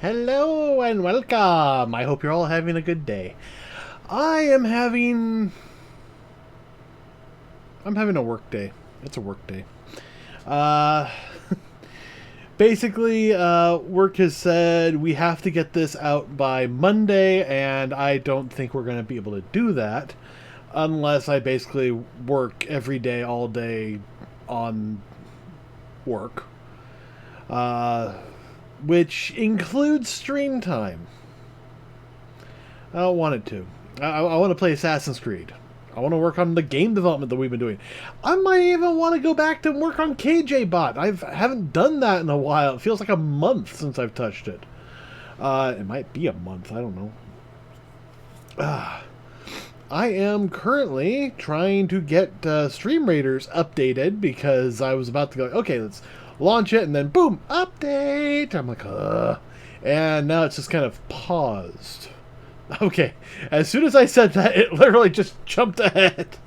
Hello and welcome. I hope you're all having a good day. I'm having a work day. It's a work day. Uh Basically, work has said we have to get this out by Monday, and I don't think we're going to be able to do that unless I basically work every day, all day on work. Uh which includes stream time. I don't want it to. I want to play Assassin's Creed. I want to work on the game development that we've been doing. I might even want to go back to work on KJ-Bot. I haven't done that in a while. It feels like a month since I've touched it. It might be a month. I don't know. I am currently trying to get Stream Raiders updated because I was about to go, okay, let's launch it, and then boom, update. I'm like, and now it's just kind of paused. Okay, as soon as I said that, it literally just jumped ahead.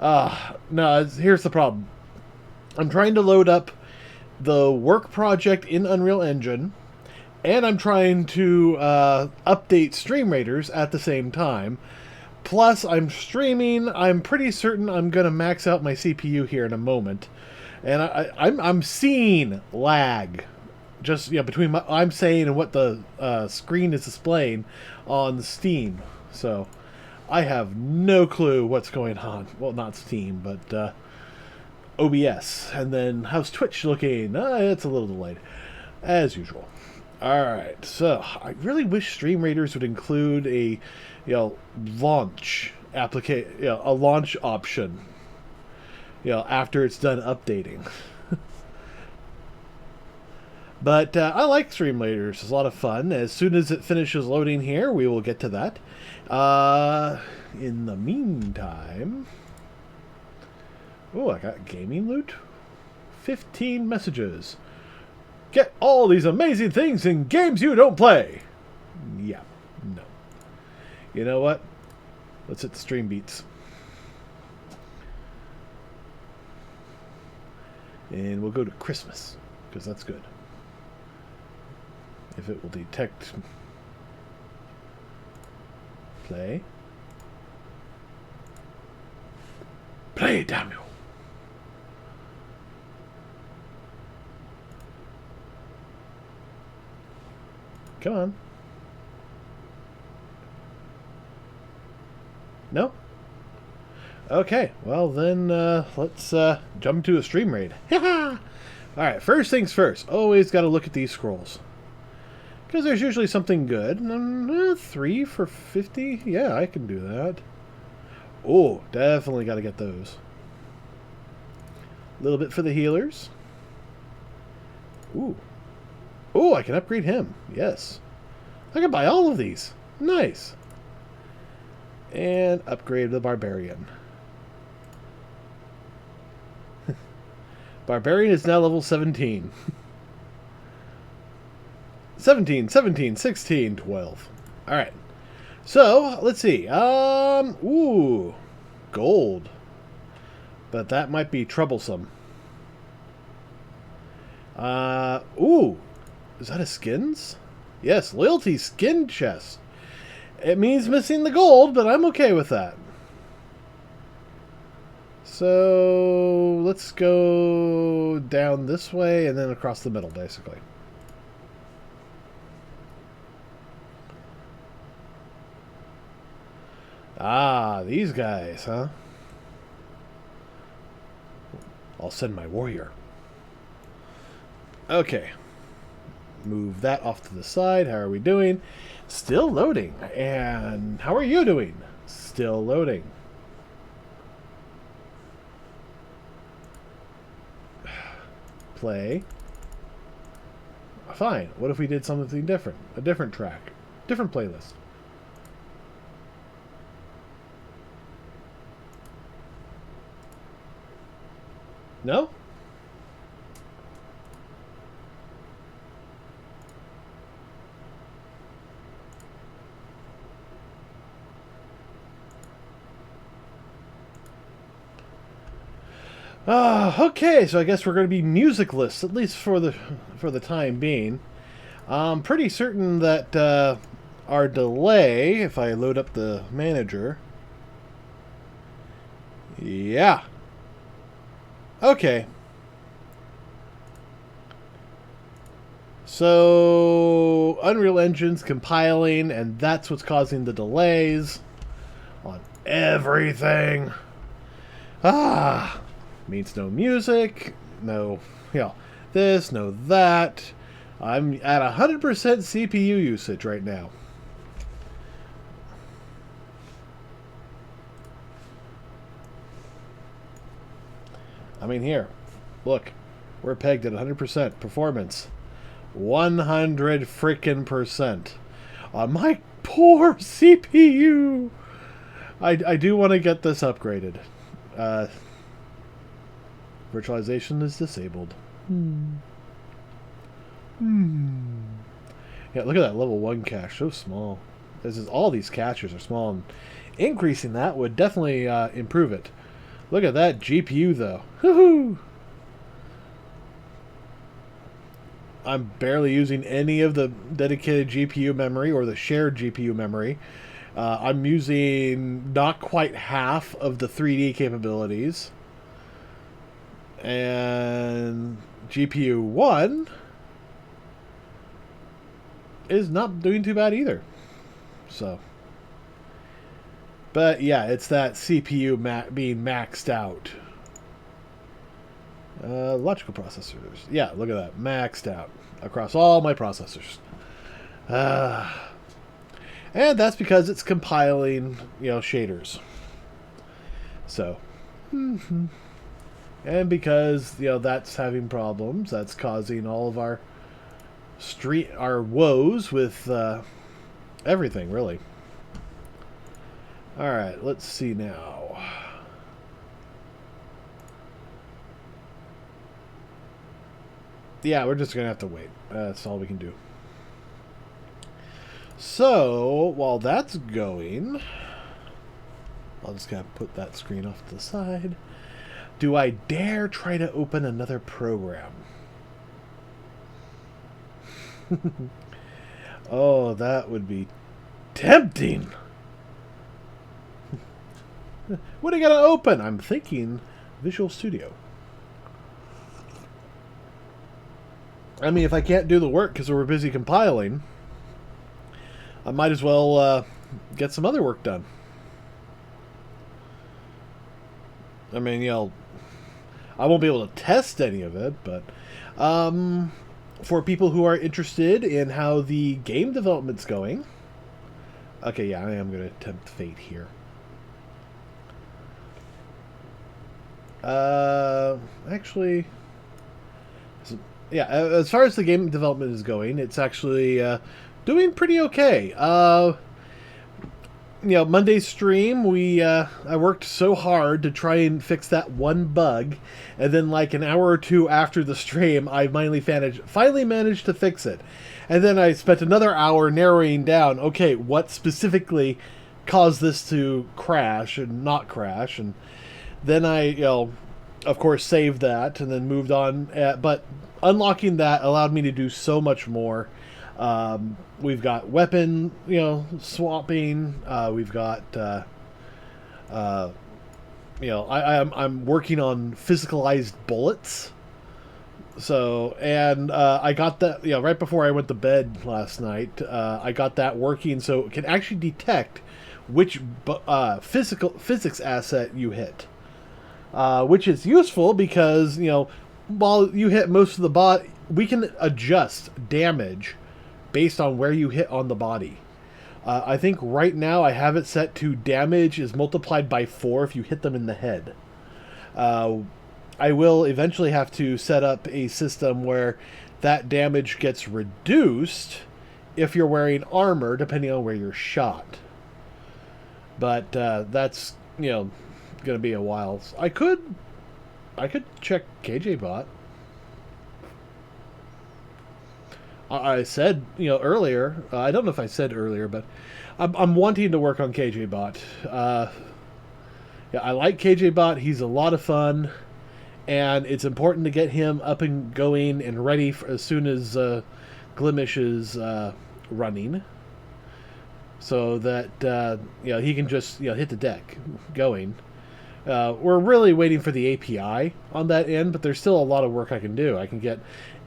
No, here's the problem. I'm trying to load up the work project in Unreal Engine, and I'm trying to update Stream Raiders at the same time. Plus, I'm streaming. I'm pretty certain I'm going to max out my CPU here in a moment. And I'm seeing lag. Just between what I'm saying and what the screen is displaying on Steam. So I have no clue what's going on. Well, not Steam, but OBS. And then how's Twitch looking? It's a little delayed, as usual. All right, so I really wish Stream Raiders would include a launch a launch option. After it's done updating. But I like Stream Raiders. It's a lot of fun. As soon as it finishes loading here, we will get to that. In the meantime... Oh, I got gaming loot. 15 messages. Get all these amazing things in games you don't play. Yeah, no. You know what? Let's hit the stream beats. And we'll go to Christmas, because that's good. If it will detect play. Play, damn you. Come on. No? Okay, well then let's jump to a stream raid. Alright, first things first. Always got to look at these scrolls. Because there's usually something good. 3 for 50? Yeah, I can do that. Oh, definitely got to get those. A little bit for the healers. Ooh. Oh, I can upgrade him. Yes. I can buy all of these. Nice. And upgrade the Barbarian. Barbarian is now level 17. 17, 17, 16, 12. Alright. So, let's see. Ooh. Gold. But that might be troublesome. Ooh. Is that a skins? Yes, loyalty skin chest. It means missing the gold, but I'm okay with that. So, let's go down this way and then across the middle, basically. Ah, these guys, huh? I'll send my warrior. Okay. Move that off to the side. How are we doing? Still loading. And how are you doing? Still loading. Play. Fine. What if we did something different? A different track. Different playlist. No? Okay, so I guess we're going to be musicless, at least for the time being. I'm pretty certain that our delay, if I load up the manager... Yeah. Okay. So, Unreal Engine's compiling, and that's what's causing the delays on everything. Means no music, no, this, no that. I'm at 100% CPU usage right now. I mean, here, look, we're pegged at 100% performance. 100 frickin' percent on my poor CPU. I do want to get this upgraded. Virtualization is disabled. Yeah, look at that level 1 cache, so small. All these caches are small, and increasing that would definitely improve it. Look at that GPU, though. Woohoo! I'm barely using any of the dedicated GPU memory or the shared GPU memory. I'm using not quite half of the 3D capabilities. And GPU 1 is not doing too bad either. So, but yeah, it's that CPU being maxed out. Logical processors. Yeah, look at that. Maxed out across all my processors. And that's because it's compiling, shaders. So, and because, that's having problems, that's causing all of our woes with everything, really. Alright, let's see now. Yeah, we're just going to have to wait. That's all we can do. So, while that's going, I'll just kind of put that screen off to the side. Do I dare try to open another program? Oh, that would be tempting. What are you going to open? I'm thinking Visual Studio. I mean, if I can't do the work because we're busy compiling, I might as well get some other work done. I mean, I won't be able to test any of it, but for people who are interested in how the game development's going... Okay, yeah, I am going to attempt fate here. Actually... Yeah, as far as the game development is going, it's actually doing pretty okay. Monday's stream, I worked so hard to try and fix that one bug, and then like an hour or two after the stream, I finally managed to fix it. And then I spent another hour narrowing down, okay, what specifically caused this to crash and not crash, and then I, of course, saved that and then moved on, but unlocking that allowed me to do so much more. We've got weapon, swapping. We've got, I'm working on physicalized bullets. So, and I got that, right before I went to bed last night. I got that working so it can actually detect which physics asset you hit, which is useful because while you hit most of the body, we can adjust damage based on where you hit on the body. I think right now I have it set to damage is multiplied by 4 if you hit them in the head. I will eventually have to set up a system where that damage gets reduced if you're wearing armor, depending on where you're shot. But that's, going to be a while. I could check KJBot. I said, earlier, I don't know if I said earlier, but I'm wanting to work on KJBot. Yeah, I like KJBot. He's a lot of fun, and it's important to get him up and going and ready as soon as Glimish is running, so that he can just hit the deck going. We're really waiting for the API on that end, but there's still a lot of work I can do. I can get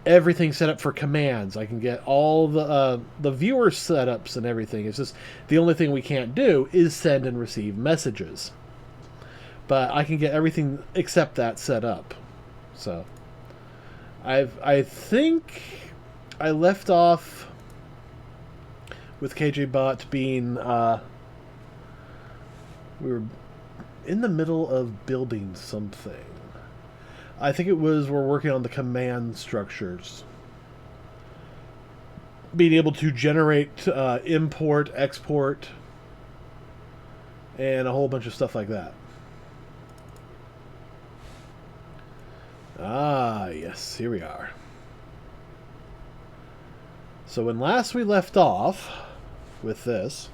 everything set up for commands. I can get all the viewer setups and everything. It's just the only thing we can't do is send and receive messages. But I can get everything except that set up. So I think I left off with KJBot being we were in the middle of building something. I think it was we're working on the command structures. Being able to generate import, export, and a whole bunch of stuff like that. Ah, yes, here we are. So when last we left off with this,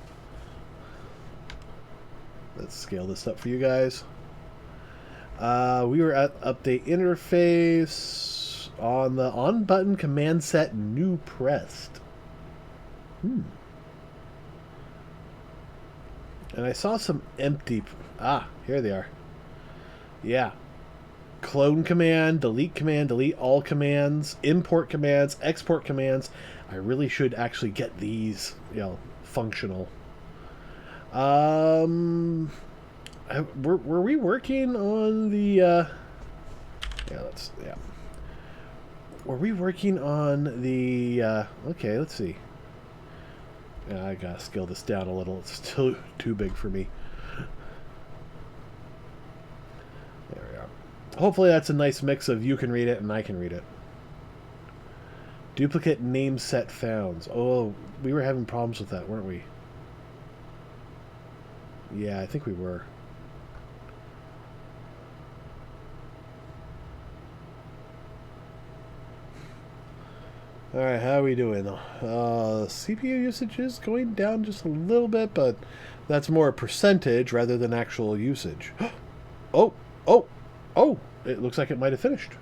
let's scale this up for you guys. We were at update interface on the on button command set new pressed. And I saw some empty. Here they are. Yeah. Clone command, delete all commands, import commands, export commands. I really should actually get these, functional. Were we working on the Were we working on the okay, let's see. I gotta scale this down a little. It's still too big for me. There we are. Hopefully that's a nice mix of you can read it and I can read it. Duplicate name set found. Oh, we were having problems with that, weren't we? Yeah, I think we were. Alright, how are we doing? CPU usage is going down just a little bit, but that's more a percentage rather than actual usage. Oh! It looks like it might have finished.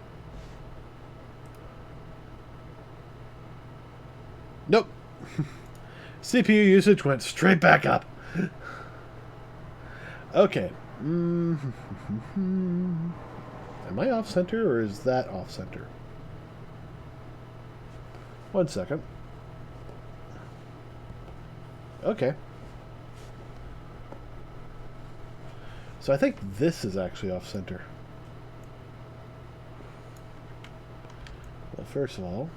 Nope. CPU usage went straight back up. Okay. Am I off-center or is that off-center? 1 second. Okay. So I think this is actually off-center. Well, first of all,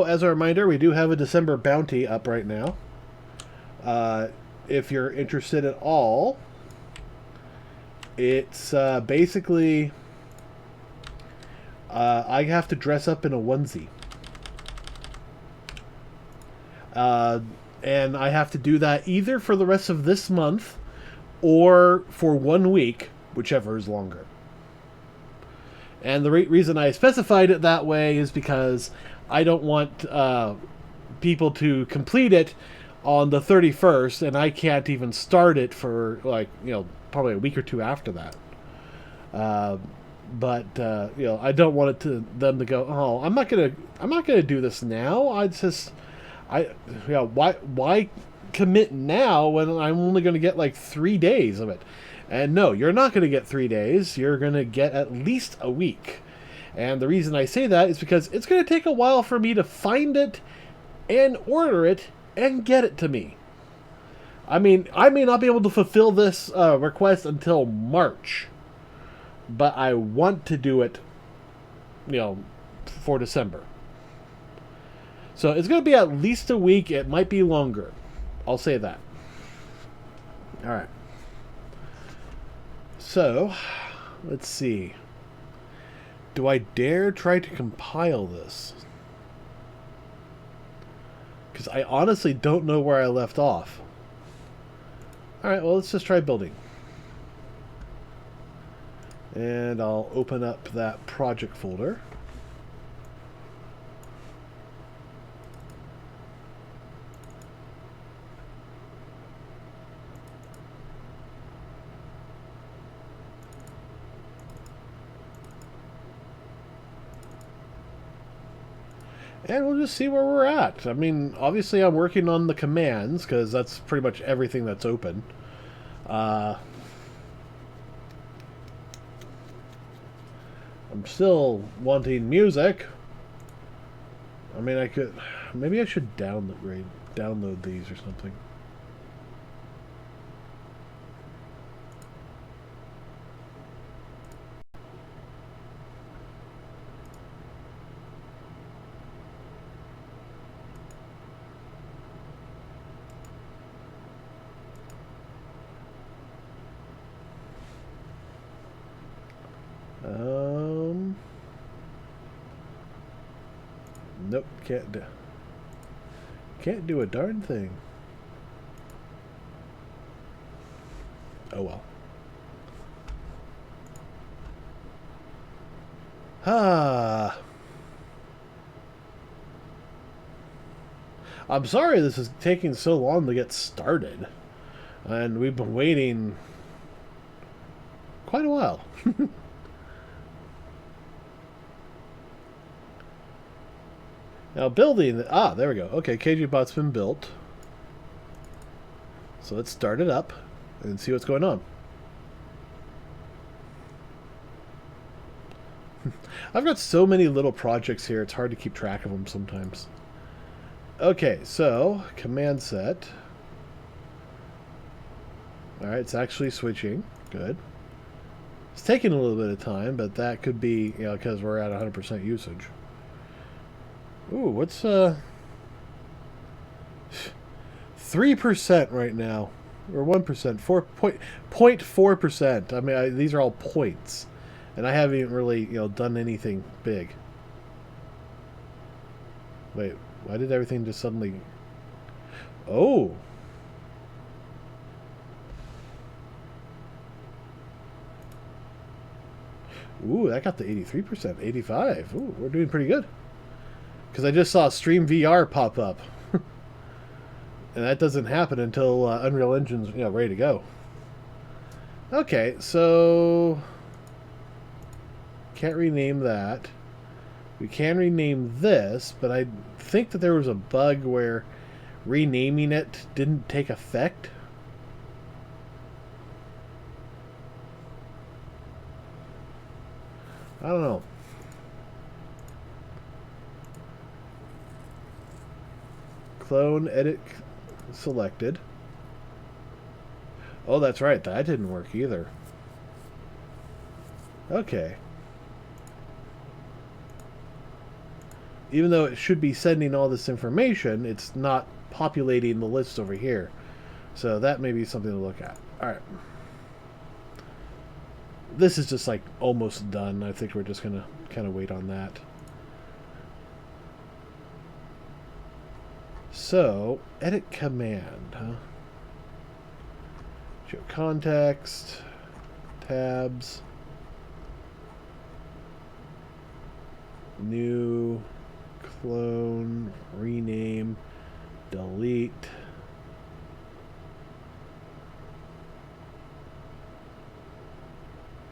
as a reminder, we do have a December bounty up right now. If you're interested at all, it's basically I have to dress up in a onesie. And I have to do that either for the rest of this month or for 1 week, whichever is longer. And the reason I specified it that way is because I don't want people to complete it on the 31st, and I can't even start it for, probably a week or two after that. But I don't want them to go, oh, I'm not gonna do this now. Why commit now when I'm only going to get like 3 days of it? And no, you're not going to get 3 days. You're going to get at least a week. And the reason I say that is because it's going to take a while for me to find it and order it and get it to me. I mean, I may not be able to fulfill this request until March, but I want to do it, for December. So it's going to be at least a week. It might be longer. I'll say that. All right. So, let's see. Do I dare try to compile this? Because I honestly don't know where I left off. Alright, well, let's just try building. And I'll open up that project folder. And we'll just see where we're at. I mean, obviously I'm working on the commands, because that's pretty much everything that's open. I'm still wanting music. I mean, I could... Maybe I should download these or something. Nope, can't do a darn thing. Oh well. Ah. I'm sorry this is taking so long to get started. And we've been waiting quite a while. Now building... Ah, there we go. Okay, KGBot's been built. So let's start it up and see what's going on. I've got so many little projects here, it's hard to keep track of them sometimes. Okay, so command set. Alright, it's actually switching. Good. It's taking a little bit of time, but that could be, you know, because we're at 100% usage. Ooh, what's 3% right now, or 1%, 0.4%. I mean, these are all points, and I haven't even really, you know, done anything big. Wait, why did everything just suddenly? Oh. Ooh, that got to 83%, 85. Ooh, we're doing pretty good. Because I just saw Stream VR pop up. And that doesn't happen until Unreal Engine's, you know, ready to go. Okay, so... Can't rename that. We can rename this, but I think that there was a bug where renaming it didn't take effect. I don't know. Clone, edit, selected. Oh, that's right. That didn't work either. Okay. Even though it should be sending all this information, it's not populating the list over here. So that may be something to look at. Alright. This is just like almost done. I think we're just going to kind of wait on that. So, edit command, huh? Show context, tabs, new, clone, rename, delete.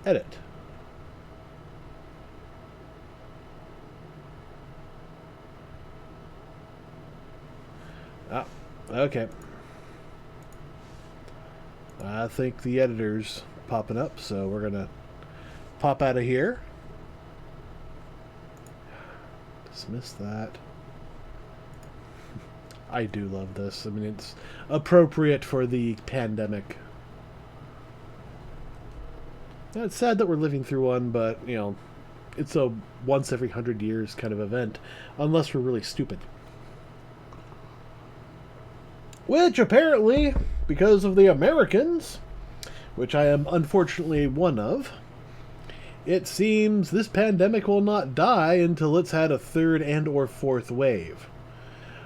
Edit. Ah, okay. I think the editor's popping up, so we're going to pop out of here. Dismiss that. I do love this. I mean, it's appropriate for the pandemic. Yeah, it's sad that we're living through one, but, you know, it's a once every 100 years kind of event, unless we're really stupid. Which apparently, because of the Americans, which I am unfortunately one of, it seems this pandemic will not die until it's had a third and or fourth wave.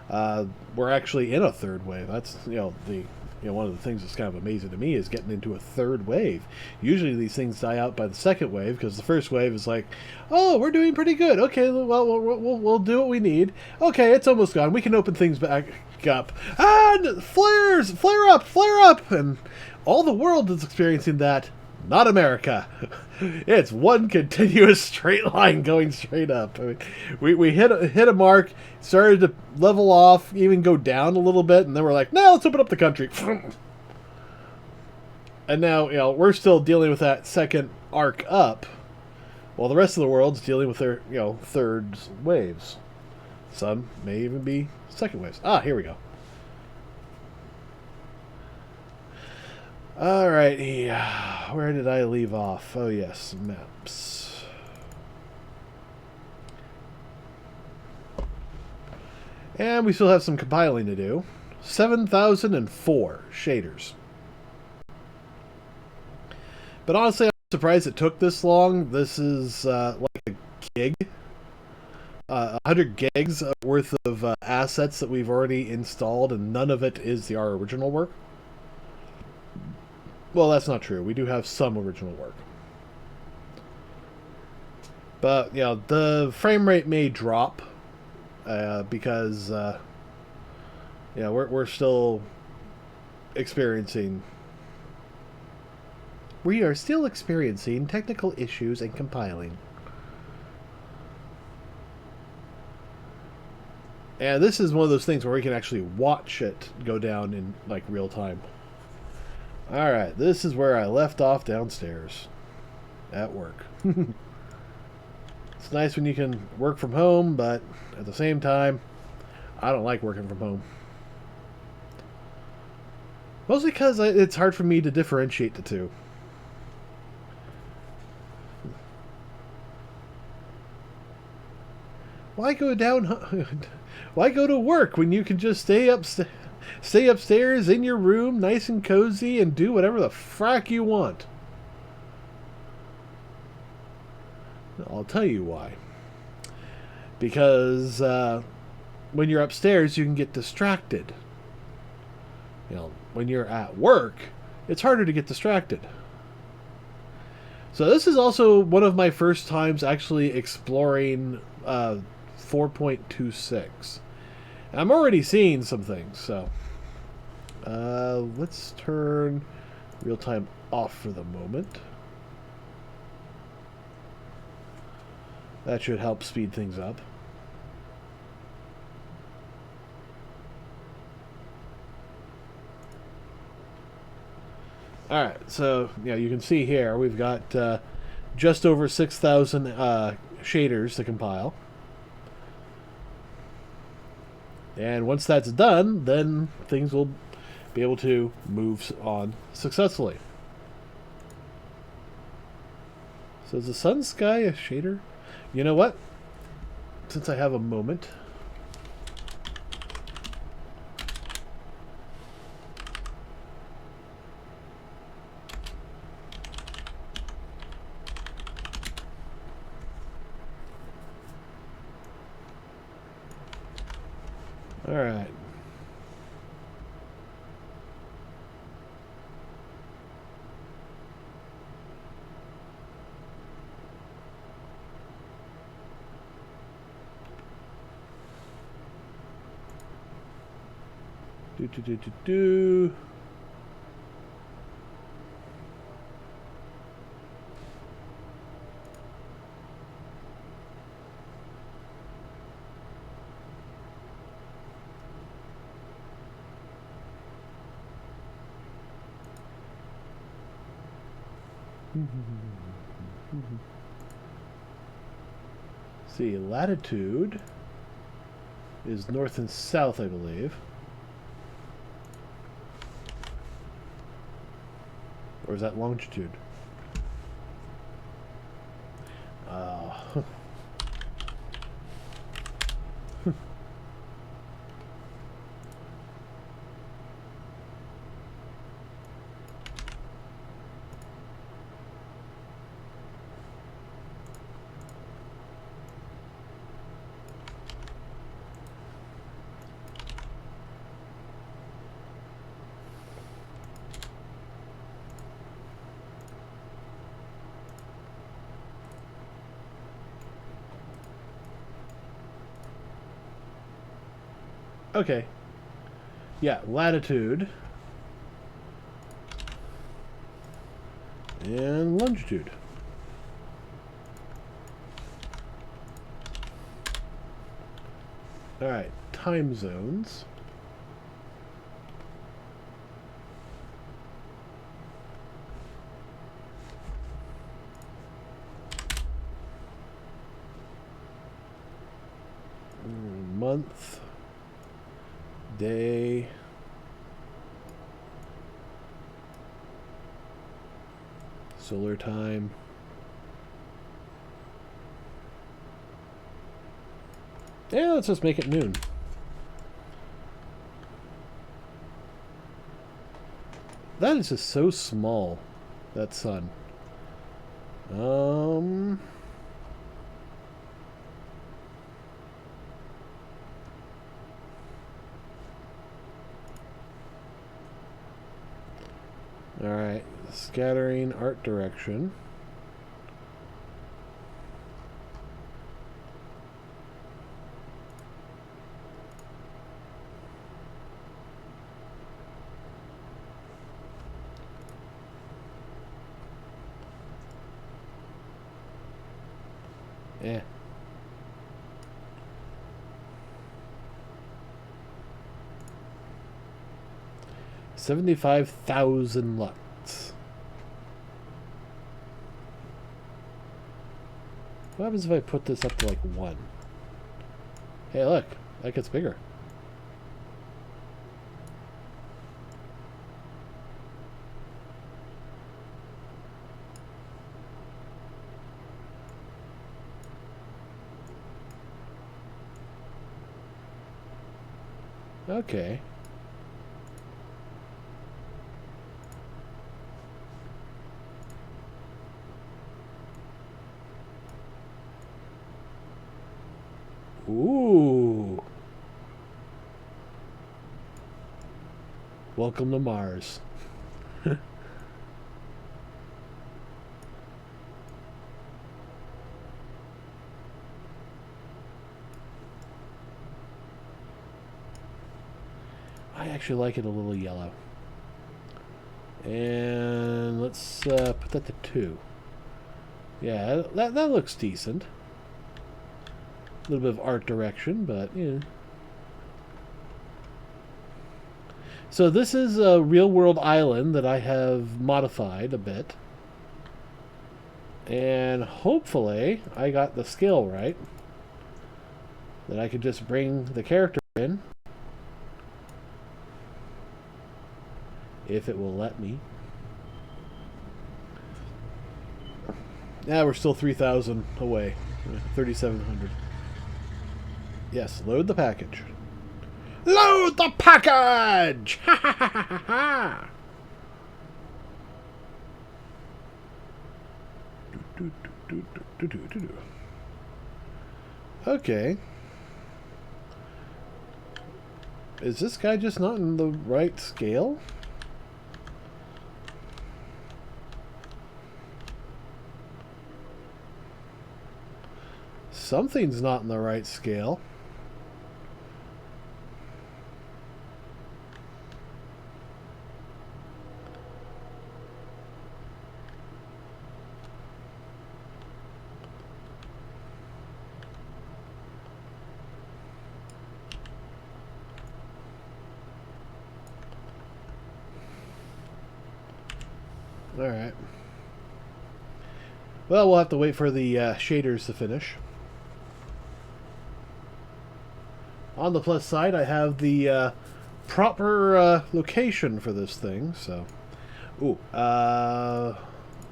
We're actually in a third wave. That's, one of the things that's kind of amazing to me is getting into a third wave. Usually these things die out by the second wave, because the first wave is like, oh, we're doing pretty good. Okay, well, we'll do what we need. Okay, it's almost gone. We can open things back up. And flare up, and all the world is experiencing that. Not America. It's one continuous straight line going straight up. I mean, we hit a mark, started to level off, even go down a little bit, and then we're like, no, let's open up the country. And now, we're still dealing with that second arc up, while the rest of the world's dealing with their, third waves. Some may even be second waves. Ah, here we go. Alright, where did I leave off? Oh yes, maps. And we still have some compiling to do. 7,004 shaders. But honestly, I'm surprised it took this long. This is like a gig. 100 gigs worth of assets that we've already installed, and none of it is our original work. Well, that's not true. We do have some original work. But, the frame rate may drop because, we're still experiencing... We are still experiencing technical issues and compiling. And this is one of those things where we can actually watch it go down in, like, real time. Alright, this is where I left off downstairs. At work. It's nice when you can work from home, but at the same time, I don't like working from home. Mostly because it's hard for me to differentiate the two. Why go down... Why go to work when you can just stay upstairs in your room, nice and cozy, and do whatever the frack you want? I'll tell you why. Because when you're upstairs, you can get distracted. When you're at work, it's harder to get distracted. So this is also one of my first times actually exploring 4.26. I'm already seeing some things, so let's turn real-time off for the moment. That should help speed things up. Alright, so you can see here we've got just over 6,000 shaders to compile. And once that's done, then things will be able to move on successfully. So is the sun sky a shader? You know what? Since I have a moment... Alright. Do. See, latitude is north and south, I believe. Or is that longitude? Okay. Yeah, latitude. And longitude. Alright, time zones. Month, day, solar time. Yeah, let's just make it noon. That is just so small, that sun. Alright, scattering art direction. Eh. 75,000 lux. What happens if I put this up to like 1? Hey, look, that gets bigger. Okay. Ooh. Welcome to Mars. I actually like it a little yellow. And let's put that to 2. Yeah, that looks decent. A little bit of art direction, but yeah. So this is a real-world island that I have modified a bit. And hopefully I got the scale right. That I could just bring the character in. If it will let me. Yeah, we're still 3,000 away. 3,700. Yes, load the package. Load the package! Ha ha ha ha ha! Okay. Is this guy just not in the right scale? Something's not in the right scale. Alright. Well, we'll have to wait for the shaders to finish. On the plus side, I have the proper location for this thing, so... Ooh,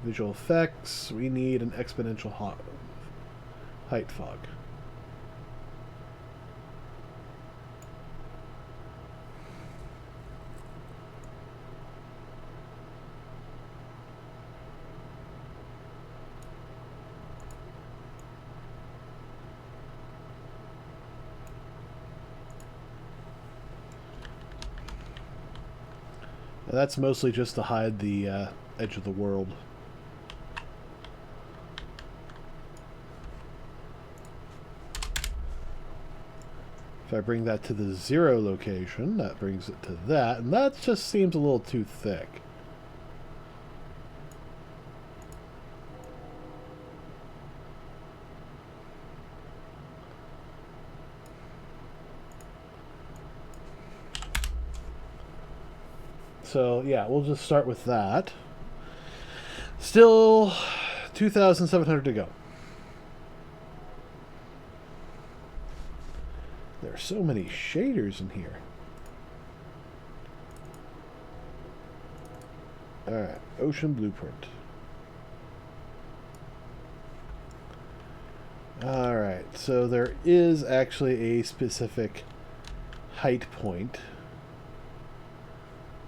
visual effects. We need an exponential height fog. That's mostly just to hide the edge of the world. If I bring that to the 0 location, that brings it to that, and that just seems a little too thick. So, yeah, we'll just start with that. Still 2,700 to go. There are so many shaders in here. Alright, Ocean Blueprint. Alright, so there is actually a specific height point.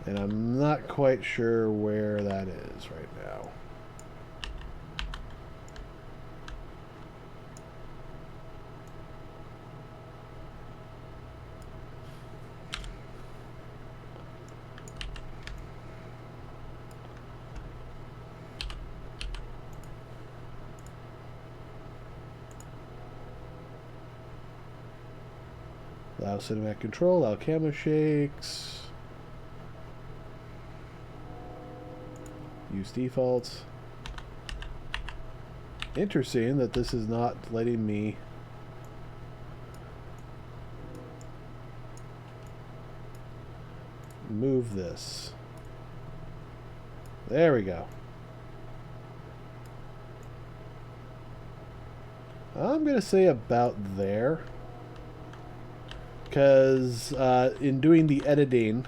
And I'm not quite sure where that is right now. Allow cinematic control, allow camera shakes. Use defaults. Interesting that this is not letting me move this. There we go. I'm going to say about there. Because in doing the editing,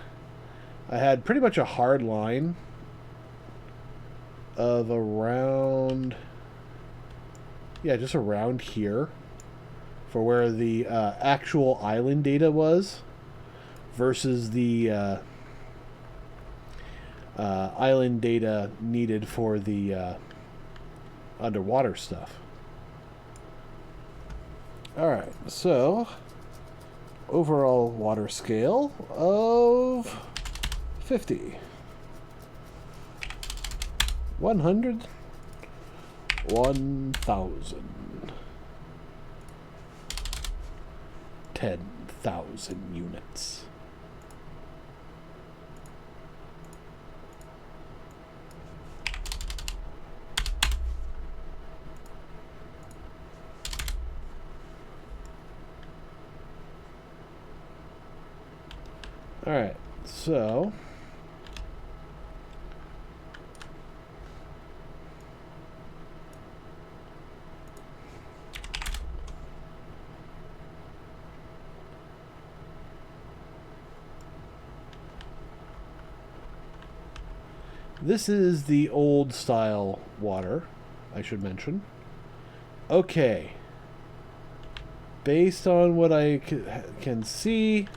I had pretty much a hard line of around, yeah, just around here for where the actual island data was versus the island data needed for the underwater stuff. Alright, so overall water scale of 50. 100, 1,000, 10,000 units. All right, so this is the old style water, I should mention. Okay. Based on what I can see,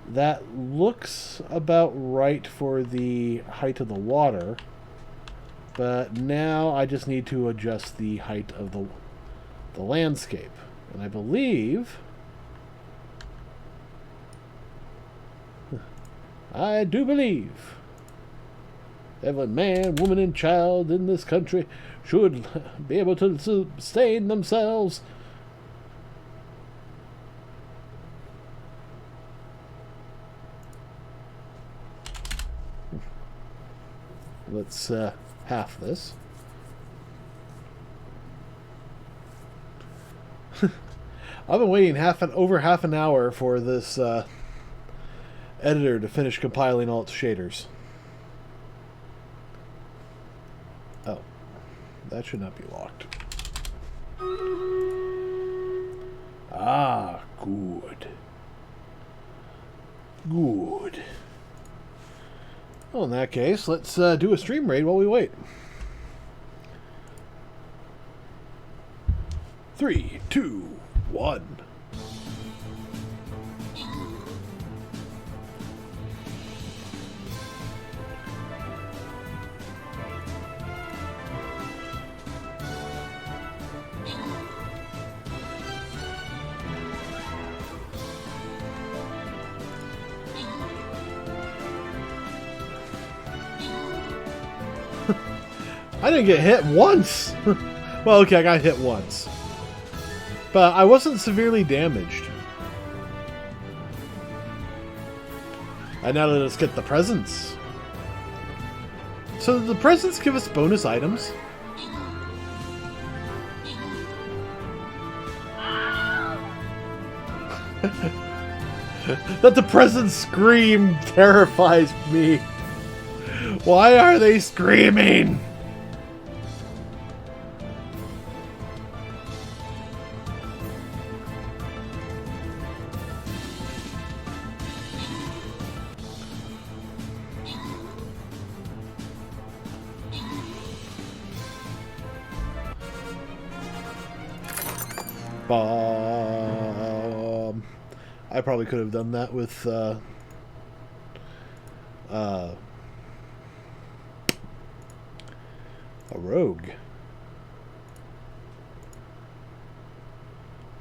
that looks about right for the height of the water. But now I just need to adjust the height of the landscape. And I believe I do believe every man, woman, and child in this country should be able to sustain themselves. Let's half this. I've been waiting over half an hour for this editor to finish compiling all its shaders. Oh, that should not be locked. Ah, good. Good. Well, in that case, let's do a stream raid while we wait. 3, 2, 1. I didn't get hit once. Well, okay, I got hit once. But I wasn't severely damaged. And now let's get the presents. So the presents give us bonus items. That the present scream terrifies me. Why are they screaming? I probably could have done that with a rogue.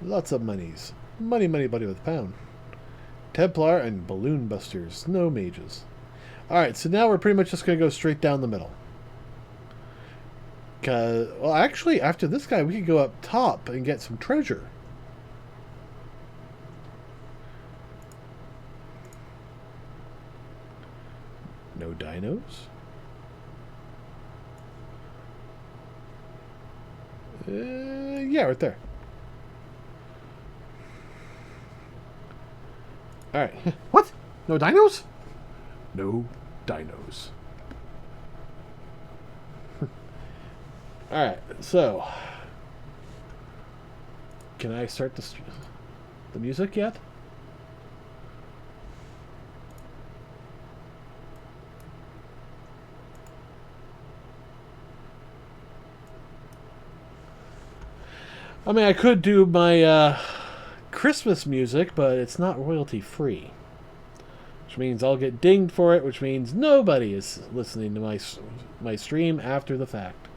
Lots of monies. Money, money, money with a pound. Templar and balloon busters. No mages. Alright, so now we're pretty much just going to go straight down the middle. Well, actually, after this guy, we could go up top and get some treasure. No dinos? Yeah, right there. Alright. What? No dinos? No dinos. Alright, so... Can I start the music yet? I mean, I could do my Christmas music, but it's not royalty free. Which means I'll get dinged for it, which means nobody is listening to my stream after the fact.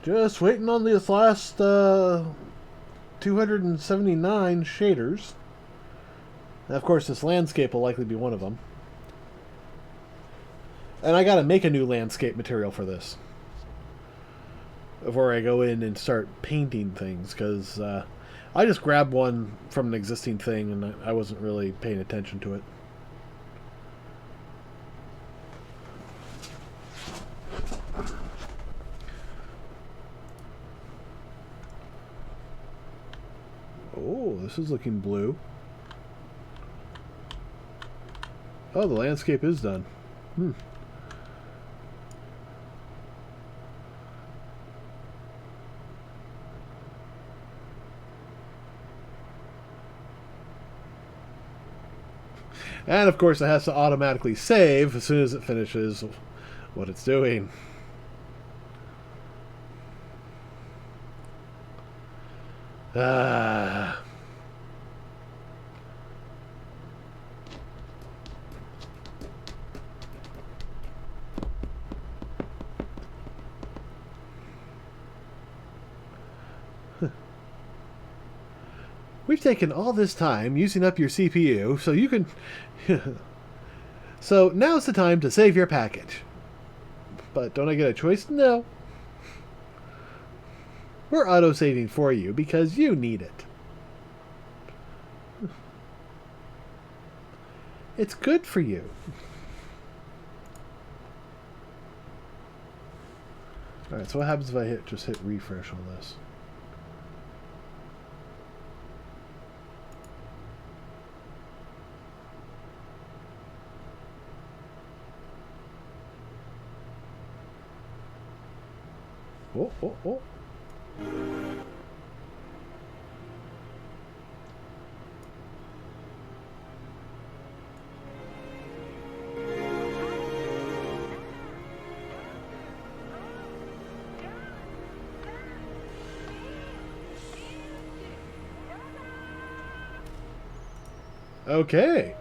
Just waiting on these last 279 shaders. And of course, this landscape will likely be one of them. And I gotta make a new landscape material for this before I go in and start painting things, because I just grabbed one from an existing thing and I wasn't really paying attention to it. Oh, this is looking blue. Oh, the landscape is done. And of course it has to automatically save as soon as it finishes what it's doing. We've taken all this time using up your CPU, so you can... So now's the time to save your package. But don't I get a choice? No. We're auto-saving for you because you need it. It's good for you. Alright, so what happens if I just hit refresh on this? Oh, oh, oh. Okay.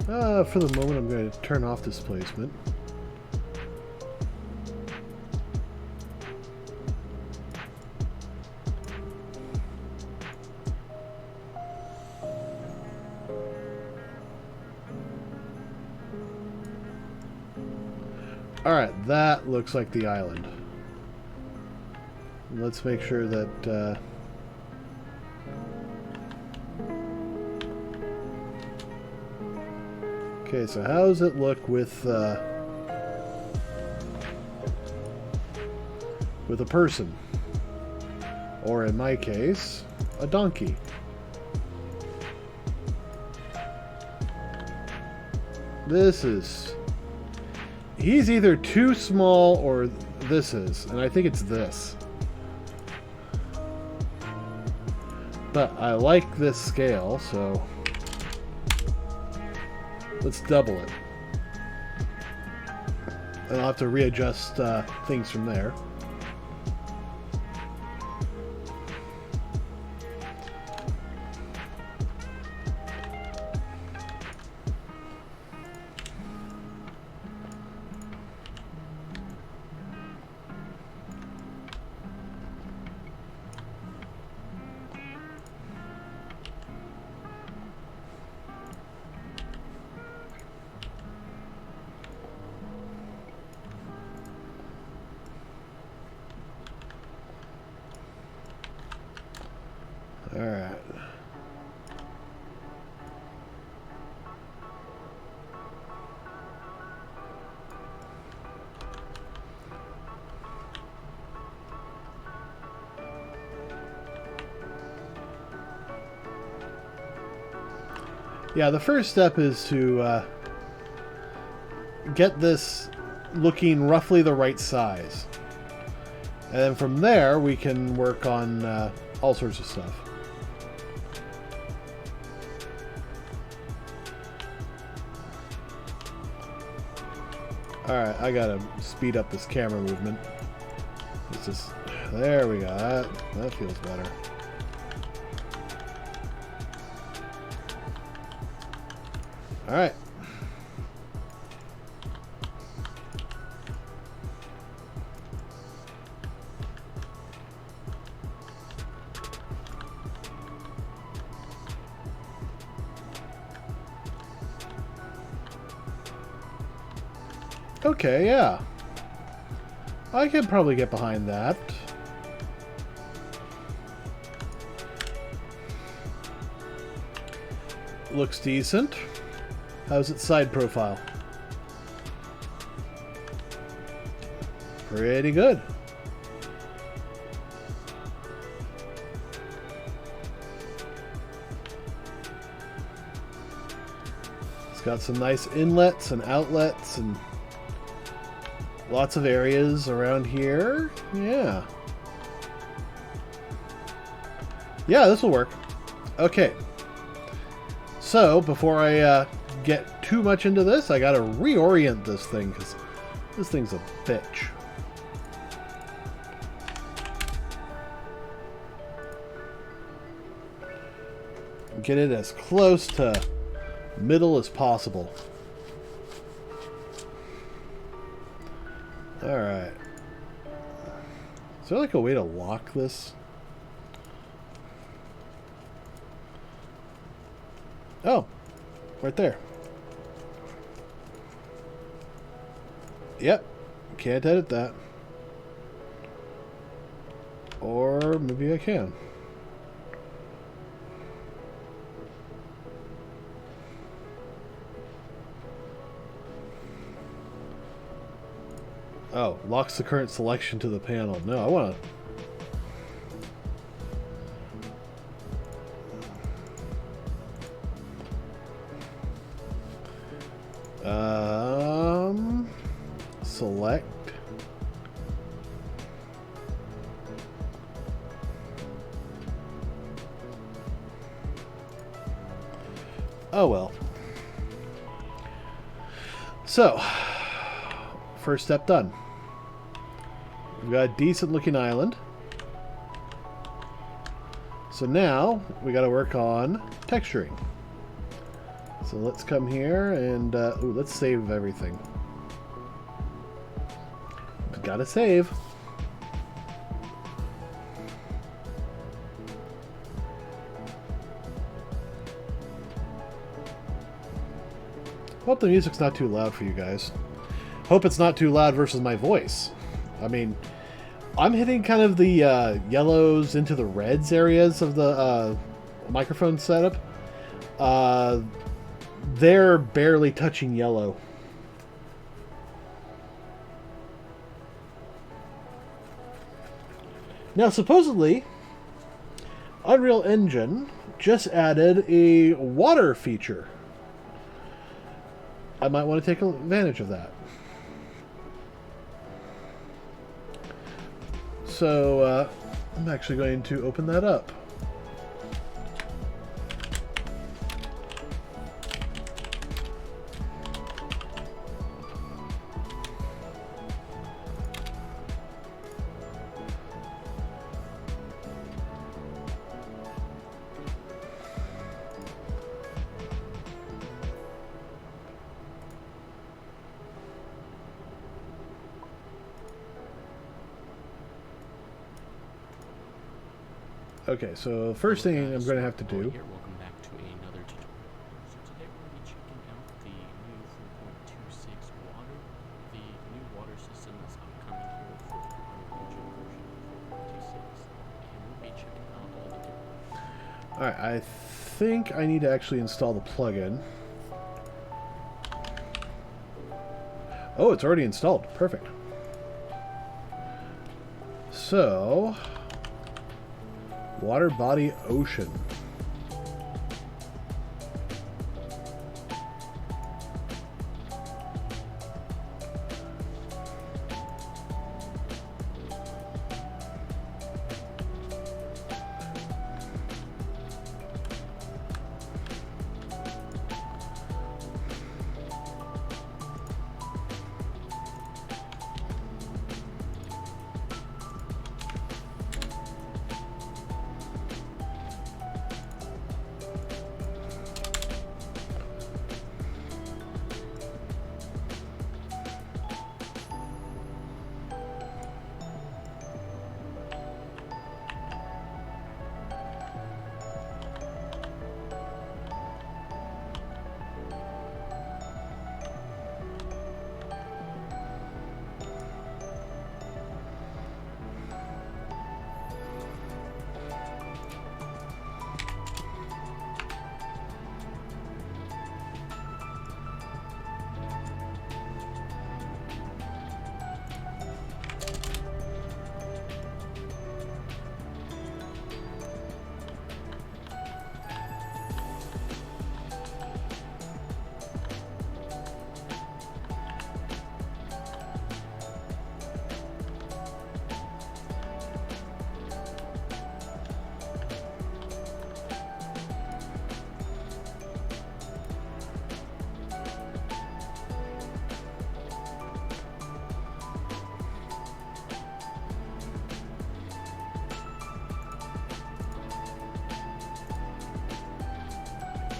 For the moment, I'm going to turn off displacement. Alright, that looks like the island. Let's make sure that... Okay, so how does it look with a person? Or in my case, a donkey. This is... He's either too small or this is, and I think it's this. But I like this scale, so let's double it. And I'll have to readjust things from there. Alright. Yeah, the first step is to get this looking roughly the right size. And then from there, we can work on all sorts of stuff. Alright, I gotta speed up this camera movement. It's just... There we go. That feels better. Alright. Okay, yeah. I can probably get behind that. Looks decent. How's its side profile? Pretty good. It's got some nice inlets and outlets and lots of areas around here. Yeah. Yeah, this will work. Okay. So, before I get too much into this, I gotta reorient this thing, because this thing's a bitch. Get it as close to middle as possible. Alright. Is there like a way to lock this? Oh, right there. Yep, can't edit that. Or maybe I can. Oh, locks the current selection to the panel. No, I want to... select. Oh well. So, first step done. We've got a decent looking island. So now we got to work on texturing. So let's come here and ooh, let's save everything. Gotta save. Hope the music's not too loud for you guys. Hope it's not too loud versus my voice. I mean, I'm hitting kind of the yellows into the reds areas of the microphone setup. They're barely touching yellow. Now, supposedly, Unreal Engine just added a water feature. I might want to take advantage of that. So, I'm actually going to open that up. Okay, so first thing I'm going to have to do. Welcome back to another tutorial. So today we're going to be checking out the new 4.26 water. The new water system is upcoming here for the Unreal Engine version 4.26, and we'll be checking out all the different. All right, I think I need to actually install the plugin. Oh, it's already installed. Perfect. So, water body ocean.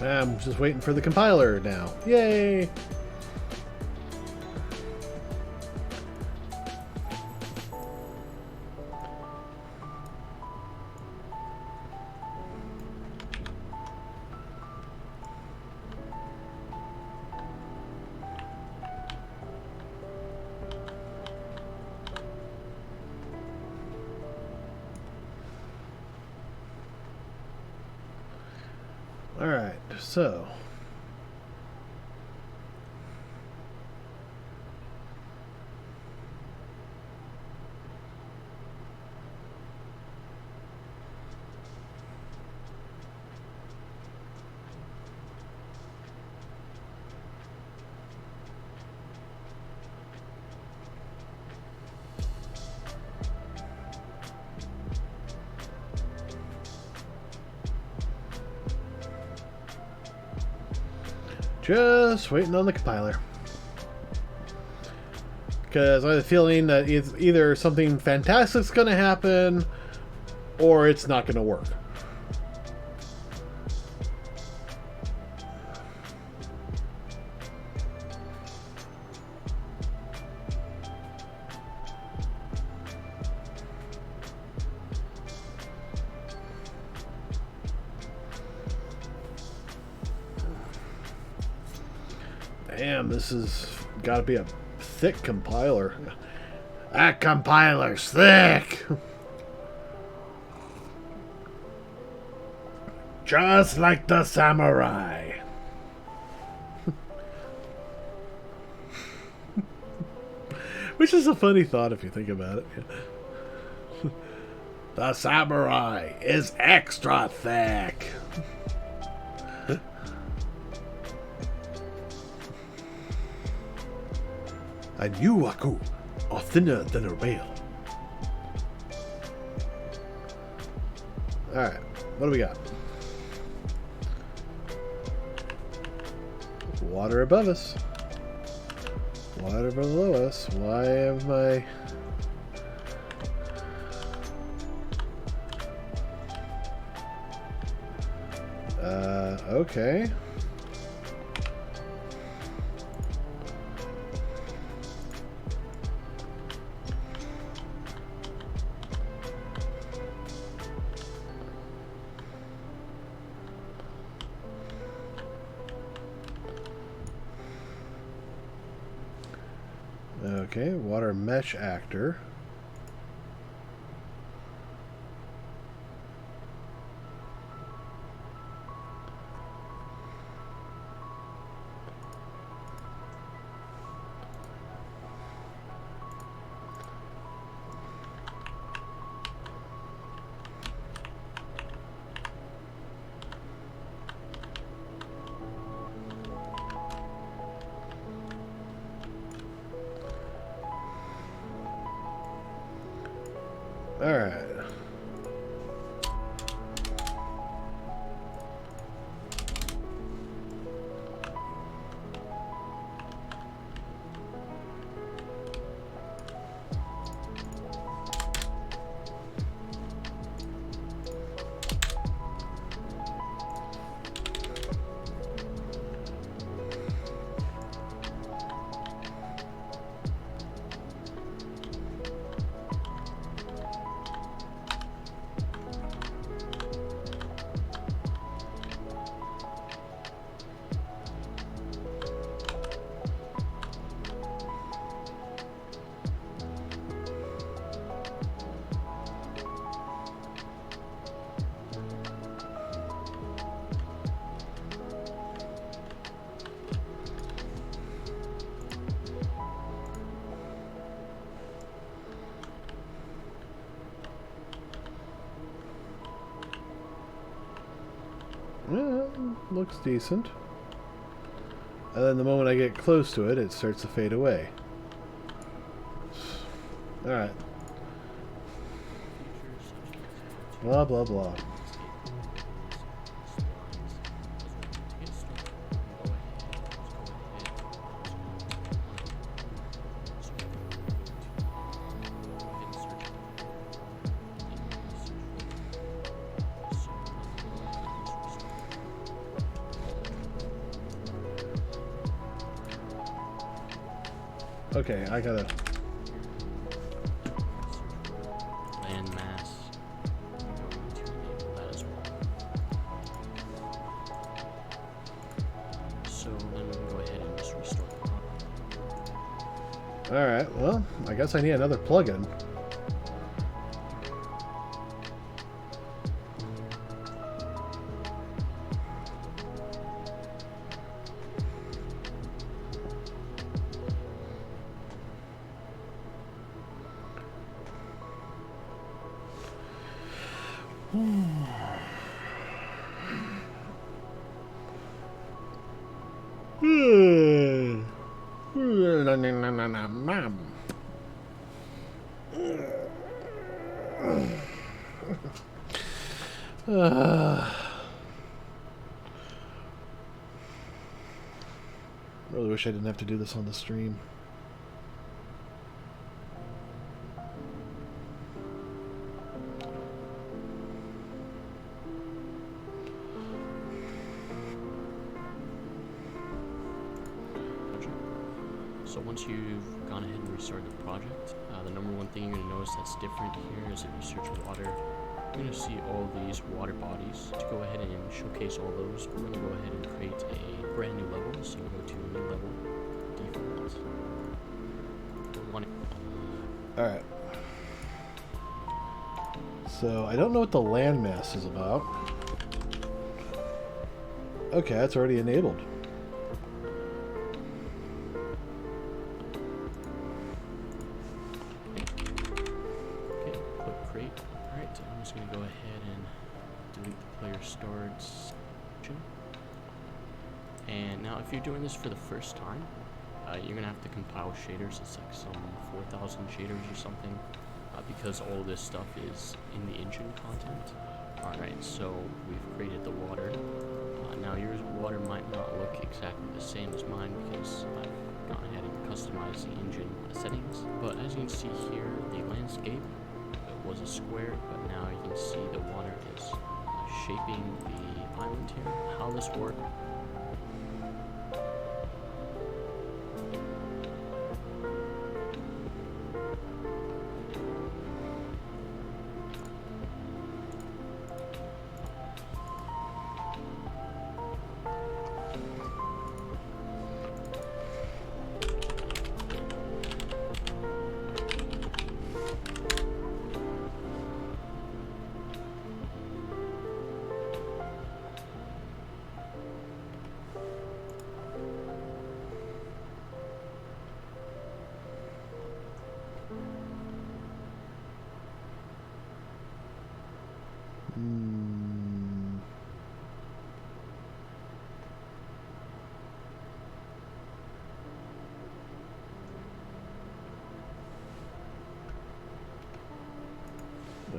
I'm just waiting for the compiler now. Yay! Alright, so just waiting on the compiler. Because I have a feeling that it's either something fantastic's going to happen or it's not going to work. Damn, this has got to be a thick compiler. That compiler's thick! Just like the samurai. Which is a funny thought if you think about it. The samurai is extra thick. And you, Aku, are thinner than a rail. Alright, what do we got? Water above us. Water below us. Why am I... okay. Okay, water mesh actor. Alright. Well, looks decent. And then the moment I get close to it, it starts to fade away. Alright. Blah, blah, blah. Okay, I gotta... land mass. I'm going to enable that as well. So then we can go ahead and just restart the Alright, well, I guess I need another plugin. Really wish I didn't have to do this on the stream. So once you've gone ahead and restarted the project, the number one thing you're going to notice that's different here is if you search water, you're going to see all these water bodies. To go ahead and showcase all those, we're going to go ahead and create a brand new level. So you go to new level, money. Alright. So, I don't know what the landmass is about. Okay, that's already enabled. Okay, put crate. Alright, so I'm just going to go ahead and delete the player storage section. And now if you're doing this for the first time, you're going to have to compile shaders. It's like some 4,000 shaders or something, because all this stuff is in the engine content. Alright, so we've created the water. Now your water might not look exactly the same as mine because I've gone ahead and customized the engine settings. But as you can see here, the landscape was a square, but now you can see the water is shaping the island here. How this works.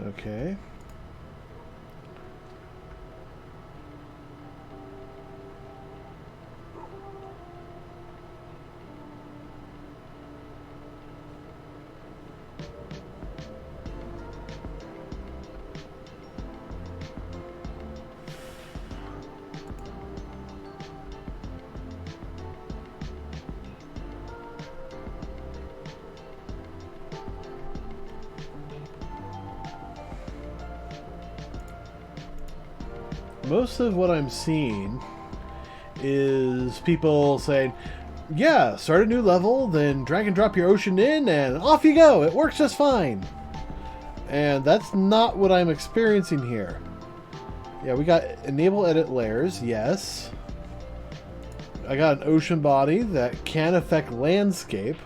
Okay. Most of what I'm seeing is people saying, yeah, start a new level, then drag and drop your ocean in, and off you go. It works just fine. And that's not what I'm experiencing here. Yeah, we got enable edit layers, yes. I got an ocean body that can affect landscape.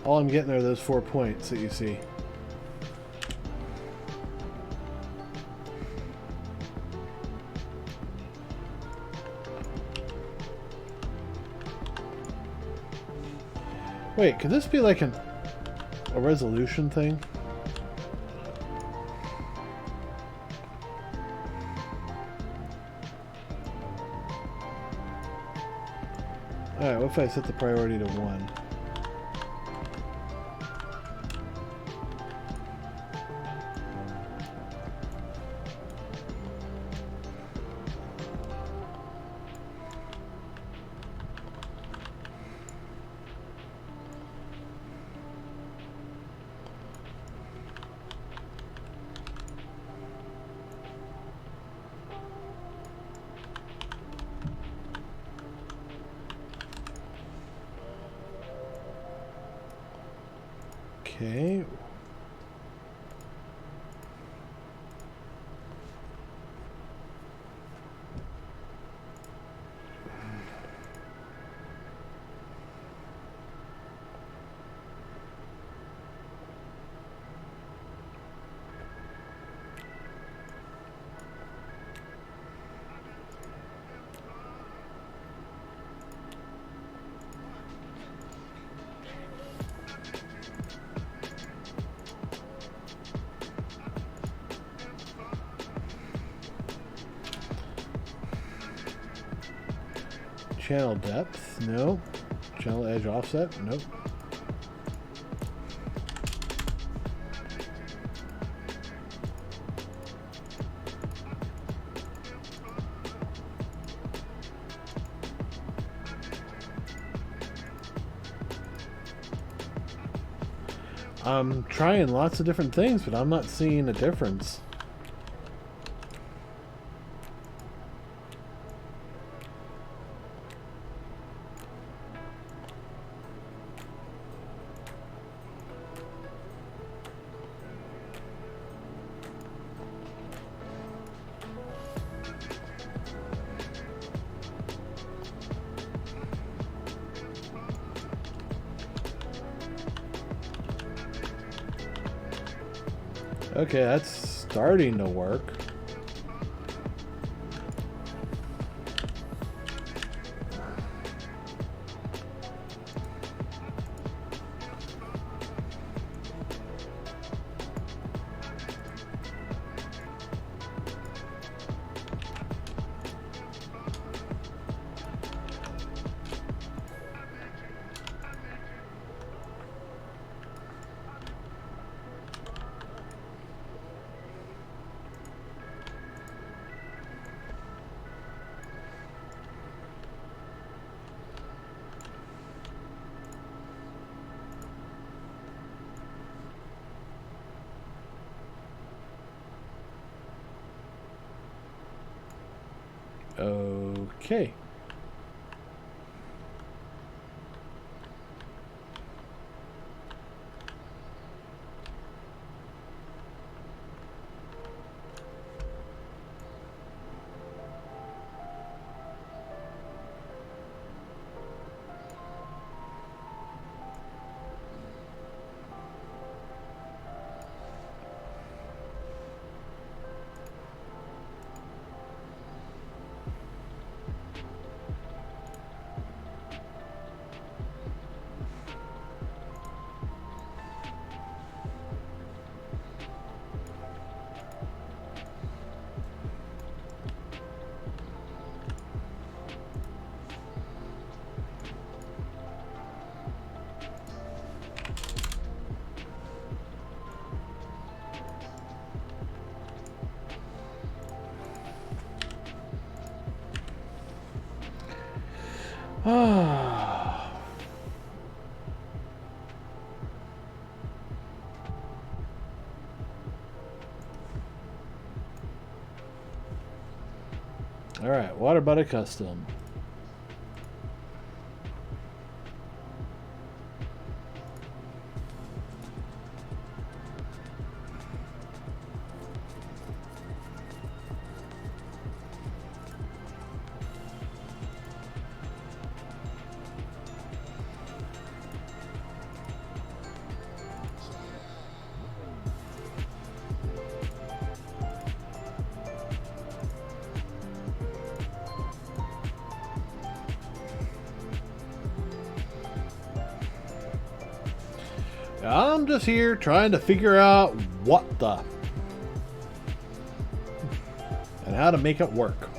All I'm getting are those 4 points that you see. Wait, could this be like a resolution thing? Alright, what if I set the priority to 1? Okay. Channel depth, no. Channel edge offset, nope. I'm trying lots of different things, but I'm not seeing a difference. Okay, that's starting to work. Okay. Ah. All right, water butter custom. I'm just here trying to figure out what the and how to make it work.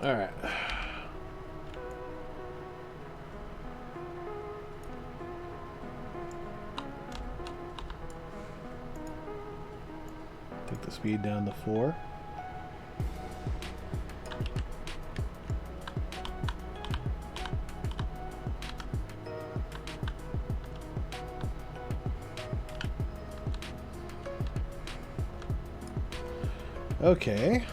All right. Take the speed down to 4. Okay.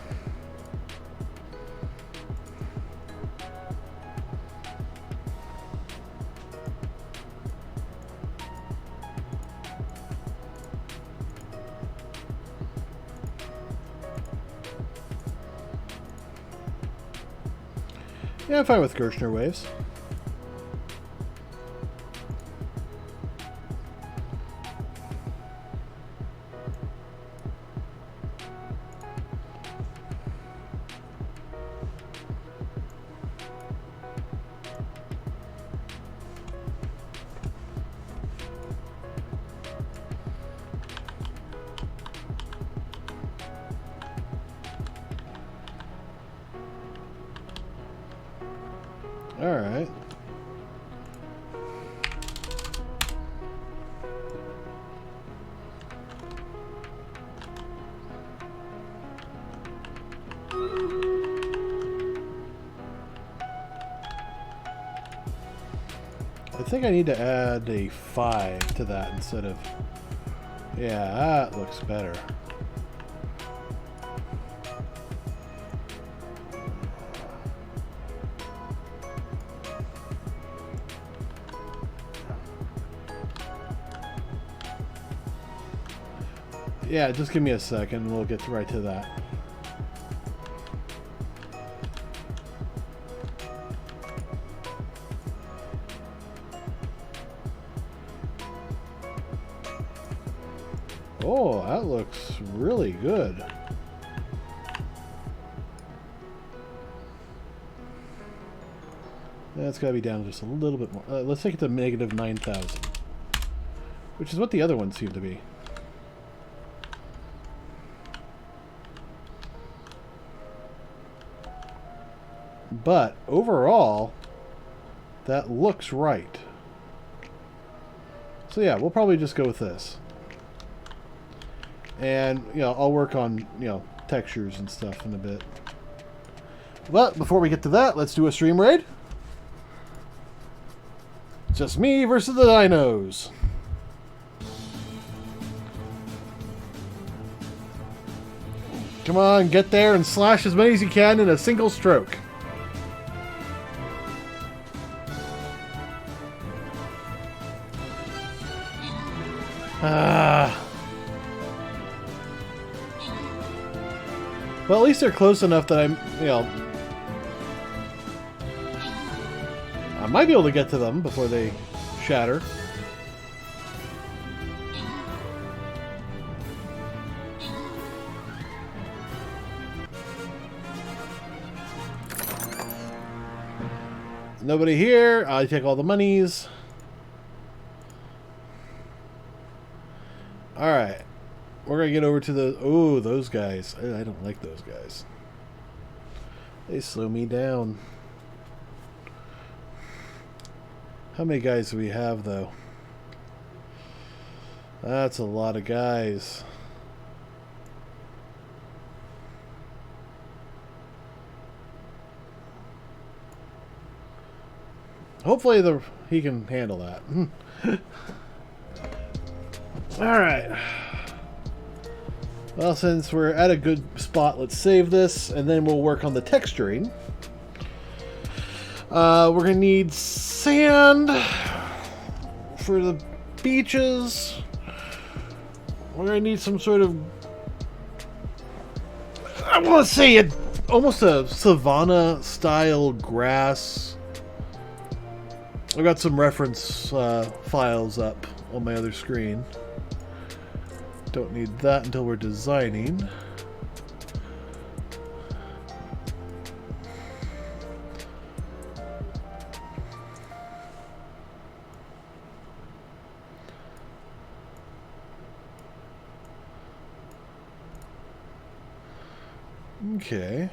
Yeah, I'm fine with Kirshner waves. Alright. I think I need to add a 5 to that instead of... Yeah, that looks better. Yeah, just give me a second and we'll get right to that. Oh, that looks really good. That's got to be down just a little bit more. Let's take it to negative 9,000, which is what the other ones seem to be. But overall, that looks right. So yeah, we'll probably just go with this. And, you know, I'll work on, you know, textures and stuff in a bit. But before we get to that, let's do a stream raid. Just me versus the dinos. Come on, get there and slash as many as you can in a single stroke. Well, at least they're close enough that I'm, you know, I might be able to get to them before they shatter. Nobody here. I take all the monies. Alright. We're going to get over to the... Oh, those guys. I don't like those guys. They slow me down. How many guys do we have, though? That's a lot of guys. Hopefully he can handle that. Alright. Well, since we're at a good spot, let's save this, and then we'll work on the texturing. We're going to need sand for the beaches. We're going to need some sort of... I want to say almost a savanna-style grass. I've got some reference files up on my other screen. Don't need that until we're designing. Okay.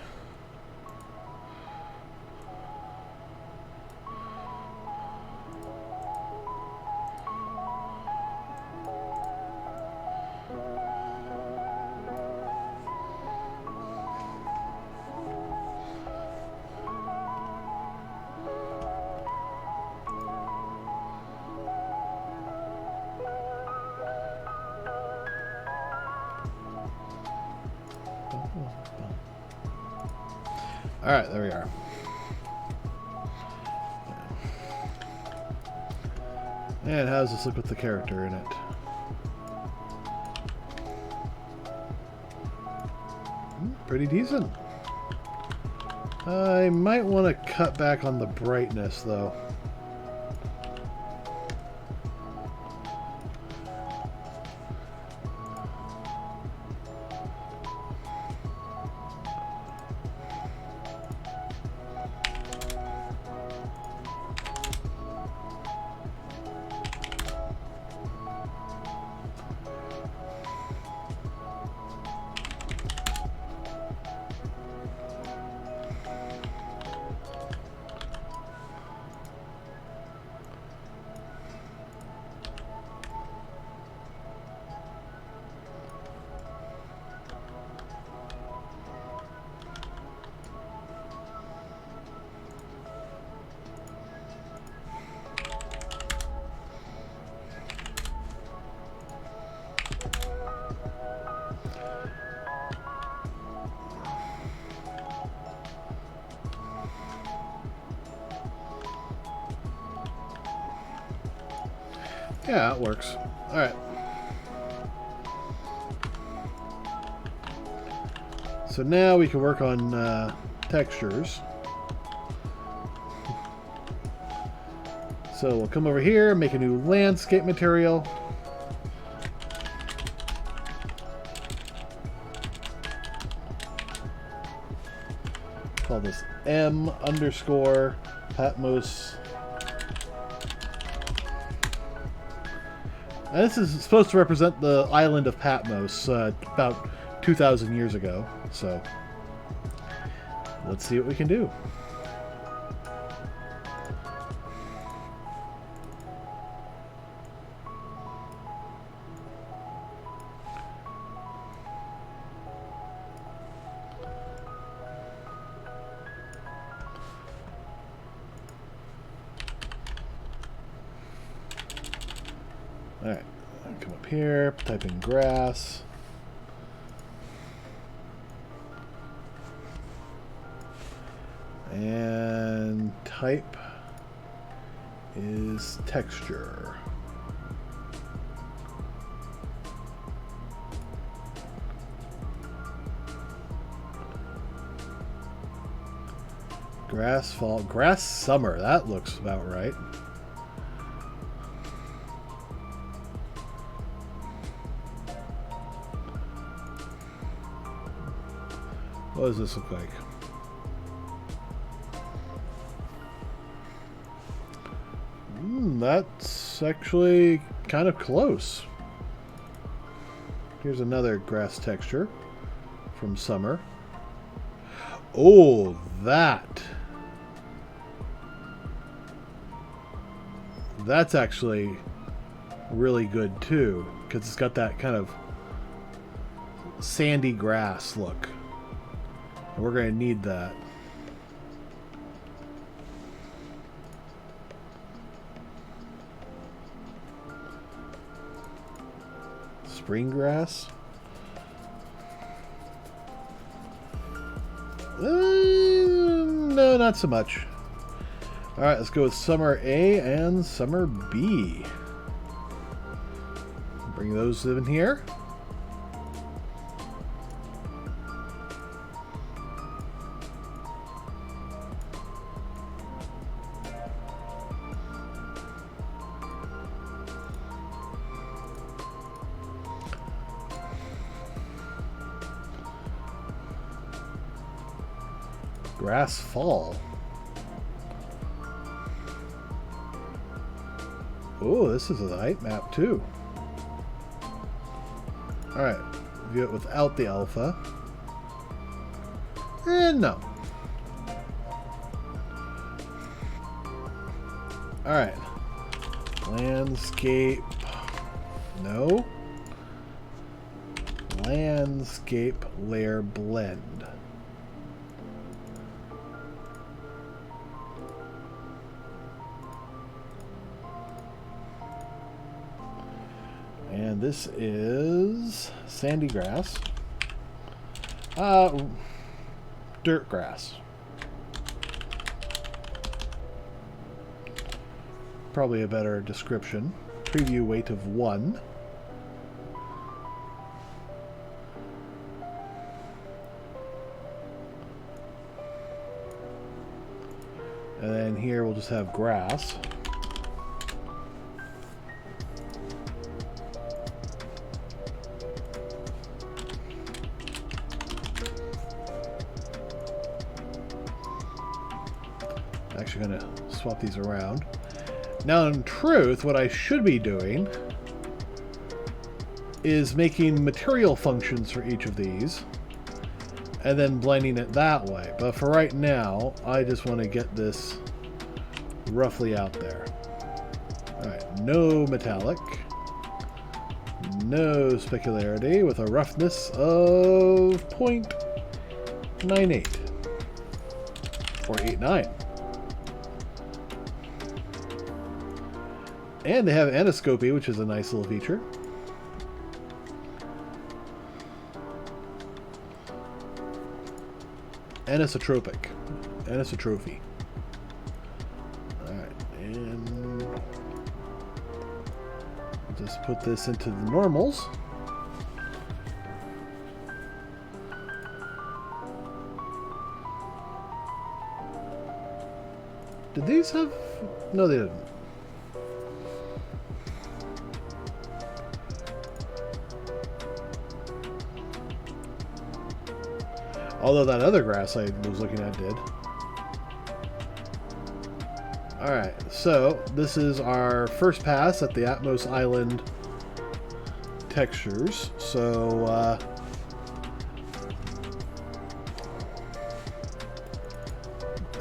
Alright, there we are. And how does this look with the character in it? Pretty decent. I might want to cut back on the brightness, though. Yeah, it works. Alright. So now we can work on textures. So we'll come over here, make a new landscape material. Call this M underscore Patmos. And this is supposed to represent the island of Patmos about 2,000 years ago. So let's see what we can do. Alright, come up here, type in grass. And type is texture. Grass fall, grass summer, that looks about right. What does this look like? That's actually kind of close. Here's another grass texture from summer. Oh, that's actually really good too, because it's got that kind of sandy grass look. And we're going to need that. Spring grass? No, not so much. Alright, let's go with summer A and summer B. Bring those in here. Grass fall. Oh, this is a height map too. Alright, view it without the alpha. And no. Alright. Landscape. No. Landscape layer blend. And this is sandy grass. Dirt grass. Probably a better description. Preview weight of 1. And then here we'll just have grass. Actually going to swap these around. Now in truth, what I should be doing is making material functions for each of these and then blending it that way. But for right now, I just want to get this roughly out there. Alright, no metallic. No specularity with a roughness of 0.98 or 89. And they have aniscopy, which is a nice little feature. Anisotropic. Anisotrophy. Alright, and Just put this into the normals. Did these have... No, they didn't. Although that other grass I was looking at did. Alright, so this is our first pass at the Patmos Island textures. So,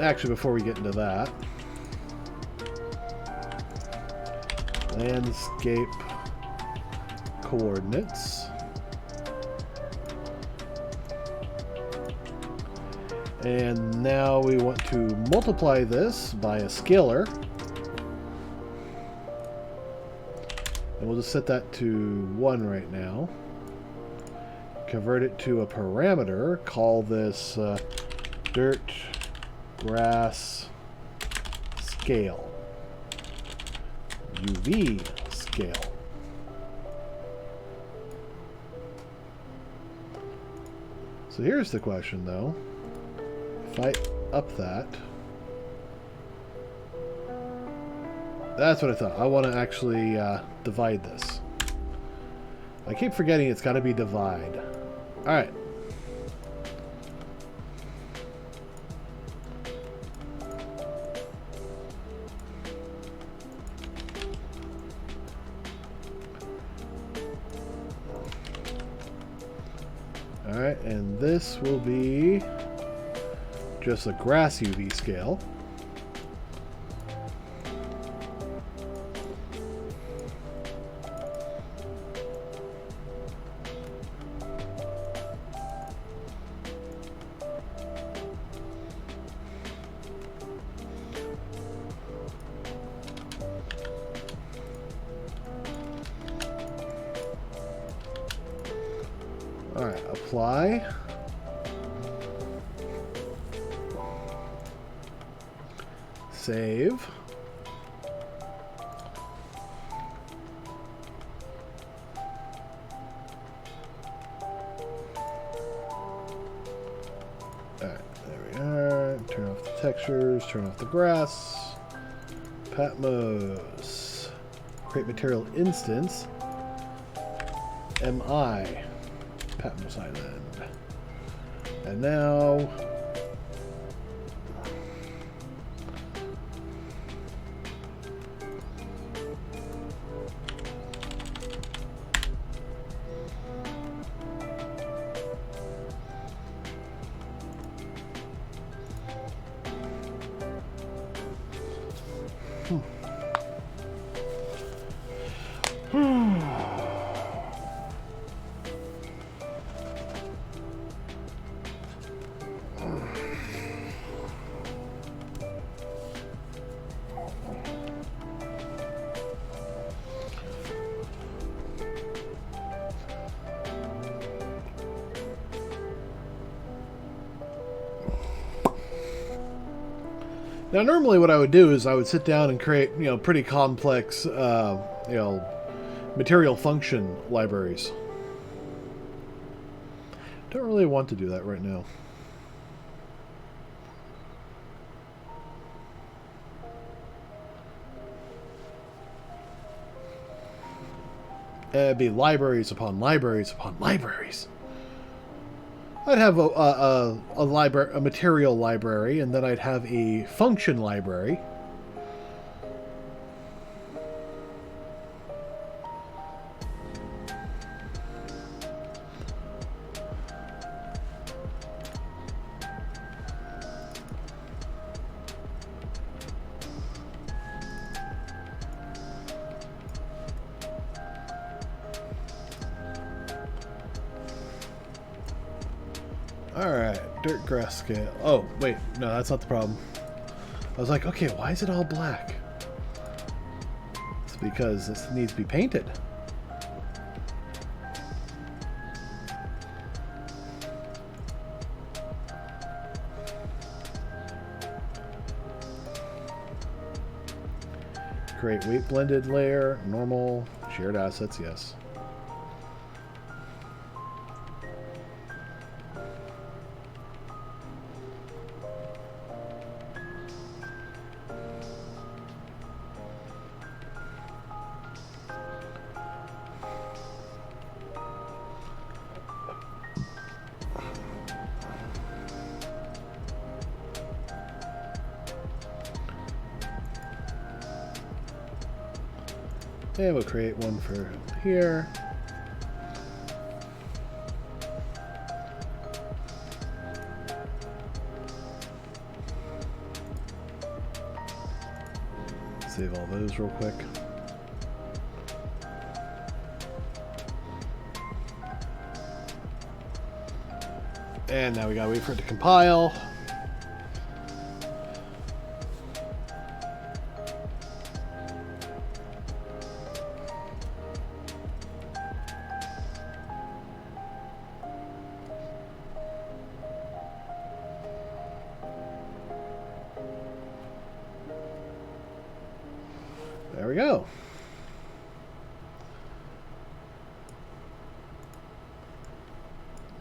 actually, before we get into that, landscape coordinates. And now we want to multiply this by a scalar. And we'll just set that to 1 right now. Convert it to a parameter. Call this dirt grass scale. UV scale. So here's the question though. If I up that, that's what I thought. I want to actually divide this. I keep forgetting it's got to be divide. Alright. Alright, and this will be just a grass UV scale. Alright, apply. Save. Alright, there we are. Turn off the textures, turn off the grass. Patmos. Create material instance. MI. Patmos Island. And now Now, normally what I would do is I would sit down and create, pretty complex, material function libraries. Don't really want to do that right now. It'd be libraries upon libraries upon libraries. I'd have a material library, and then I'd have a function library. Alright, dirt grass scale. Oh, wait, no, that's not the problem. I was like, okay, why is it all black? It's because this needs to be painted. Create weight blended layer, normal, Shared assets, yes. And we'll create one for here. Save all those real quick. And now we gotta wait for it to compile. There we go.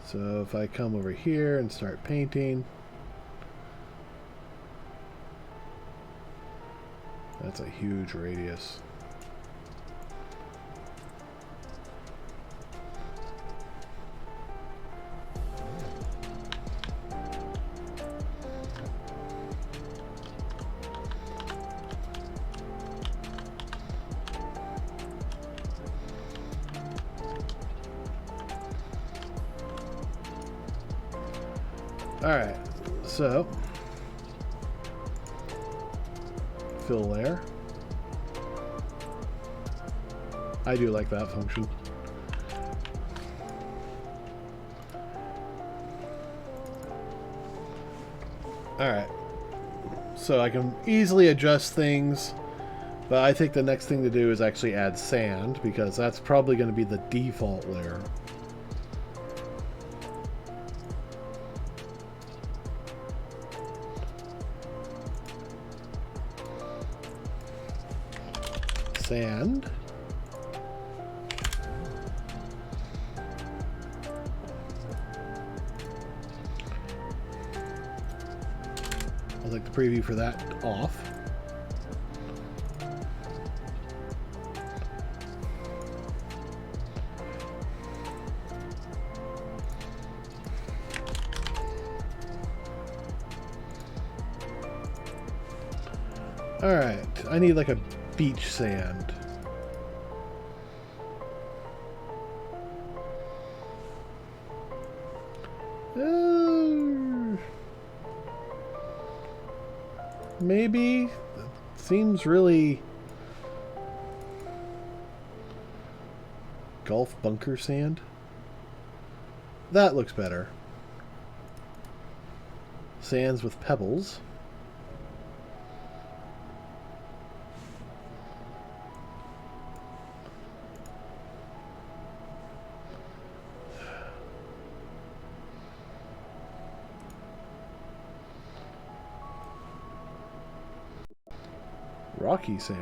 So if I come over here and start painting, that's a huge radius. Alright, so fill layer. I do like that function. Alright, so I can easily adjust things, but I think the next thing to do is actually add sand, because that's probably going to be the default layer. Sand. I'll take the preview for that off. All right, I need like a beach sand. Maybe. Seems really golf bunker sand. That looks better. Sands with pebbles. Rocky sand.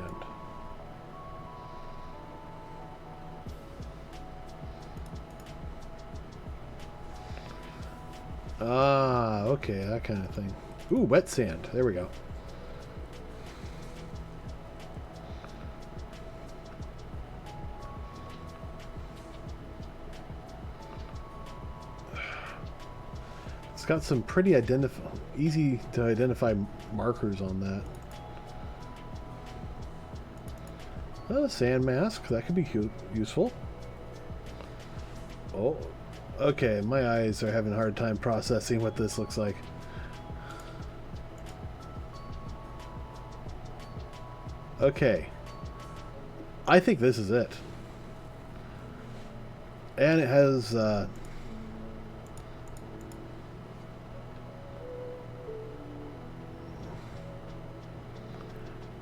Ah, okay, that kind of thing. Ooh, wet sand. There we go. It's got some pretty easy to identify markers on that. Sand mask, that could be useful. Oh, okay, my eyes are having a hard time processing what this looks like. Okay, I think this is it. And it has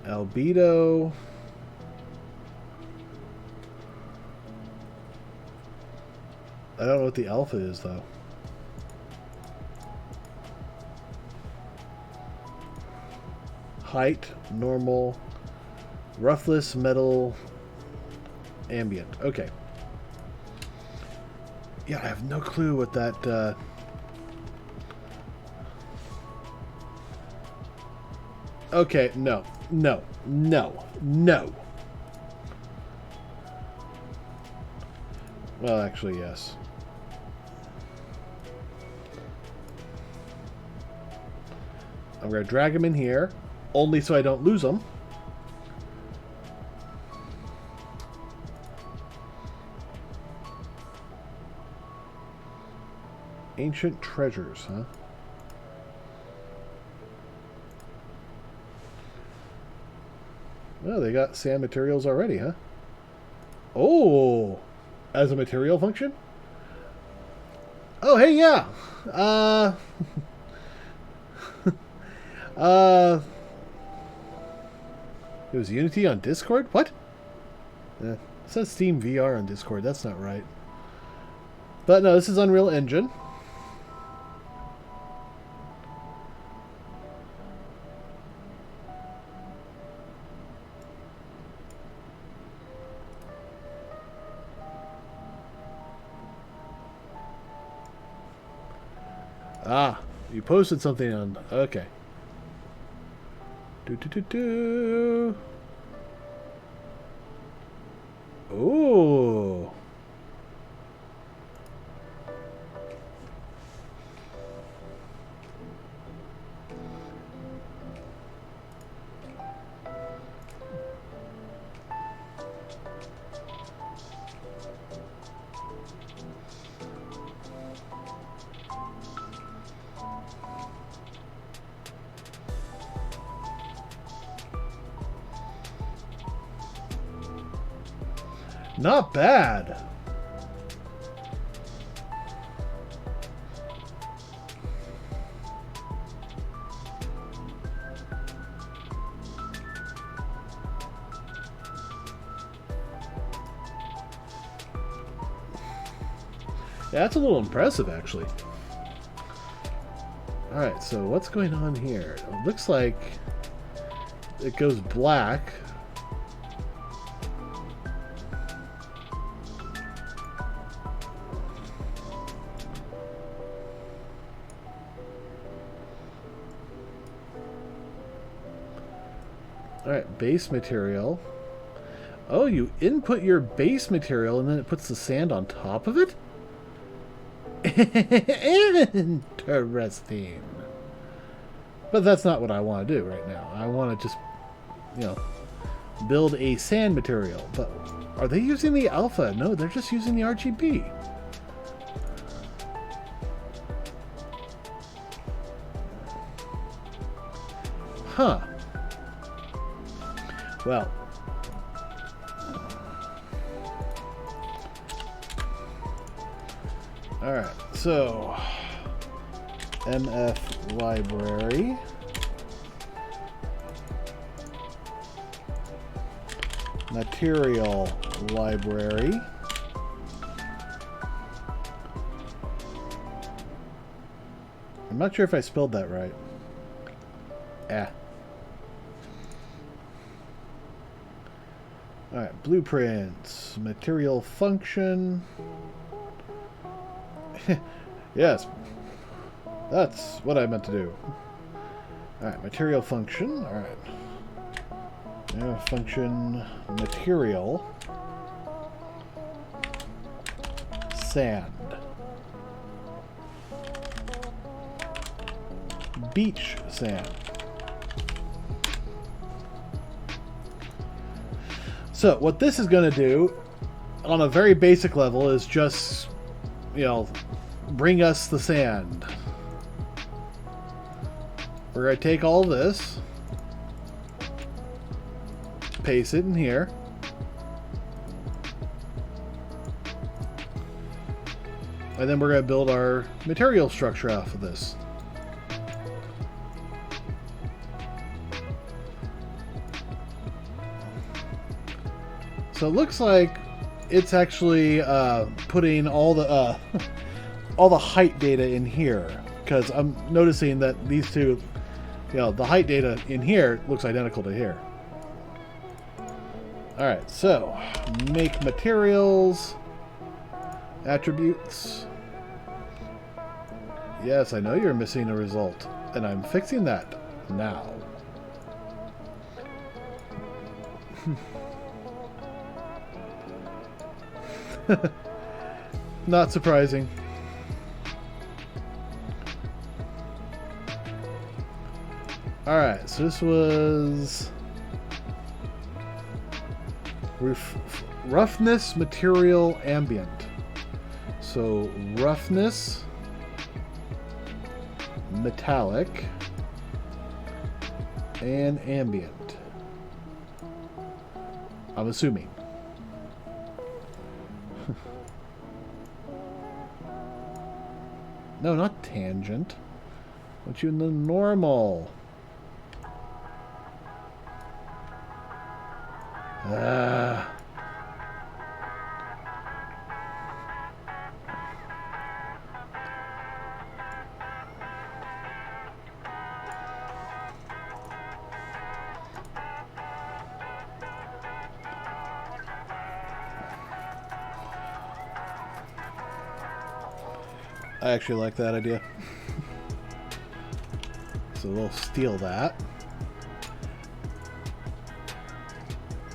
albedo. I don't know what the alpha is, though. Height, normal, roughness, metal, Ambient. Okay. Yeah, I have no clue what that... Okay, no. No. No. No. Well, actually, yes. I'm going to drag him in here, only so I don't lose him. Ancient treasures, huh? Oh, they got sand materials already, huh? Oh! As a material function? Oh, hey, yeah! It was Unity on Discord? What? It says Steam VR on Discord. That's not right. But no, this is Unreal Engine. Ah, you posted something on... Okay. Do. Ooh. Not bad. Yeah, that's a little impressive, actually. Alright, so what's going on here? It looks like it goes black. Alright, base material. Oh, you input your base material and then it puts the sand on top of it? Interesting. But that's not what I want to do right now. I want to just, build a sand material. But are they using the alpha? No, they're just using the RGB. Huh. Well. Alright, so MF library. Material library. I'm not sure if I spelled that right. Alright, blueprints, material function. Yes, that's what I meant to do. Alright, material function. Alright. Function material. Sand. Beach sand. So what this is going to do on a very basic level is just, bring us the sand. We're going to take all this, paste it in here, and then we're going to build our material structure off of this. So it looks like it's actually putting all the all the height data in here, because I'm noticing that these two, the height data in here looks identical to here. Alright, so make materials, attributes. Yes, I know you're missing a result, and I'm fixing that now. Not surprising. Alright, so this was roughness, material, ambient. So roughness, metallic, and ambient. I'm assuming. No, not tangent. Put you in the normal. I actually like that idea. So we'll steal that.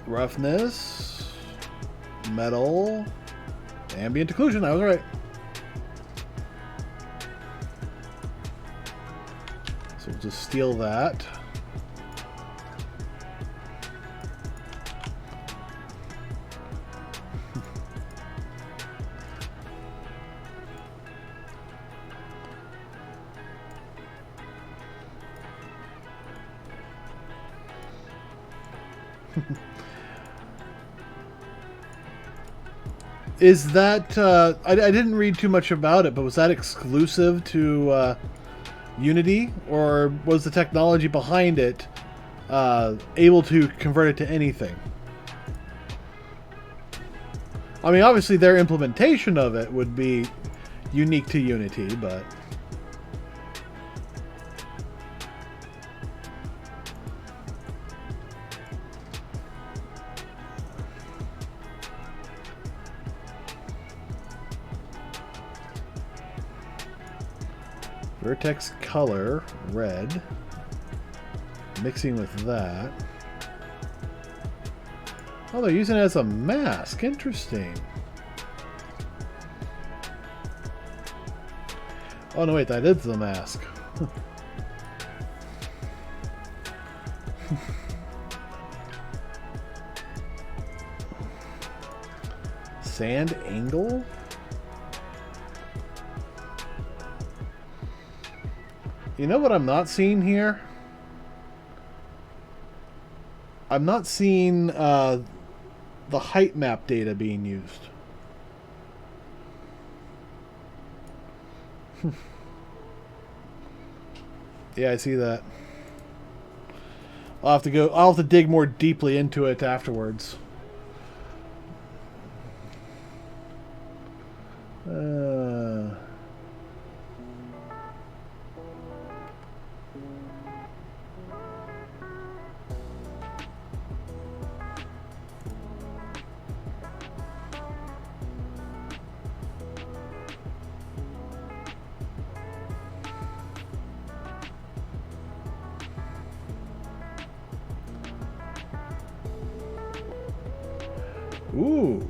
Roughness, metal, ambient occlusion. I was right. So we'll just steal that. Is that, I didn't read too much about it, but was that exclusive to Unity, or was the technology behind it able to convert it to anything? I mean, obviously their implementation of it would be unique to Unity, but... Vertex color, red. Mixing with that. Oh, they're using it as a mask. Interesting. Oh, no, wait, that is the mask. Sand angle? You know what I'm not seeing here? I'm not seeing the height map data being used. Yeah, I see that. I'll have to dig more deeply into it afterwards. Ooh.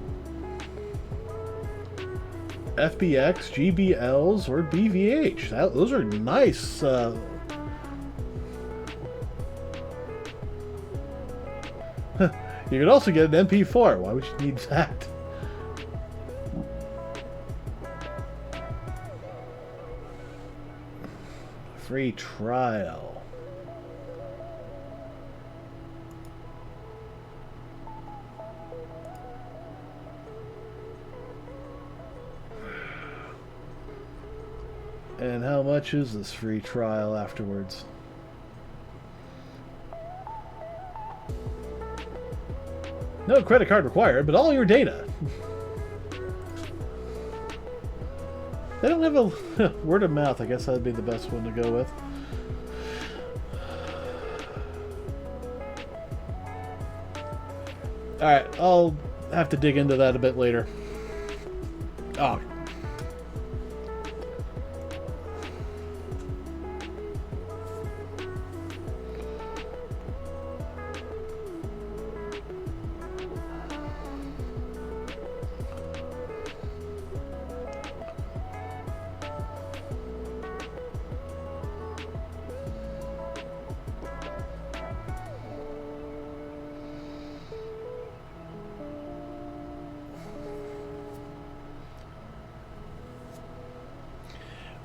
FBX, GBLs, or BVH. Those are nice. You can also get an MP4. Why would you need that? Free trial. And how much is this free trial afterwards? No credit card required, but all your data. They don't have a word of mouth. I guess that'd be the best one to go with. Alright, I'll have to dig into that a bit later. Oh.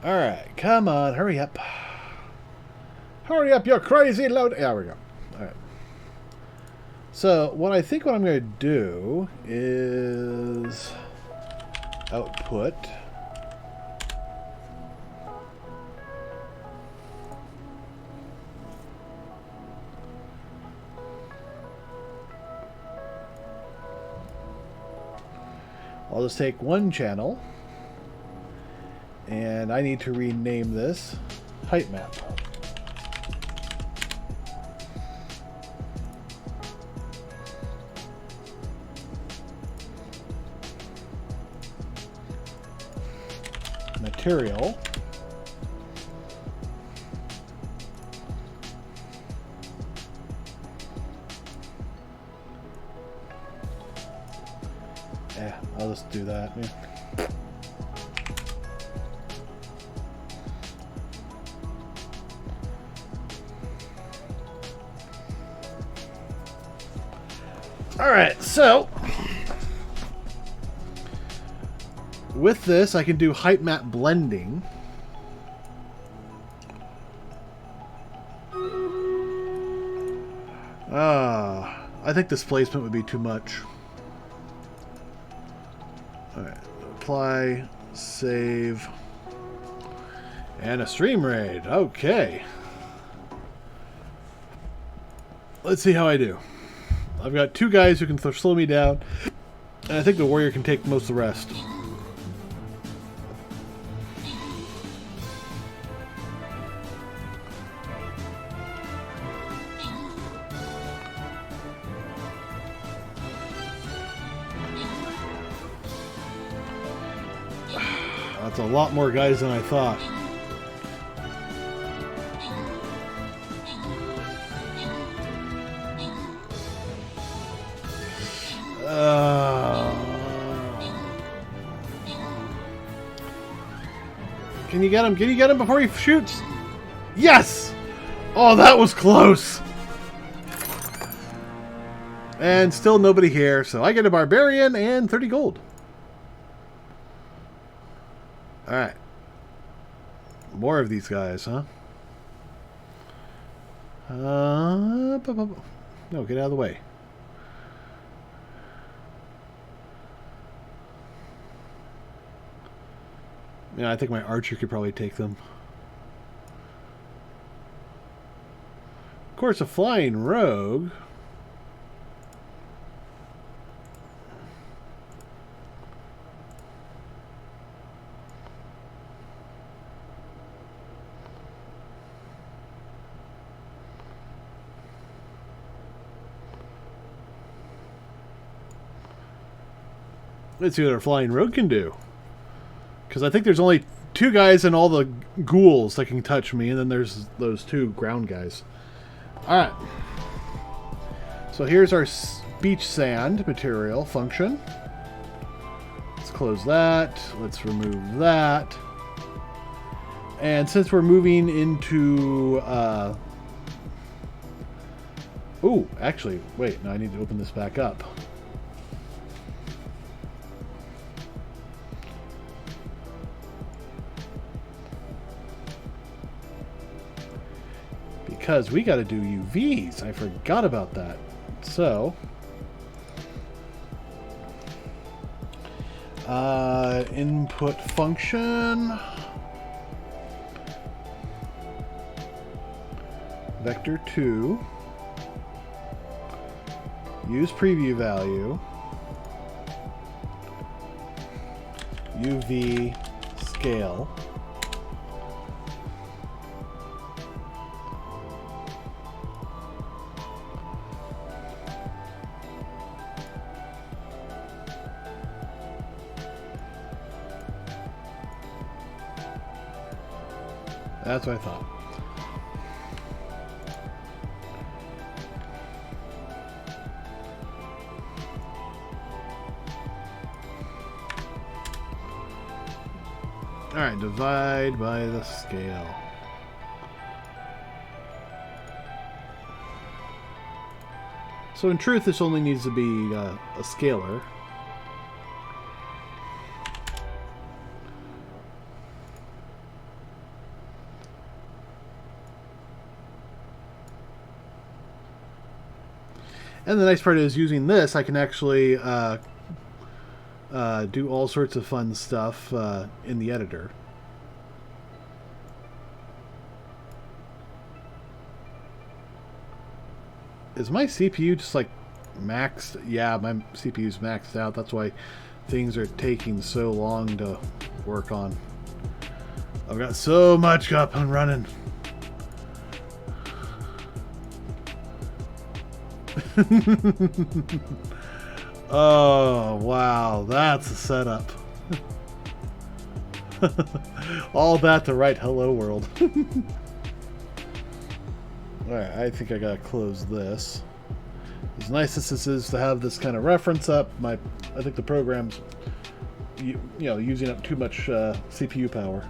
Alright, come on, hurry up. Hurry up, you crazy load. There we go. Alright. So, what I'm going to do is output. I'll just take one channel. And I need to rename this height map. Material. Yeah, I'll just do that. Yeah. Alright, so with this I can do height map blending. I think this placement would be too much. Alright, apply, save, and a stream raid. Okay. Let's see how I do. I've got two guys who can slow me down, and I think the warrior can take most of the rest. That's a lot more guys than I thought. Can you get him? Can you get him before he shoots? Yes! Oh, that was close! And still nobody here, so I get a barbarian and 30 gold. Alright. More of these guys, huh? No, get out of the way. Yeah, I think my archer could probably take them. Of course, a flying rogue. Let's see what our flying rogue can do. Because I think there's only two guys and all the ghouls that can touch me, and then there's those two ground guys. Alright. So here's our beach sand material function. Let's close that. Let's remove that. And since we're moving into... Ooh, actually, wait. No, I need to open this back up. Because we got to do UVs. I forgot about that. So, input function, vector 2, use preview value, UV scale. That's what I thought. Alright, divide by the scale. So in truth, this only needs to be a scalar. And the nice part is using this, I can actually do all sorts of fun stuff in the editor. Is my CPU just like maxed? Yeah, my CPU's maxed out. That's why things are taking so long to work on. I've got so much up and running. Oh, wow. That's a setup. All that to write hello world. Alright, I think I gotta close this. As nice as this is to have this kind of reference up, I think the program's using up too much CPU power.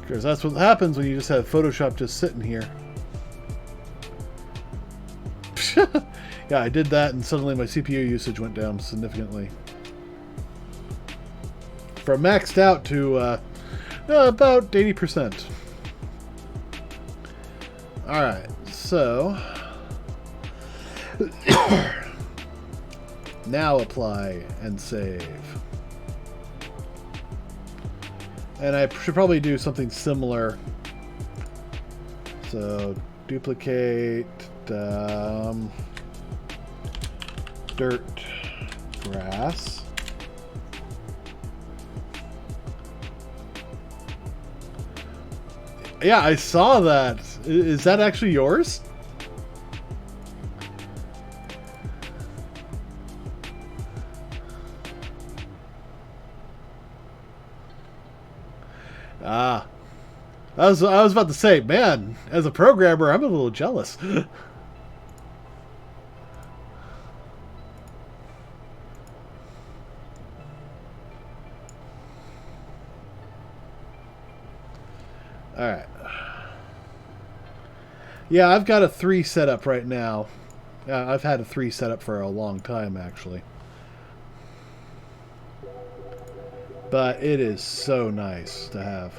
Because that's what happens when you just have Photoshop just sitting here. Yeah, I did that and suddenly my CPU usage went down significantly. From maxed out to about 80%. Alright, so now apply and save. And I should probably do something similar. So duplicate dirt, grass. Yeah, I saw that. Is that actually yours? Ah. I was about to say, man, as a programmer, I'm a little jealous. Alright. Yeah, I've got a 3 set up right now. I've had a 3 set up for a long time, actually. But it is so nice to have.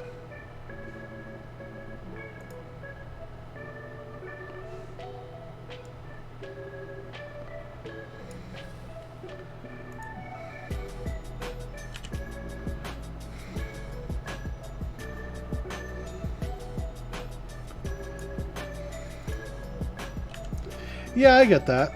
Yeah, I get that.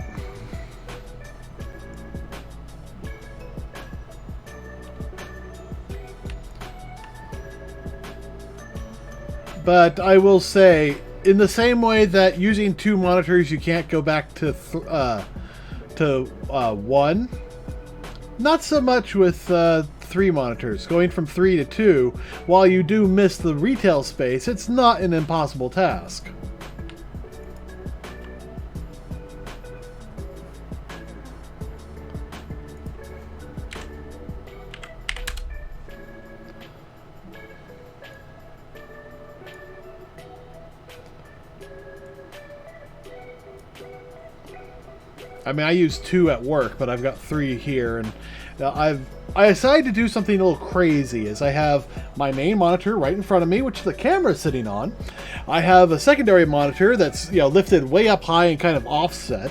But I will say, in the same way that using 2 monitors, you can't go back to 1. Not so much with 3 monitors. Going from 3 to 2, while you do miss the retail space, it's not an impossible task. I mean, I use 2 at work, but I've got 3 here, and I decided to do something a little crazy. Is I have my main monitor right in front of me, which the camera is sitting on. I have a secondary monitor that's lifted way up high and kind of offset,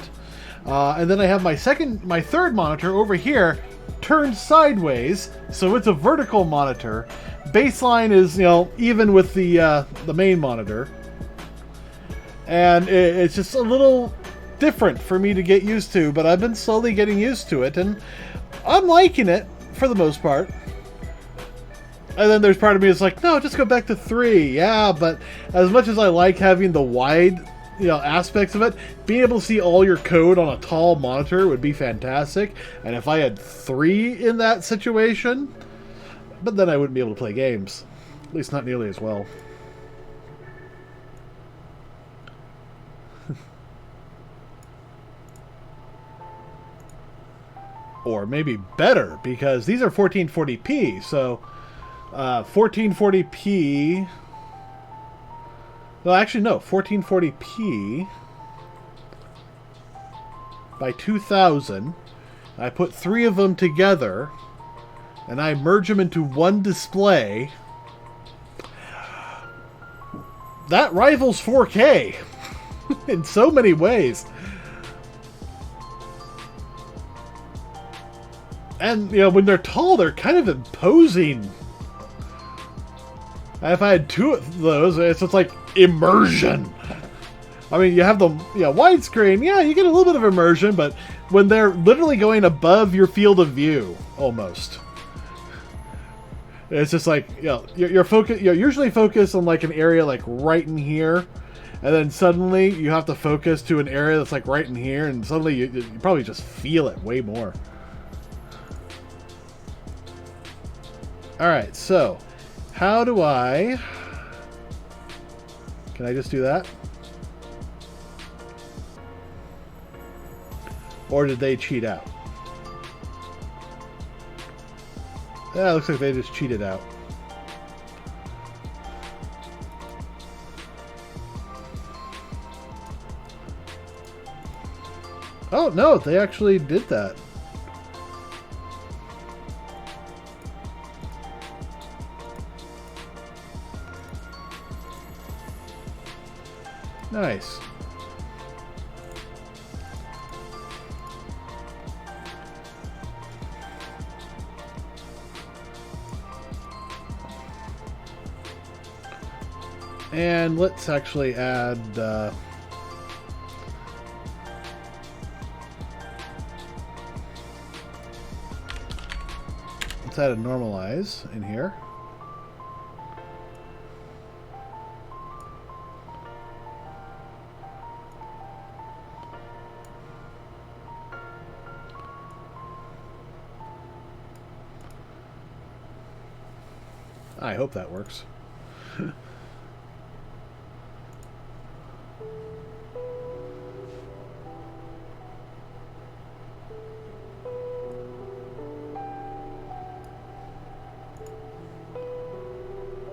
and then I have my third monitor over here, turned sideways, so it's a vertical monitor. Baseline is even with the main monitor, and it's just a little different for me to get used to, but I've been slowly getting used to it, and I'm liking it for the most part. And then there's part of me that's like, no, just go back to 3. Yeah, but as much as I like having the wide aspects of it, being able to see all your code on a tall monitor would be fantastic. And if I had 3 in that situation, but then I wouldn't be able to play games, at least not nearly as well. Or maybe better, because these are 1440p. So 1440p... Well, actually, no. 1440p by 2000. I put 3 of them together, and I merge them into one display. That rivals 4K in so many ways. And, you know, when they're tall, they're kind of imposing. If I had 2 of those, it's just like immersion. I mean, you have the widescreen. Yeah, you get a little bit of immersion, but when they're literally going above your field of view, almost, it's just like, you're focus. You're usually focused on like an area like right in here, and then suddenly you have to focus to an area that's like right in here, and suddenly you probably just feel it way more. All right, so how do I? Can I just do that? Or did they cheat out? Yeah, it looks like they just cheated out. Oh, no, they actually did that. Nice. And let's actually add let's add a normalize in here. I hope that works.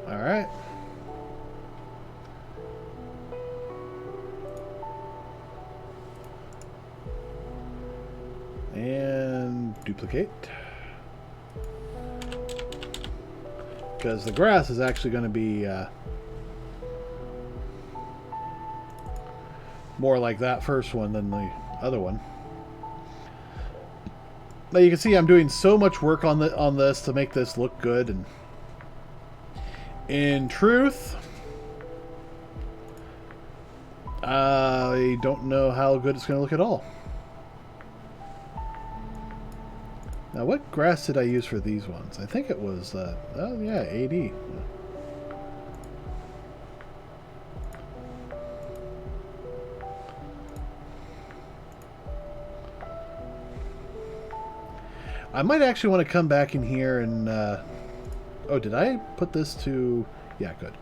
All right. And duplicate. Because the grass is actually going to be more like that first one than the other one. Now you can see I'm doing so much work on this to make this look good, and in truth, I don't know how good it's going to look at all. Now, what grass did I use for these ones? I think it was, oh yeah, AD. I might actually want to come back in here and, oh, did I put this to, yeah, good.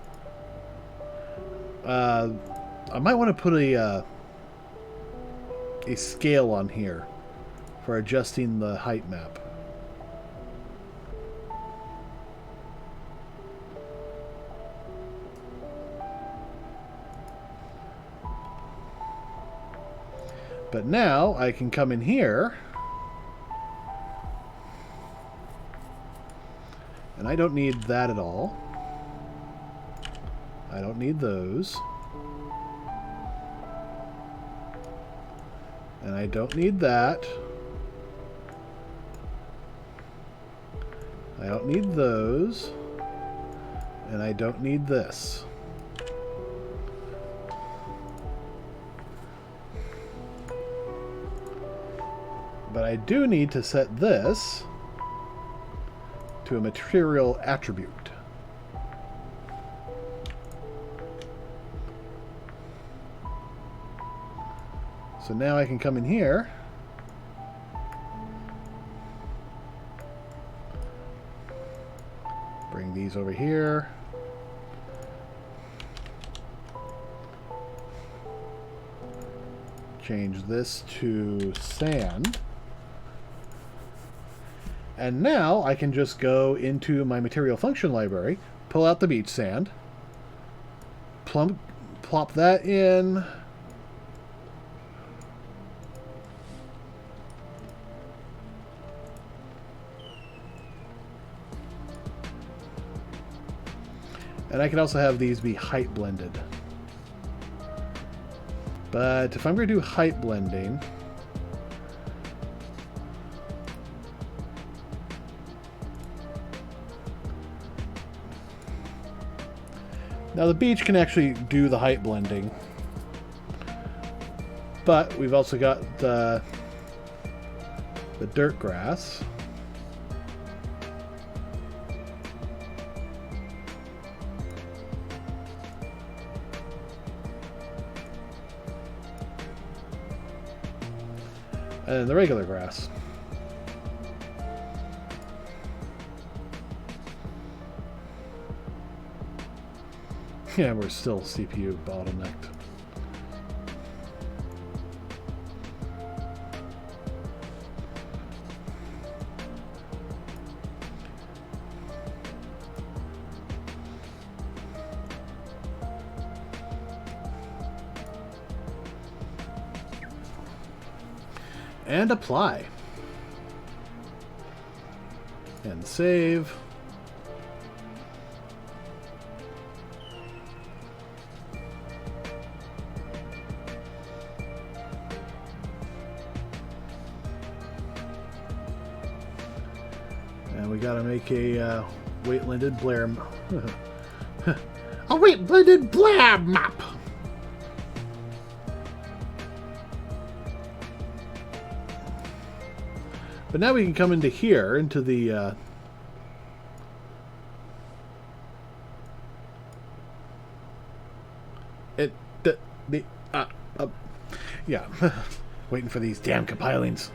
I might want to put a scale on here for adjusting the height map. But now I can come in here, and I don't need that at all. I don't need those. And I don't need that. I don't need those. And I don't need this. But I do need to set this to a material attribute. So now I can come in here bring these over here. Change this to sand. And now I can just go into my material function library, pull out the beach sand, plop that in. And I can also have these be height blended. But if I'm going to do height blending, now the beach can actually do the height blending, but we've also got the dirt grass. And the regular grass. Yeah, we're still CPU bottlenecked. And apply. And save. And we gotta make a weight-blended Blair a weight-blended Blair map. But now we can come into here, into the yeah, waiting for these damn compilings.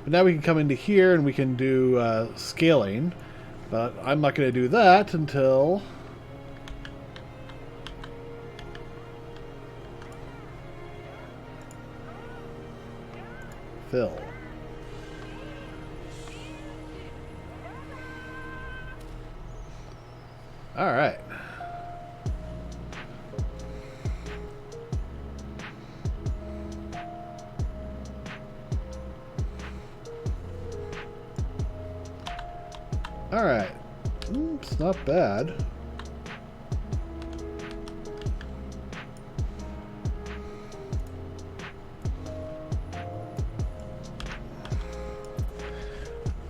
But now we can come into here and we can do scaling, but I'm not going to do that until fill. All right. All right. It's not bad.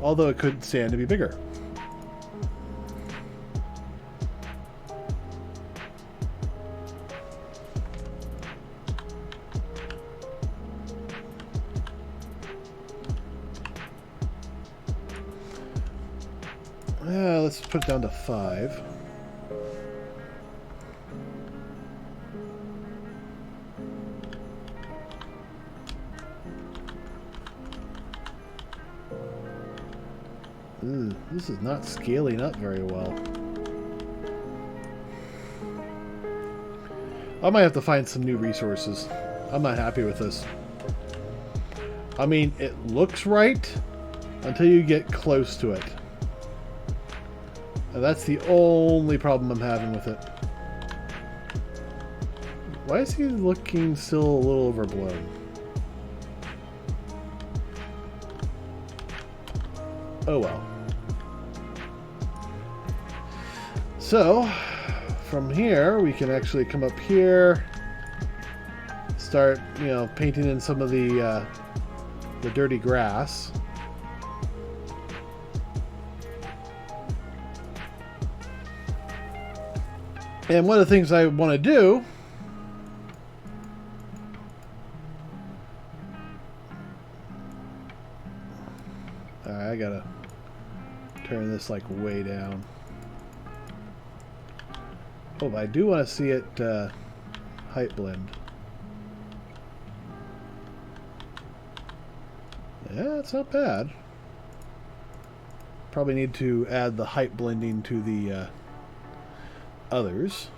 Although it could stand to be bigger. Let's put it down to 5. Ooh, this is not scaling up very well. I might have to find some new resources. I'm not happy with this. I mean, it looks right until you get close to it. And that's the only problem I'm having with it. Why is he looking still a little overblown? Oh well. So, from here, we can actually come up here, start, you know, painting in some of the dirty grass. And one of the things I want to do I gotta turn this like way down. Oh, but I do want to see it height blend. Yeah, it's not bad. Probably need to add the height blending to the others.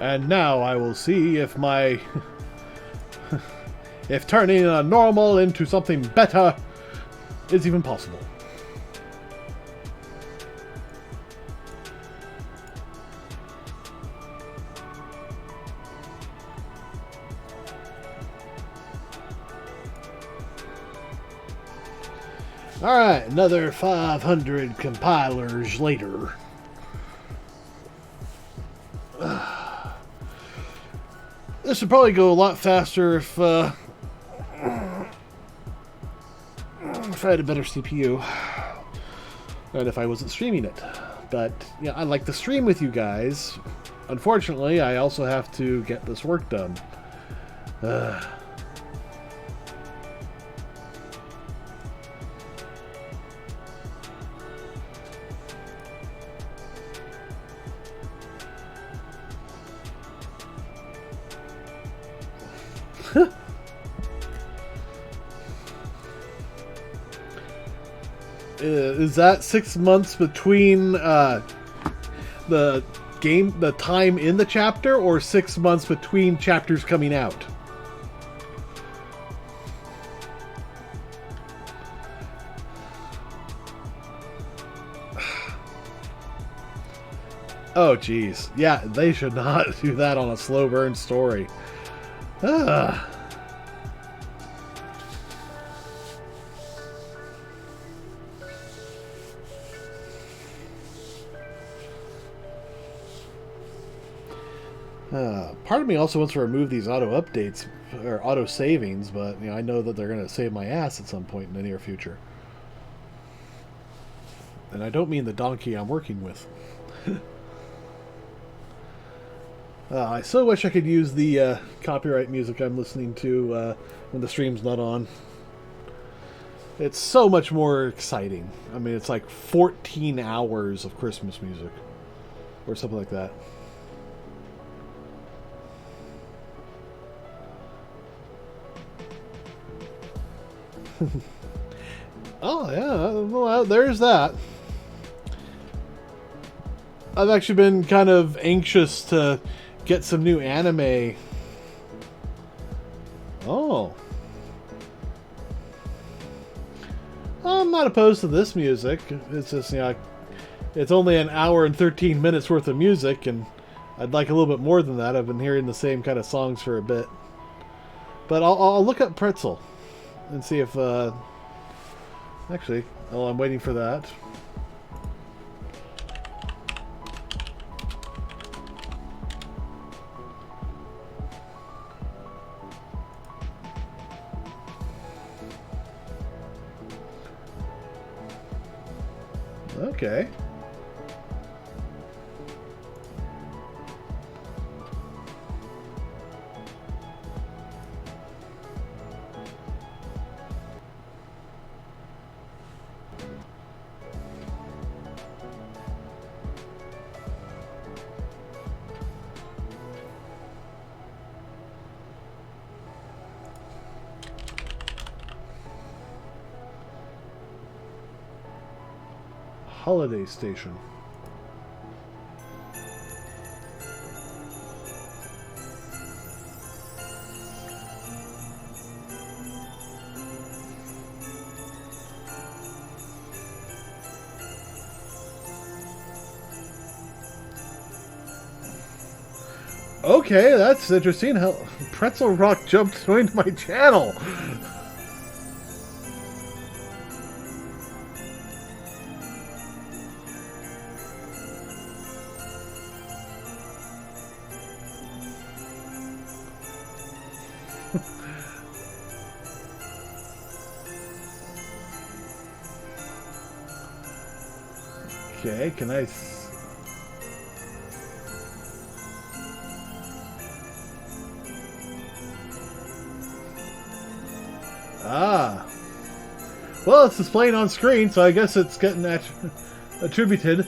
And now I will see if my... if turning a normal into something better is even possible. Alright, another 500 compilers later. This would probably go a lot faster if I had a better CPU. And if I wasn't streaming it. But, yeah, I like to stream with you guys. Unfortunately, I also have to get this work done. Is that 6 months between the time in the chapter, or 6 months between chapters coming out? Oh, geez. Yeah, they should not do that on a slow burn story. Part of me also wants to remove these auto updates or auto savings, but I know that they're going to save my ass at some point in the near future. And I don't mean the donkey I'm working with. I so wish I could use the copyright music I'm listening to when the stream's not on. It's so much more exciting. I mean, it's like 14 hours of Christmas music. Or something like that. Oh, yeah. Well, there's that. I've actually been kind of anxious to get some new anime. Oh. I'm not opposed to this music. It's just, it's only an hour and 13 minutes worth of music, and I'd like a little bit more than that. I've been hearing the same kind of songs for a bit. But I'll look up Pretzel and see if, actually, I'm waiting for that. Okay. Holiday Station. Okay, that's interesting. How Pretzel Rock jumped into my channel. Okay, can I... Ah. Well, it's displaying on screen, so I guess it's getting attributed.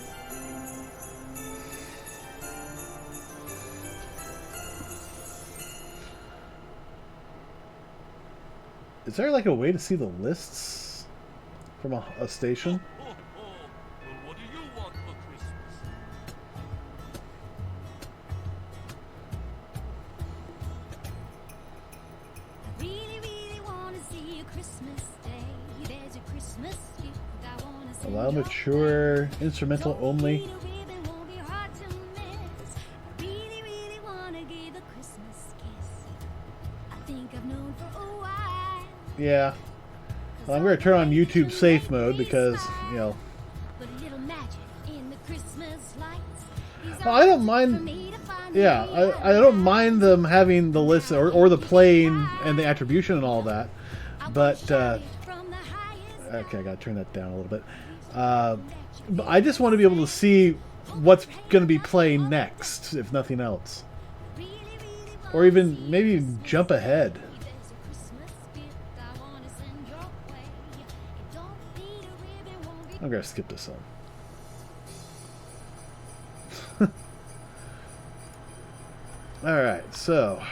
Is there like a way to see the lists from a station? What do you want for Christmas? Allow mature instrumental only. Yeah. Well, I'm going to turn on YouTube safe mode because, you know. Well, I don't mind. Yeah, I don't mind them having the list or the plane and the attribution and all that. But, okay, I got to turn that down a little bit. But I just want to be able to see what's going to be playing next, if nothing else. Or even maybe jump ahead. I'm going to skip this one. Alright, so...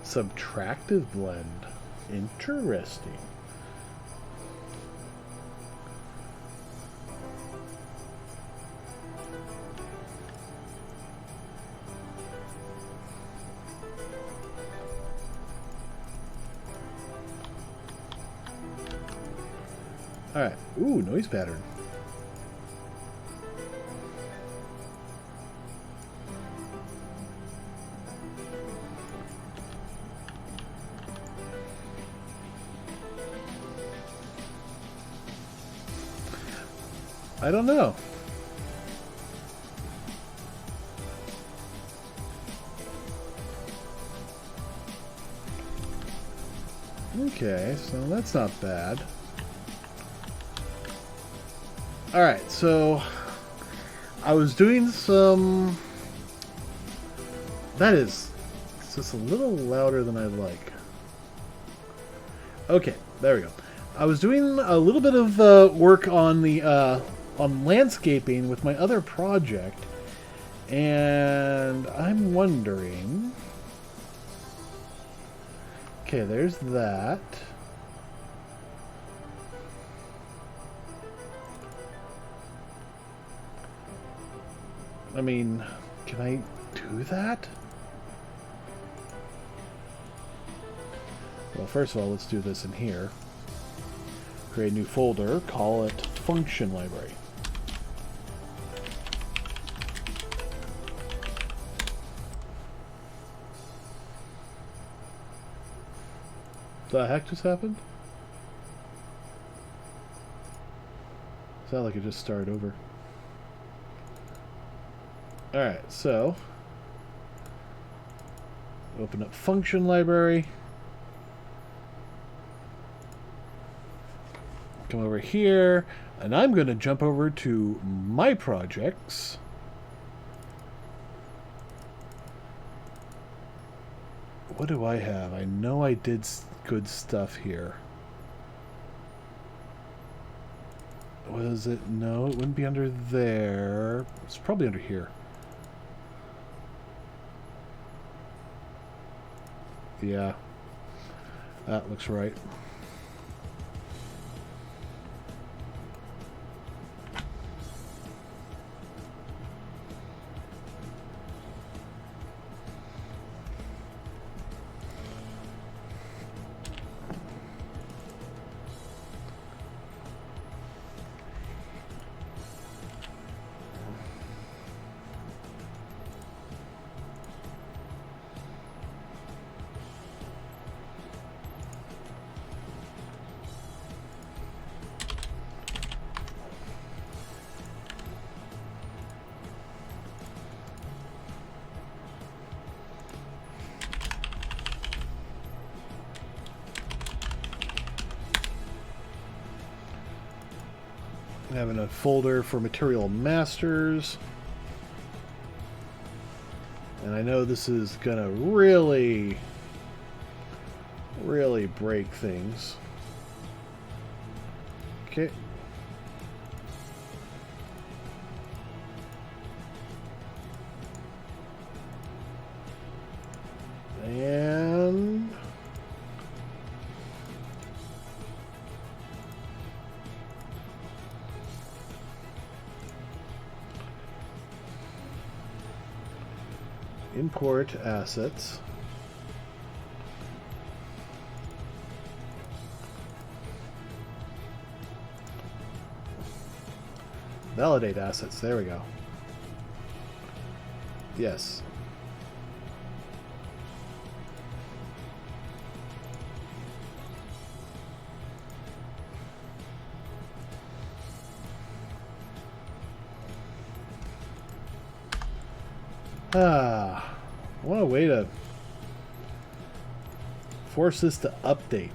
Subtractive blend. Interesting. Alright. Ooh, noise pattern. I don't know. Okay, so that's not bad. Alright, so I was doing some... That is just a little louder than I like. Okay, there we go. I was doing a little bit of work on the on landscaping with my other project, and I'm wondering... Okay, there's that. I mean, can I do that? Well, first of all, let's do this in here. Create a new folder, call it Function Library. The heck just happened? Sounded like it just started over. Alright, so open up Function Library. Come over here, and I'm going to jump over to My Projects. What do I have? I know I did good stuff here. Was it? No, it wouldn't be under there. It's probably under here. Yeah. That looks right. Having a folder for material masters, and I know this is gonna really break things. Okay. And import assets. Validate assets. There we go. Yes. What a way to force this to update.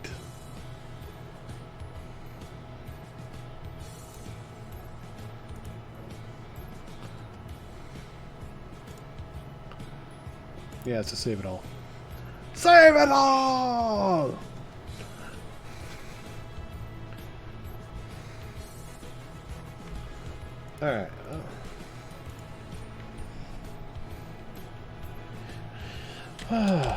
Yeah, it's to save it all. Save it all! Alright. No,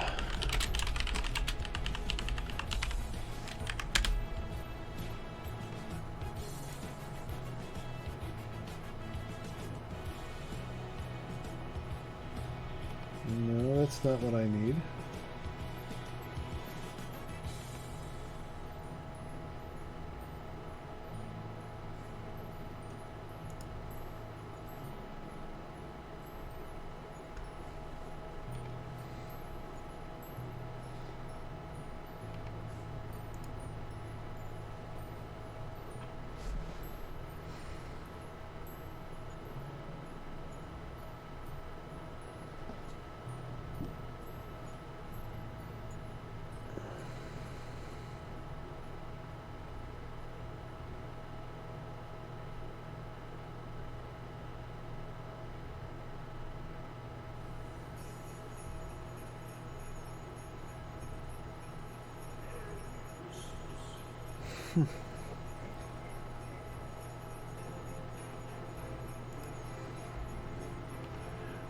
that's not what I need.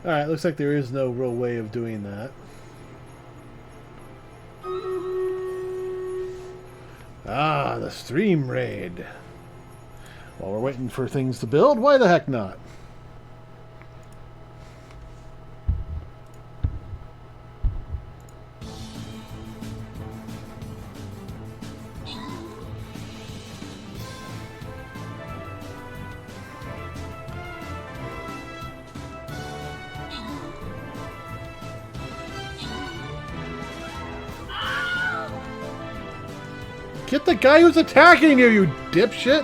Alright, looks like there is no real way of doing that. Ah, the stream raid. While we're waiting for things to build, why the heck not? Get the guy who's attacking you, you dipshit!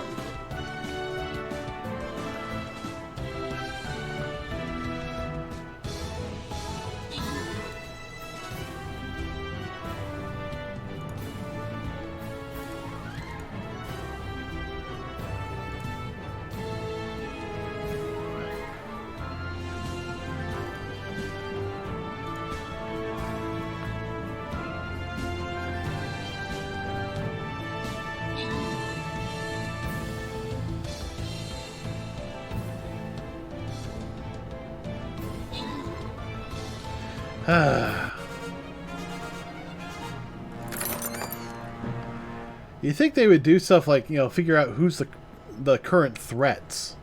You think they would do stuff like, you know, figure out who's the current threats.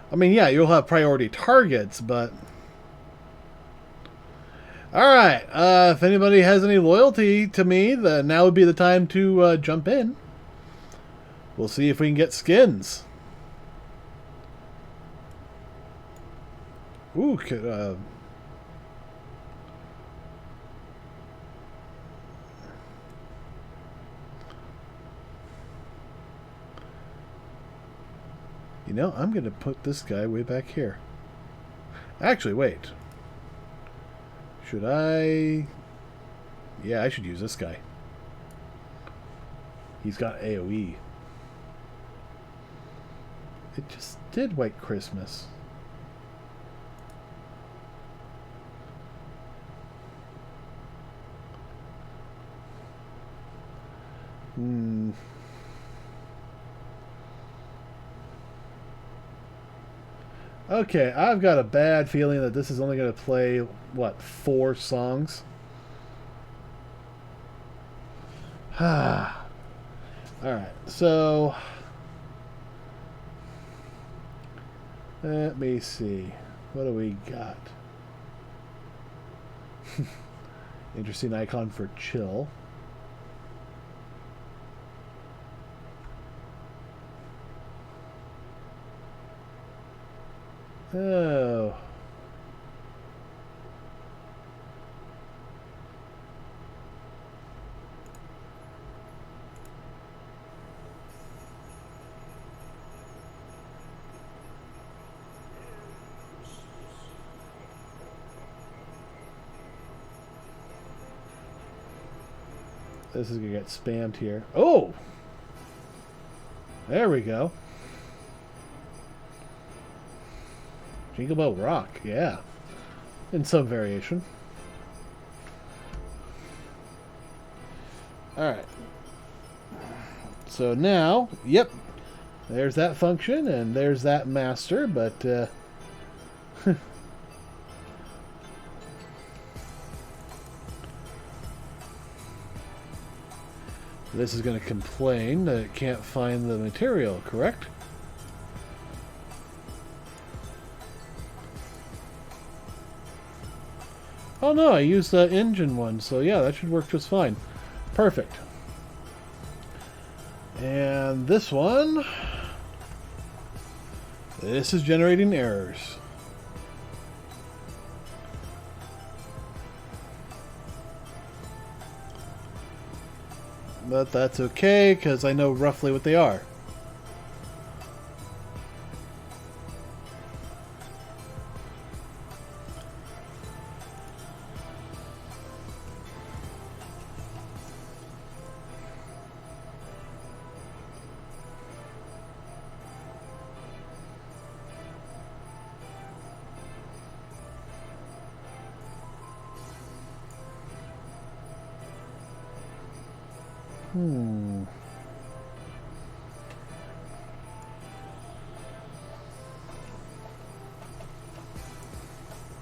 I mean, yeah, you'll have priority targets, but... Alright, if anybody has any loyalty to me, then now would be the time to jump in. We'll see if we can get skins. Ooh, you know, I'm going to put this guy way back here. Actually, wait. Should I... Yeah, I should use this guy. He's got AoE. It just did White Christmas. Okay, I've got a bad feeling that this is only going to play, what, 4 songs? Alright, so let me see. What do we got? Interesting icon for chill. Oh. This is going to get spammed here. Oh! There we go. Jingle Bell Rock, yeah. In some variation. Alright. So now, yep. There's that function, and there's that master, but... this is going to complain that it can't find the material, correct? Oh no, I used the engine one, so yeah, that should work just fine. Perfect. And this one... this is generating errors. But that's okay, because I know roughly what they are.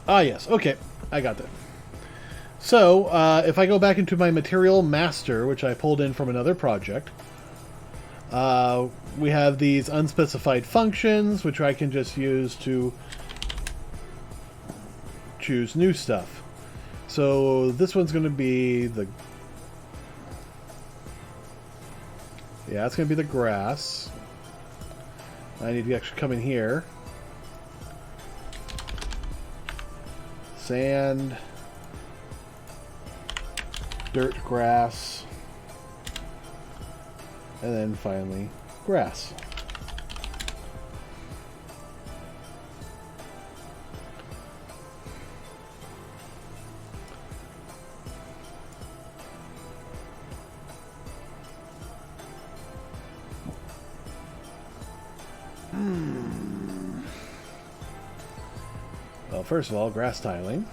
Ah, yes. Okay. I got that. So, if I go back into my material master, which I pulled in from another project, we have these unspecified functions, which I can just use to choose new stuff. So, this one's going to be the... yeah, it's going to be the grass. I need to actually come in here. Sand, dirt, grass, and then finally grass. Well, first of all, grass tiling.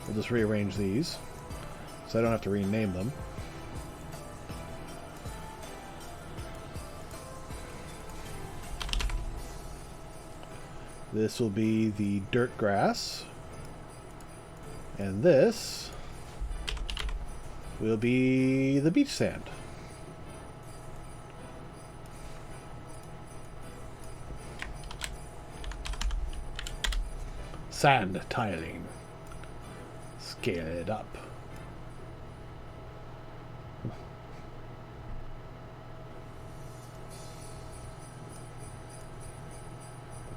We'll just rearrange these, so I don't have to rename them. This will be the dirt grass, and this will be the beach sand. Sand tiling. Scale it up.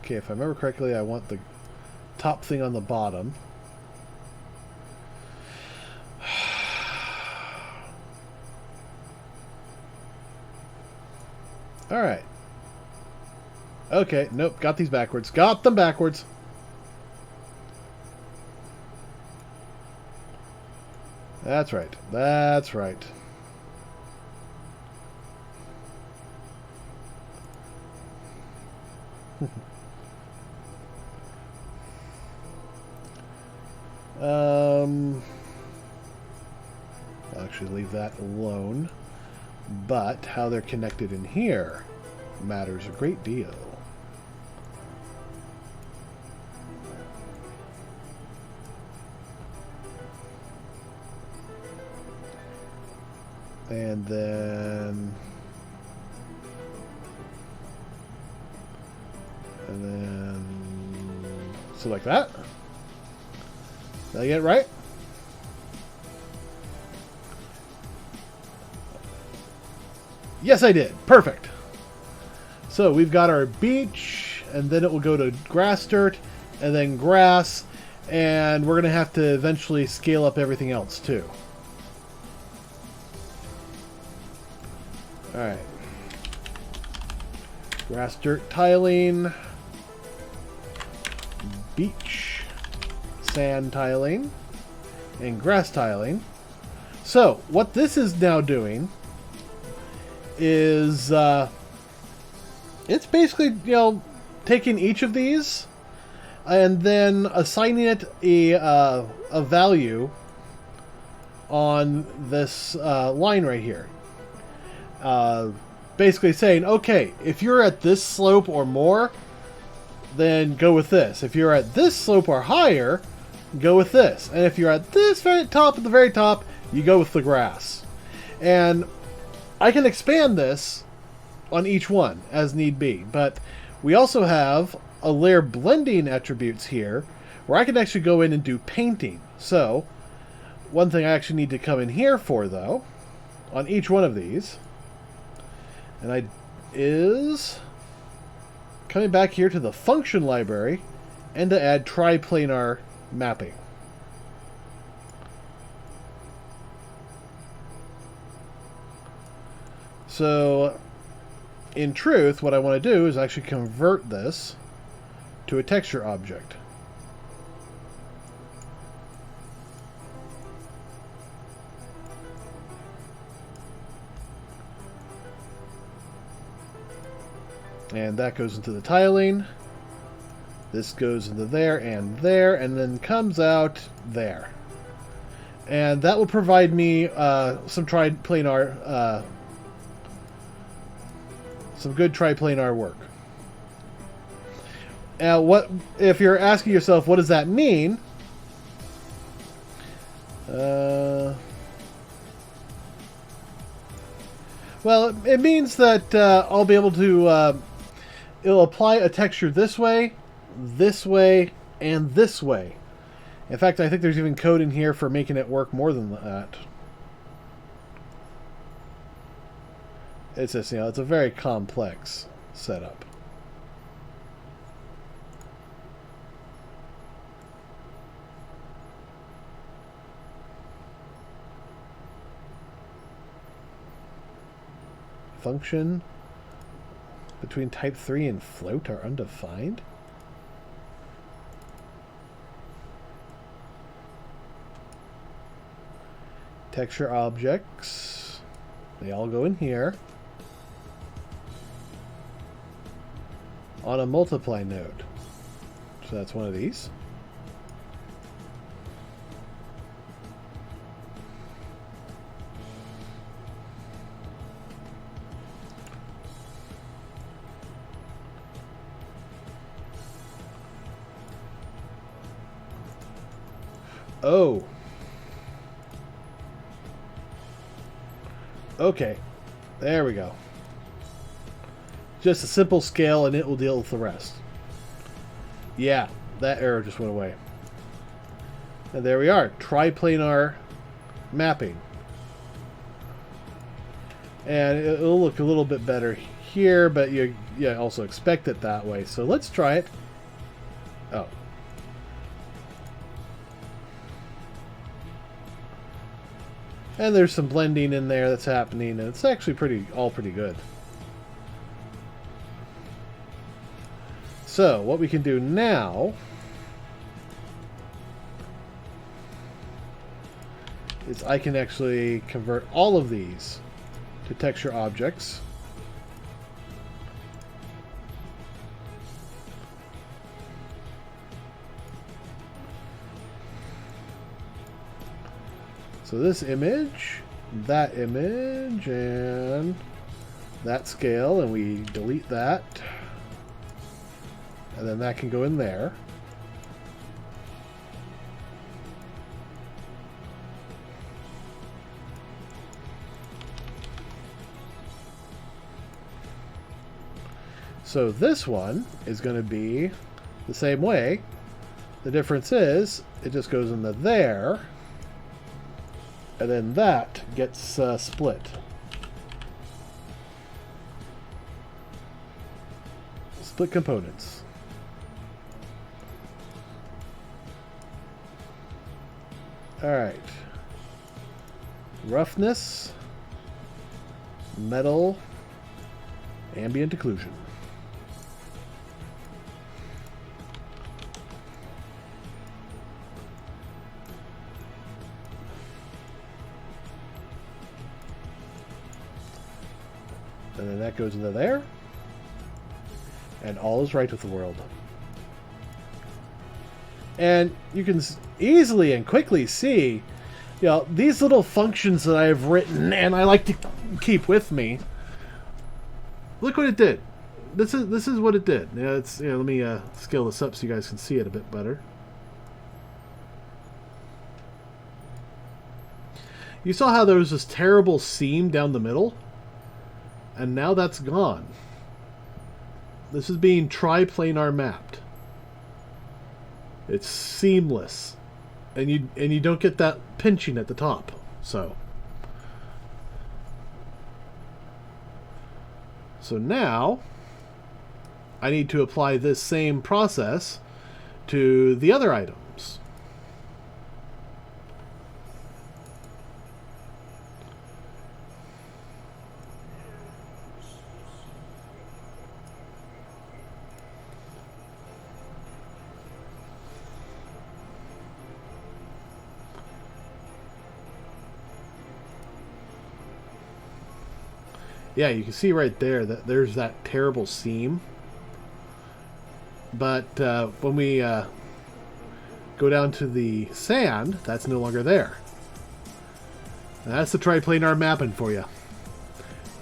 Okay, if I remember correctly, I want the top thing on the bottom. Alright. Okay, nope, got these backwards. Got them backwards. That's right. That's right. I'll actually leave that alone. But how they're connected in here matters a great deal. And then... And then... Select that. Did I get it right? Yes, I did. Perfect. So we've got our beach, and then it will go to grass dirt, and then grass, and we're going to have to eventually scale up everything else too. Alright. Grass dirt tiling. Beach sand tiling. And grass tiling. So, what this is now doing is it's basically, you know, taking each of these and then assigning it a value on this line right here. Basically saying, okay, if you're at this slope or more, then go with this. If you're at this slope or higher, go with this. And if you're at this very top, at the very top, you go with the grass. And I can expand this on each one as need be, but we also have a layer blending attributes here where I can actually go in and do painting. So one thing I actually need to come in here for, though, on each one of these, is coming back here to the function library and to add triplanar mapping. So, in truth, what I want to do is actually convert this to a texture object. And that goes into the tiling. This goes into there, and then comes out there. And that will provide me some triplanar, some good triplanar work. Now, what if you're asking yourself, what does that mean? Well, it means that I'll be able to. It'll apply a texture this way, and this way. In fact, I think there's even code in here for making it work more than that. It's just, you know, it's a very complex setup. Function between type 3 and float are undefined? Texture objects. They all go in here. On a multiply node. So that's one of these. Oh. Okay. There we go. Just a simple scale and it will deal with the rest. Yeah, that error just went away. And there we are. Triplanar mapping. And it'll look a little bit better here, but you also expect it that way. So let's try it. Oh. And there's some blending in there that's happening, and it's actually all pretty good. So, what we can do now is I can actually convert all of these to texture objects. So this image, that image, and that scale, and we delete that. And then that can go in there. So this one is going to be the same way. The difference is it just goes into there, and then that gets split. Split components. Alright. Roughness, metal, ambient occlusion. And then that goes into there. And all is right with the world. And you can easily and quickly see, you know, these little functions that I've written and I like to keep with me. Look what it did. This is what it did. Yeah, it's, you know, let me scale this up so you guys can see it a bit better. You saw how there was this terrible seam down the middle? And now that's gone. This is being triplanar mapped. It's seamless. And you don't get that pinching at the top. So now I need to apply this same process to the other items. Yeah, you can see right there that there's that terrible seam. But when we go down to the sand, that's no longer there. And that's the triplanar mapping for you.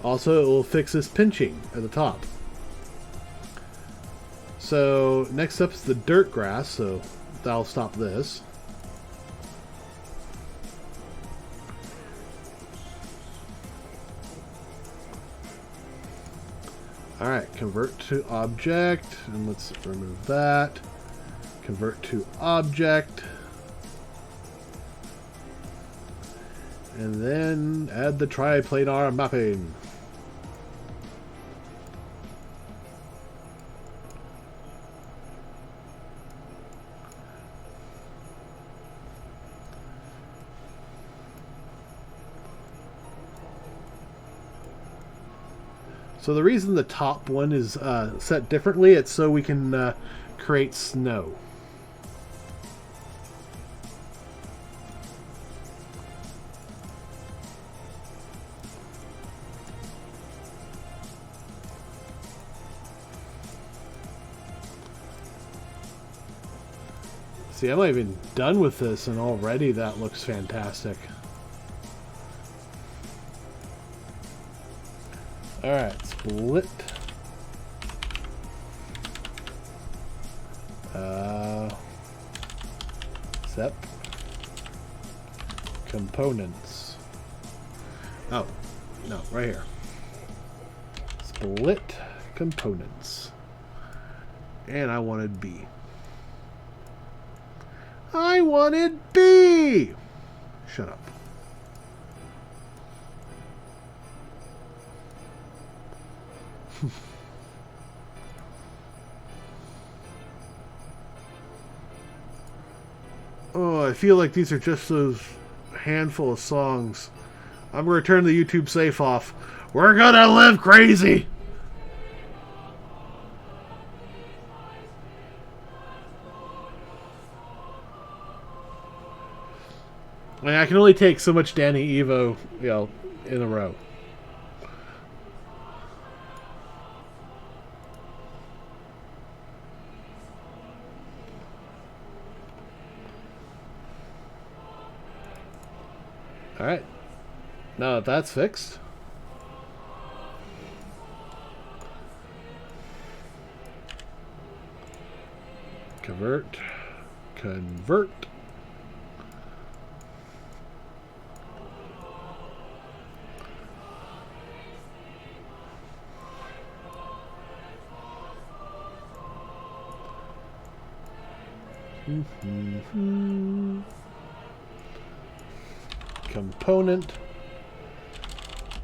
Also, it will fix this pinching at the top. So next up is the dirt grass, so that'll stop this. Alright, convert to object, and let's remove that. Convert to object. And then add the triplanar mapping. So the reason the top one is set differently, it's so we can create snow. See, I'm not even done with this, and already that looks fantastic. Alright, split. Sep. Components. Oh, no, right here. Split components. And I wanted B. I wanted B! Shut up. Oh, I feel like these are just those handful of songs. I'm going to turn the YouTube safe off. We're gonna live crazy! I mean, I can only take so much Danny Evo, you know, in a row. Alright. Now that that's fixed. Convert. Convert. Component.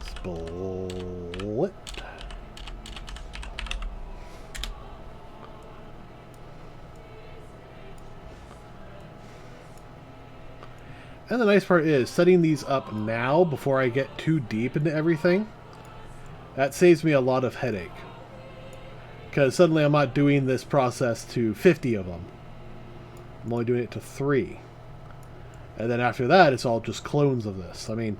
Split. And the nice part is setting these up now before I get too deep into everything. That saves me a lot of headache. Because suddenly I'm not doing this process to 50 of them. I'm only doing it to 3. And then after that, it's all just clones of this. I mean,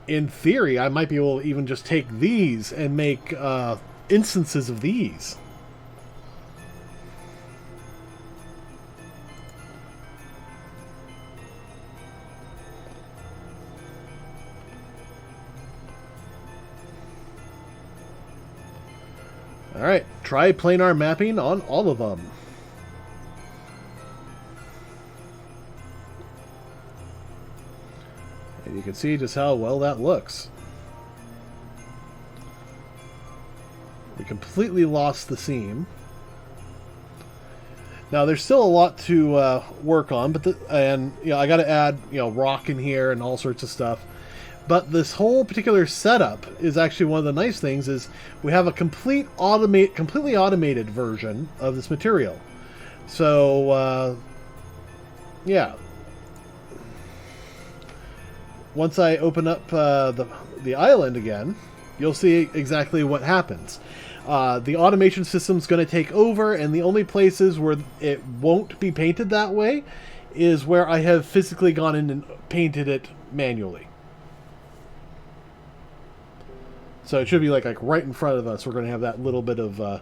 in theory, I might be able to even just take these and make instances of these. Alright, try planar mapping on all of them. And you can see just how well that looks. We completely lost the seam. Now there's still a lot to work on, but I got to add rock in here and all sorts of stuff. But this whole particular setup is actually one of the nice things is we have a completely automated version of this material. So, yeah. Once I open up the island again, you'll see exactly what happens. The automation system's going to take over, and the only places where it won't be painted that way is where I have physically gone in and painted it manually. So it should be like right in front of us. We're going to have that little bit of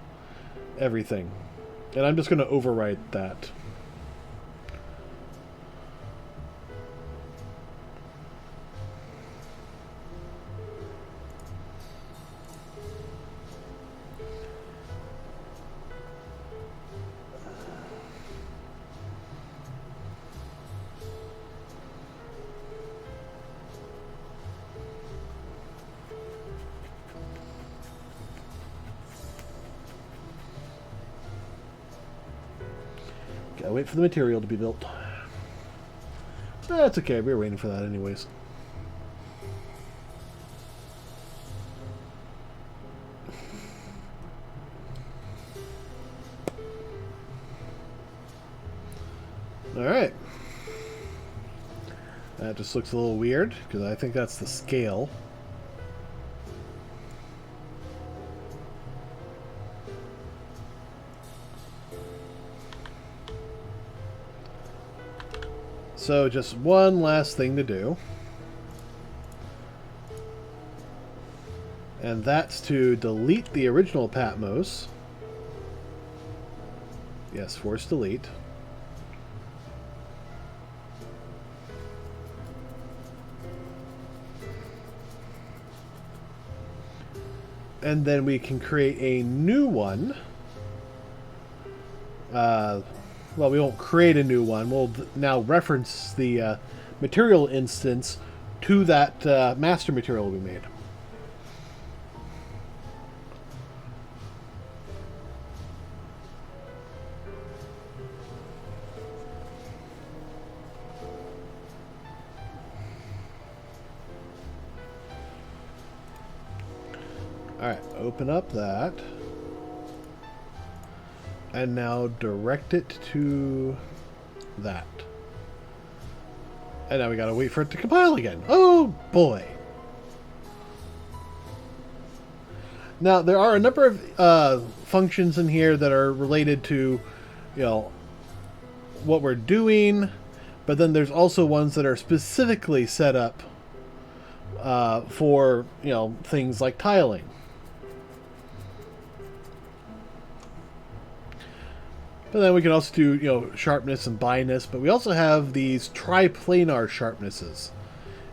everything. And I'm just going to overwrite that. Gotta wait for the material to be built. That's okay, we were waiting for that anyways. Alright. That just looks a little weird, because I think that's the scale. So just one last thing to do. And that's to delete the original Patmos. Yes, force delete. And then we can create a new one. Well, we won't create a new one. We'll now reference the material instance to that master material we made. Alright, open up that. And now direct it to that. And now we gotta wait for it to compile again. Oh boy! Now there are a number of functions in here that are related to, what we're doing, but then there's also ones that are specifically set up for things like tiling. But then we can also do, sharpness and biness. But we also have these triplanar sharpnesses.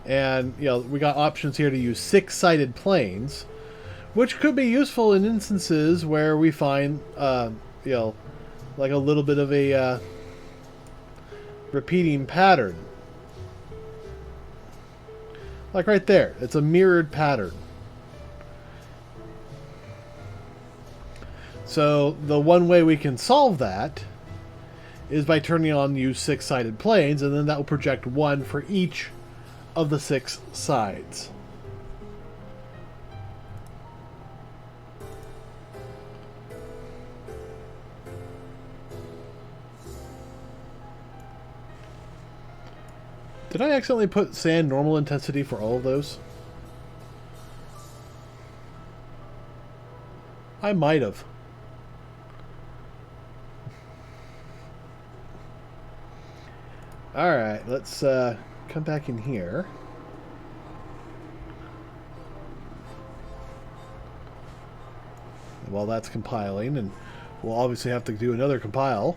And, we got options here to use 6-sided planes, which could be useful in instances where we find, like a little bit of a repeating pattern. Like right there. It's a mirrored pattern. So the one way we can solve that is by turning on use 6-sided planes, and then that will project one for each of the 6 sides. Did I accidentally put sand normal intensity for all of those? I might have. Alright, let's come back in here. While that's compiling, and we'll obviously have to do another compile.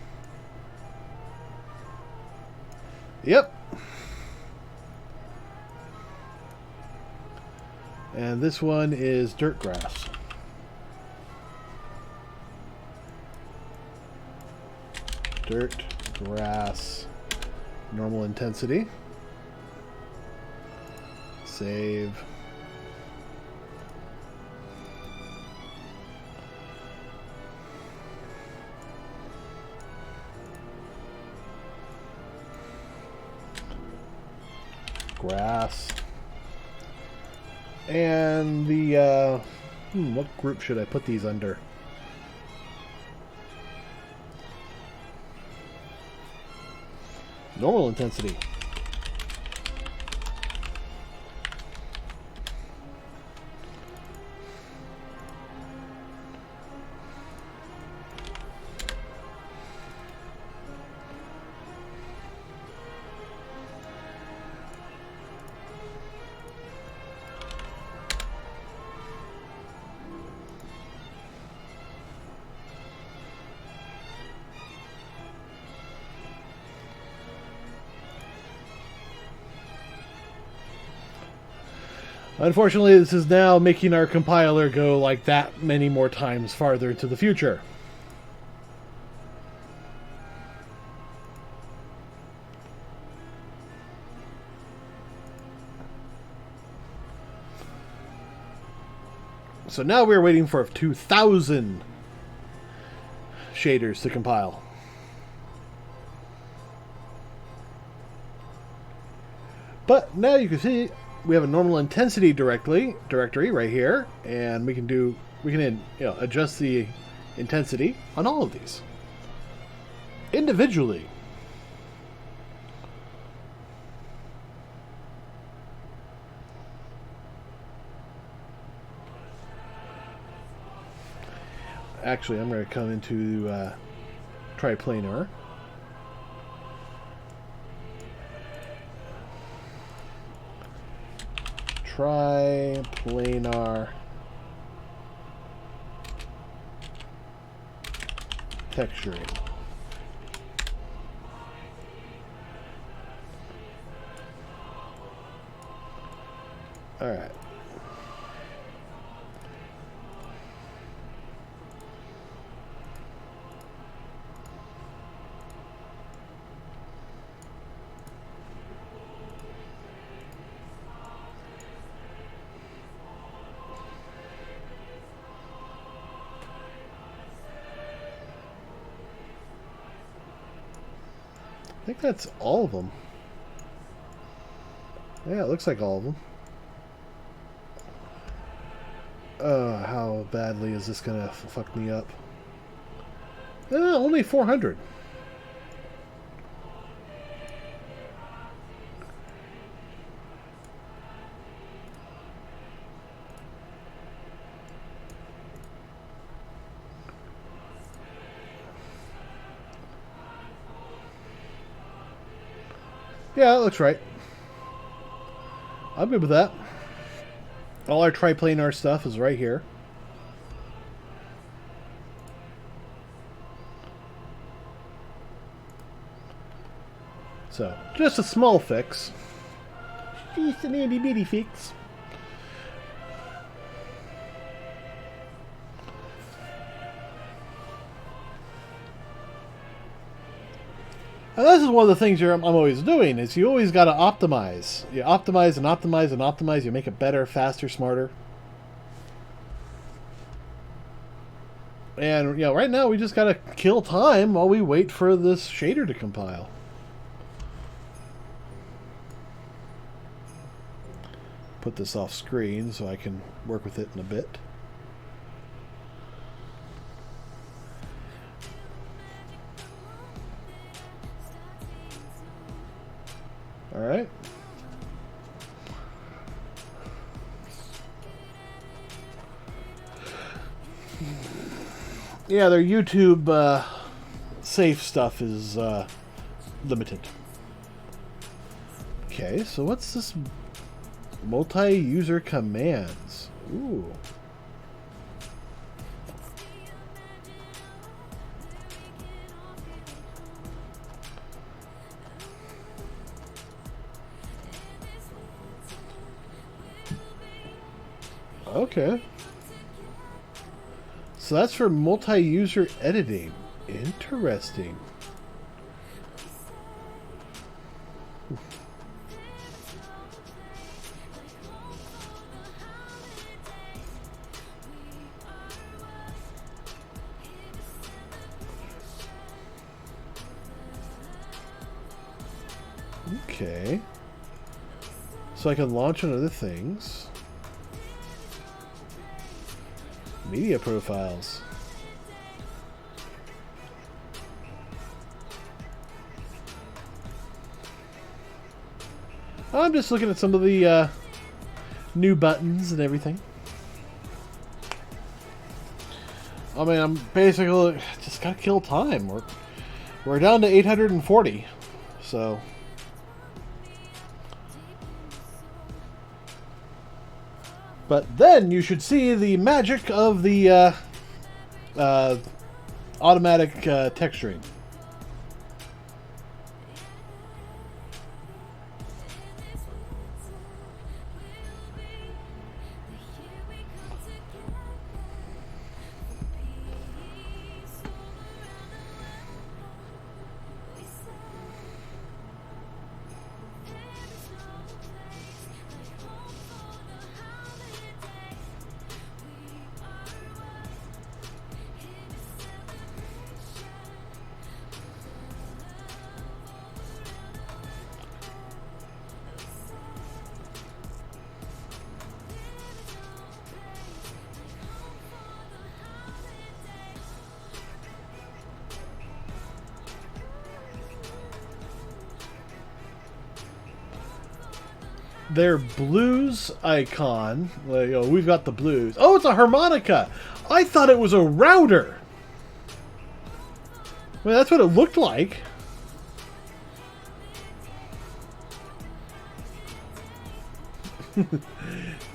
Yep. And this one is dirt grass. Dirt grass normal intensity. Save. Grass. And the, what group should I put these under? Normal intensity. Unfortunately, this is now making our compiler go like that many more times farther into the future. So now we're waiting for 2,000 shaders to compile. But now you can see we have a normal intensity directory right here, and we can adjust the intensity on all of these individually. Actually, I'm going to come into triplanar. Triplanar texturing. All right. I think that's all of them. Yeah, it looks like all of them. How badly is this gonna fuck me up? Only 400. Yeah, that looks right. I'm good with that. All our triplanar stuff is right here. So, just a small fix. Just an itty bitty fix. And this is one of the things I'm always doing, is you always got to optimize. You optimize and optimize and optimize. You make it better, faster, smarter. And, right now we just gotta kill time while we wait for this shader to compile. Put this off screen so I can work with it in a bit. Alright. Yeah, their YouTube safe stuff is limited. Okay, so what's this multi-user commands? Ooh. Okay. So that's for multi-user editing. Interesting. Okay. So I can launch on other things. Media profiles. I'm just looking at some of the new buttons and everything. I mean, I'm basically just gotta kill time. We're down to 840, so. But then you should see the magic of the automatic texturing. Their blues icon, we've got the blues. Oh, it's a harmonica. I thought it was a router. Well, that's what it looked like.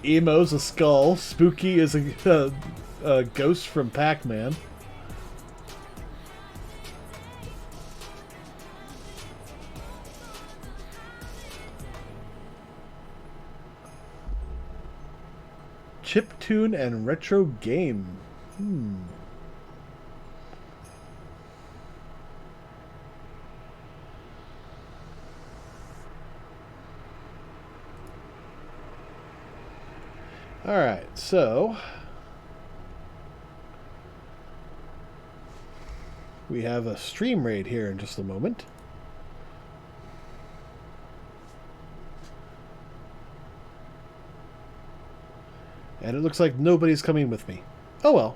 Emo's a skull. Spooky is a ghost from Pac-Man. Chiptune and retro game. Alright, so we have a stream raid here in just a moment. And it looks like nobody's coming with me. Oh well.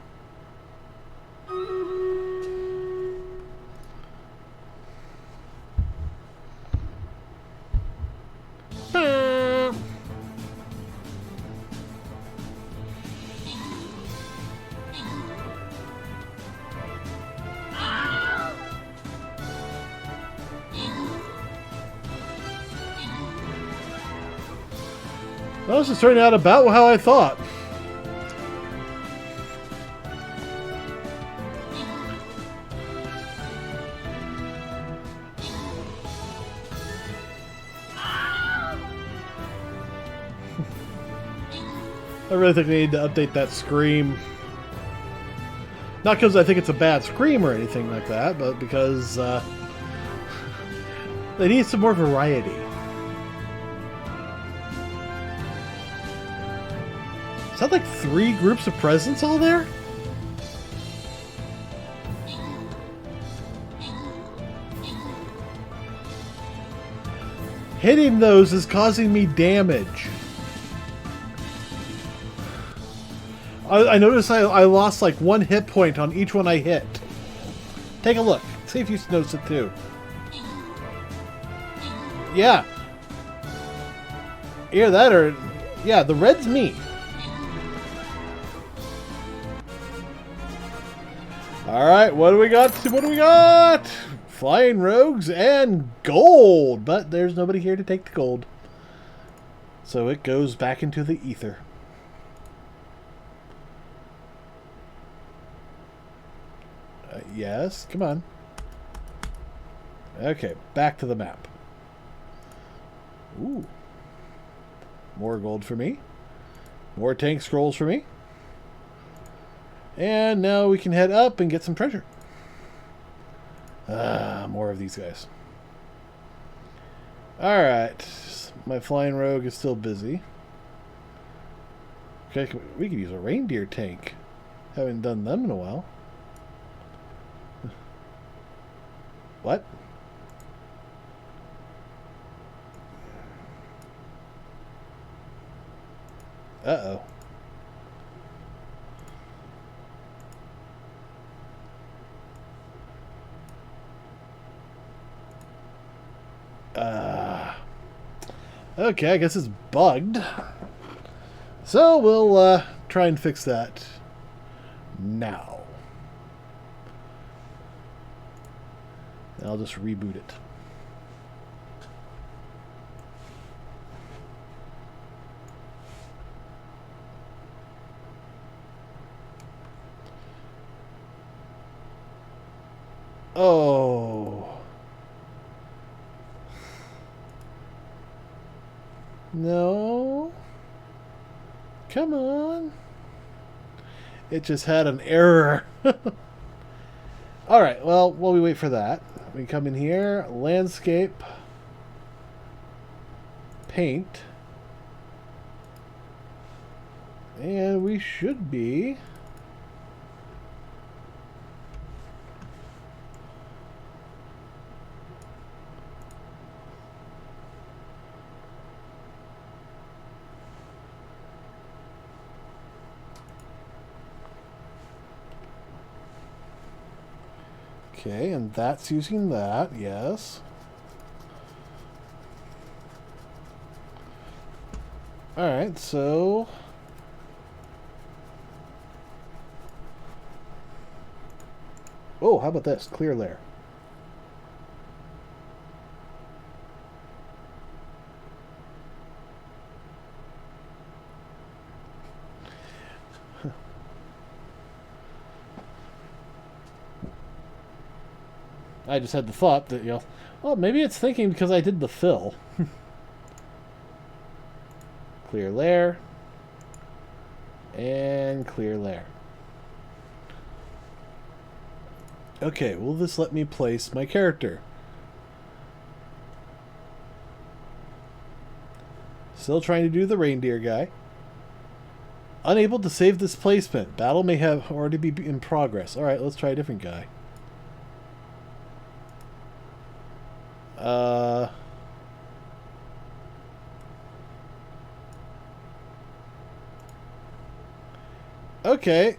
Well, this is turning out about how I thought. I really think they need to update that scream. Not because I think it's a bad scream or anything like that, but because they need some more variety. Is that like 3 groups of presents all there? Hitting those is causing me damage. I noticed I lost like 1 hit point on each one I hit. Take a look. See if you notice it too. Yeah. Either that or... Yeah, the red's me. Alright, what do we got? What do we got? Flying rogues and gold. But there's nobody here to take the gold. So it goes back into the ether. Yes, come on. Okay, back to the map. Ooh. More gold for me. More tank scrolls for me. And now we can head up and get some treasure. More of these guys. Alright. My flying rogue is still busy. Okay, we could use a reindeer tank. Haven't done them in a while. What? Uh-oh. Okay, I guess it's bugged. So we'll try and fix that now. I'll just reboot it. Oh. No. Come on. It just had an error. Alright, well, while we wait for that, we come in here, landscape, paint, and we should be... Okay, and that's using that, yes. Alright, so... Oh, how about this? Clear layer. I just had the thought that, you know, well, maybe it's thinking because I did the fill. Clear layer. And clear layer. Okay, will this let me place my character? Still trying to do the reindeer guy. Unable to save this placement. Battle may have already be in progress. Alright, let's try a different guy. Okay.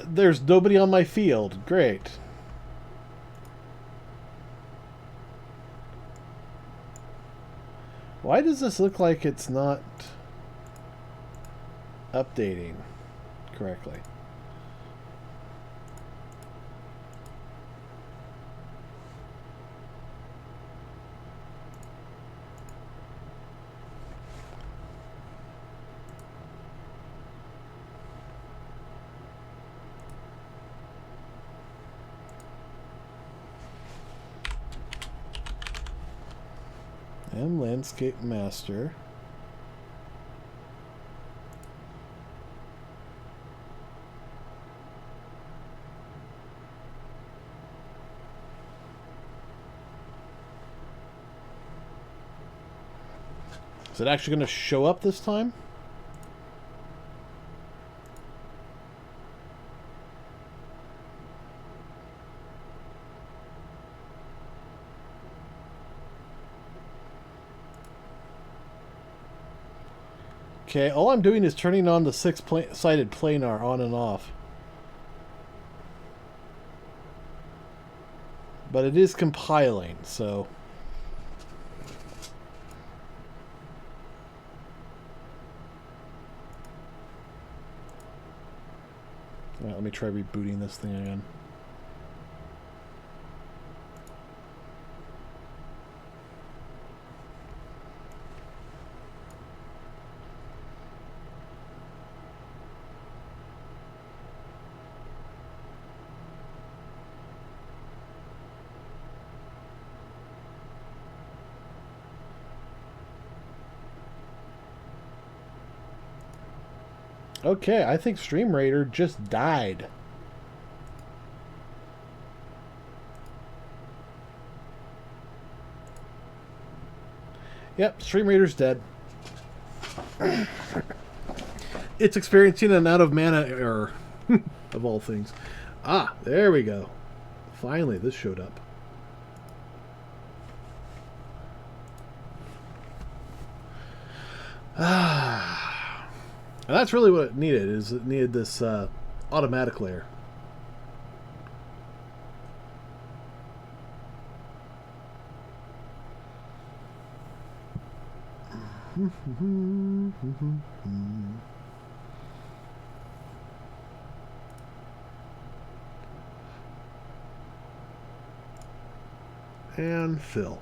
There's nobody on my field. Great. Why does this look like it's not updating correctly? M Landscape Master. Is it actually going to show up this time? Okay, all I'm doing is turning on the six-sided planar on and off. But it is compiling, so... Alright, let me try rebooting this thing again. Okay, I think Stream Raider just died. Yep, Stream Raider's dead. It's experiencing an out of mana error. Of all things. Ah, there we go. Finally, this showed up. Ah. And that's really what it needed, is it needed this automatic layer. And fill.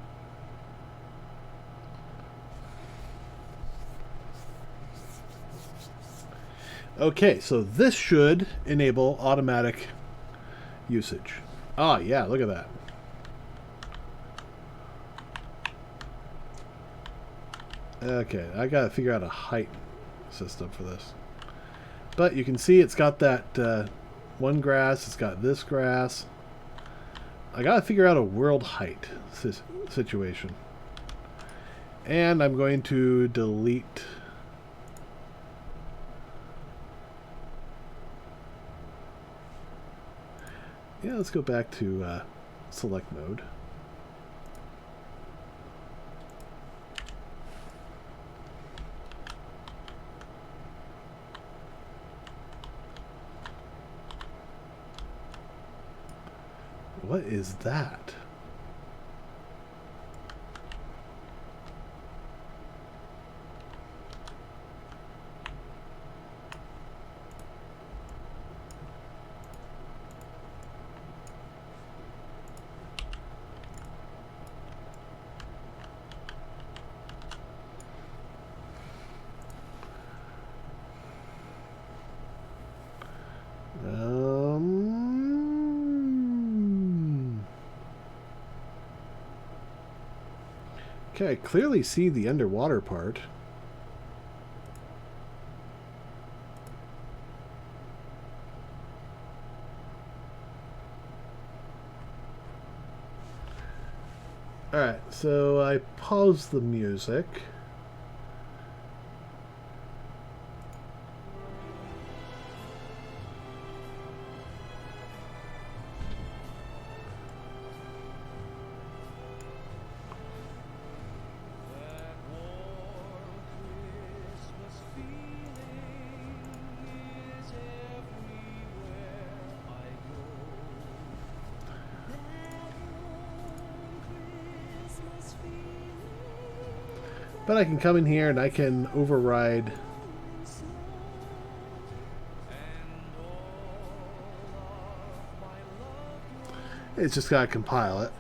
Okay, so this should enable automatic usage. Ah, yeah, look at that. Okay, I gotta figure out a height system for this. But you can see it's got that one grass, it's got this grass. I gotta figure out a world height situation. And I'm going to delete... Yeah, let's go back to select mode. What is that? Okay, I clearly see the underwater part. Alright, so I pause the music. But I can come in here and I can override. It's just got to compile it.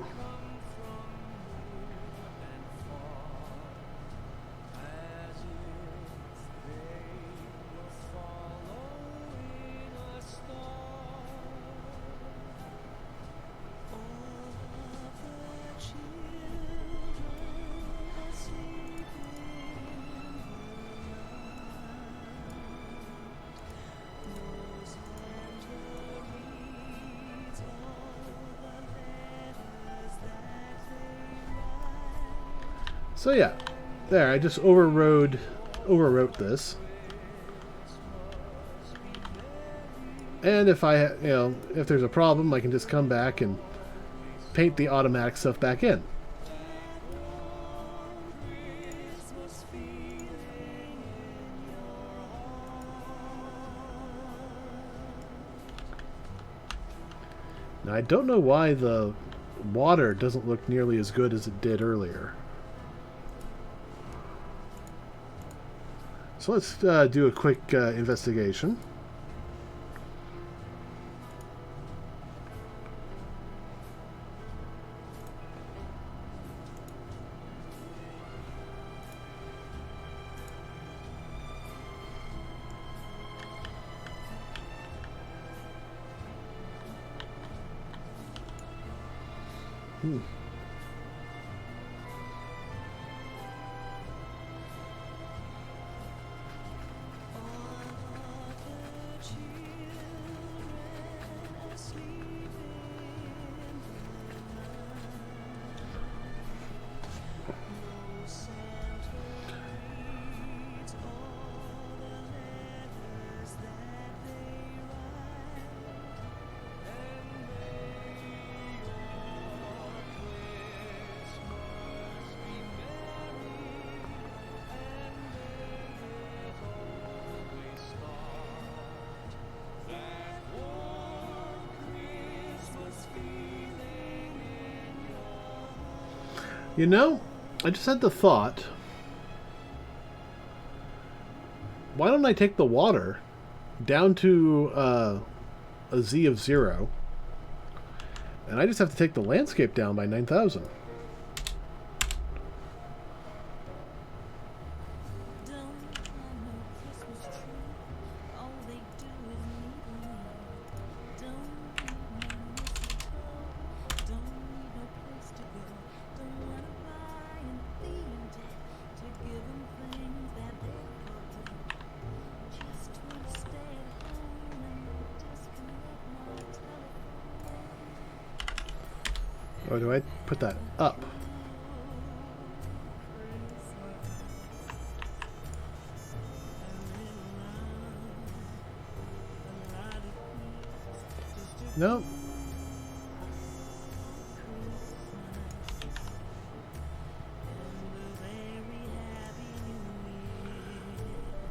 So yeah, there, I just overwrote this. And if if there's a problem, I can just come back and paint the automatic stuff back in. Now, I don't know why the water doesn't look nearly as good as it did earlier. So let's do a quick investigation. You know, I just had the thought, why don't I take the water down to a Z of 0, and I just have to take the landscape down by 9,000. Or do I put that up? No.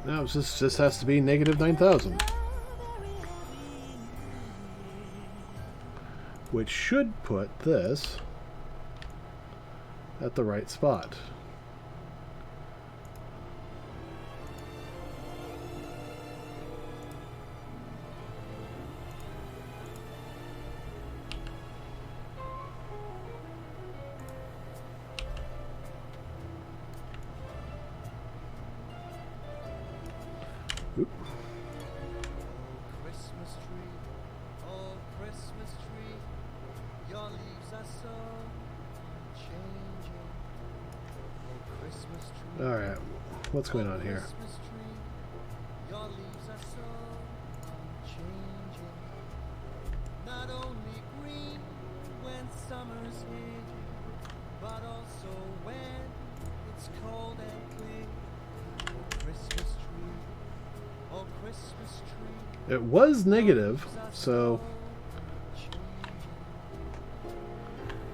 No, it just has to be negative 9,000. Which should put this at the right spot. Oop. Alright, what's going on here? Not only green when summer's here, but also when it's cold and clear. Oh, Christmas tree, oh, Christmas tree. It was negative, so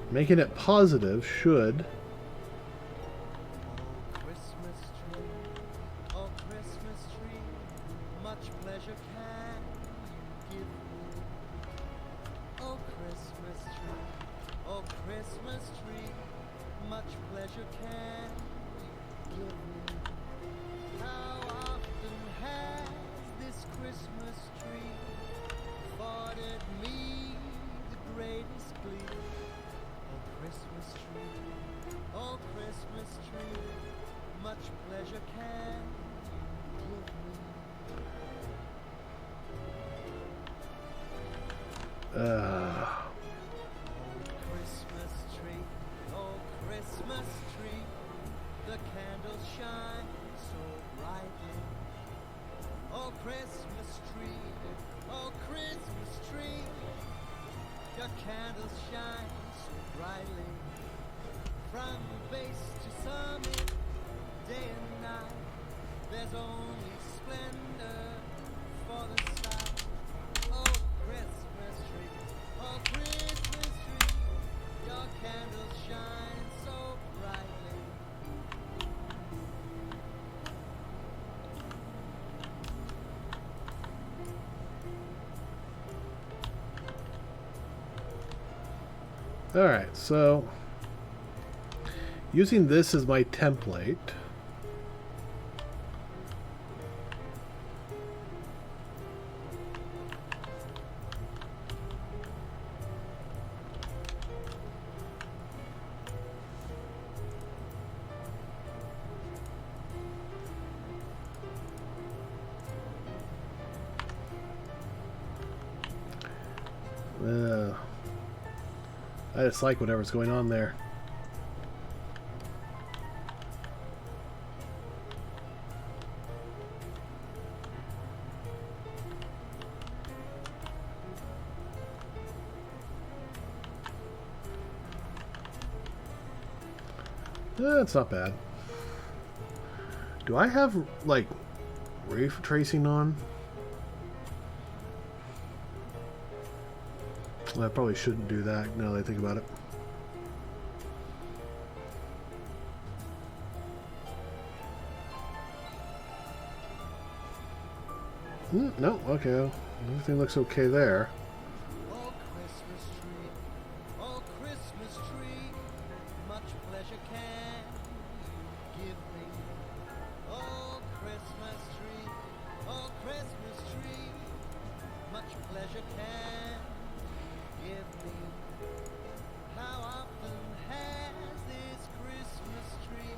making it positive should. Christmas tree, oh Christmas tree, the candles shine so brightly. Oh Christmas tree, oh Christmas tree, your candles shine so brightly. From base to summit, day and night, there's only splendor for the sight. Oh Christmas tree, oh Christmas tree, your candles shine so brightly. Alright, so using this as my template. I just like whatever's going on there. That's not bad. Do I have, like, ray tracing on? Well, I probably shouldn't do that now that I think about it. No, okay. Everything looks okay there. Oh, Christmas tree, oh, Christmas tree, much pleasure can you give me. Oh, Christmas tree, oh, Christmas tree, much pleasure can you give me. How often has this Christmas tree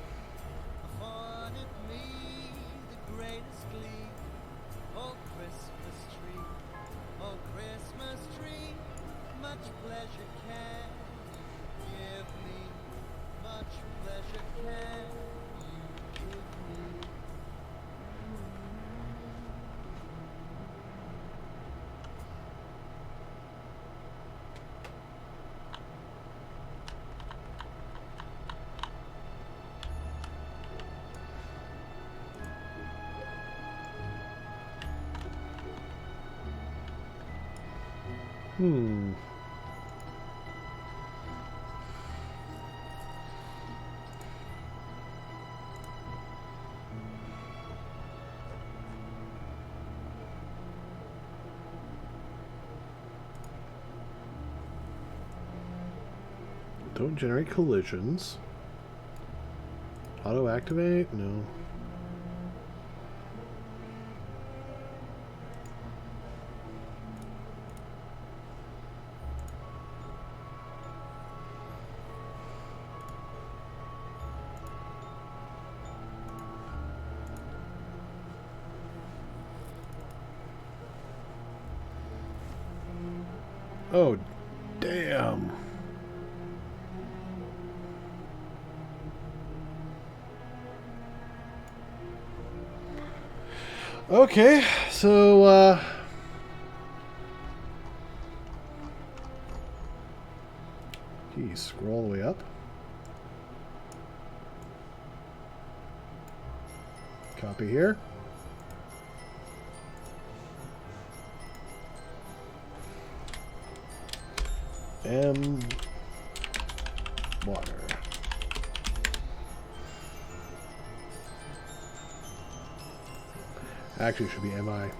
afforded me the greatest glee? Oh, Christmas tree, oh, Christmas tree, much pleasure can you give me, much pleasure can you give me. Don't generate collisions. Auto activate? No. Oh, damn. Okay, so, geez, scroll all the way up. Copy here. M water. Actually, it should be MI.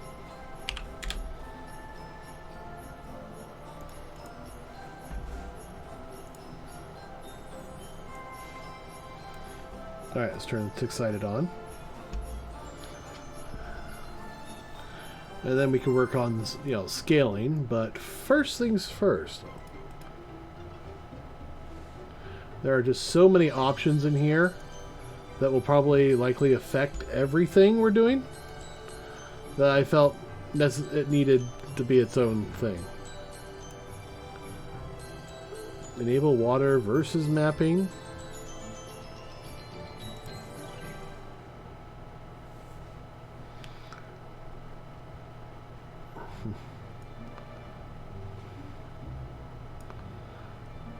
Alright, let's turn the six-sided on. And then we can work on, you know, scaling, but first things first. There are just so many options in here that will probably likely affect everything we're doing that I felt it needed to be its own thing. Enable water versus mapping.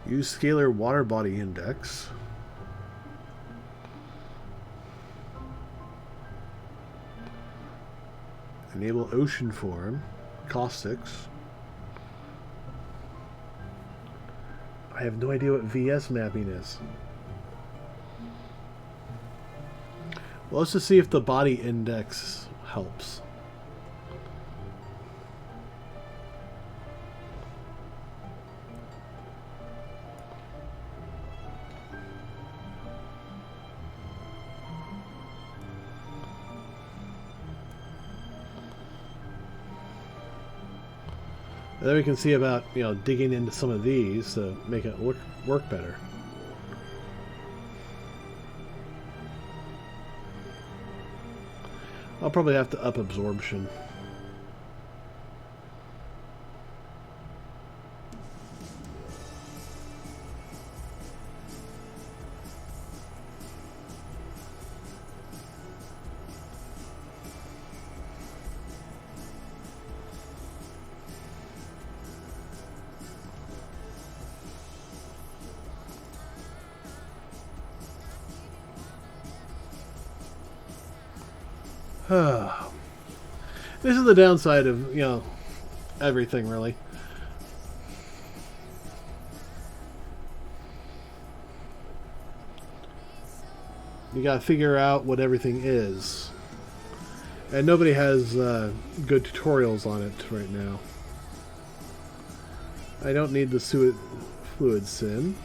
Use scalar water body index. Enable ocean form. Caustics. I have no idea what VS mapping is. Well, let's just see if the body index helps. And then we can see about, digging into some of these to make it work better. I'll probably have to up absorption. This is the downside of, everything, really. You gotta figure out what everything is. And nobody has good tutorials on it right now. I don't need the fluid sim.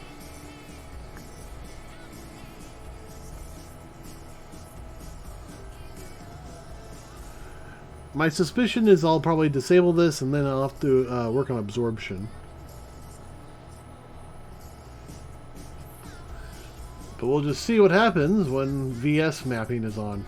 My suspicion is I'll probably disable this and then I'll have to work on absorption. But we'll just see what happens when VS mapping is on.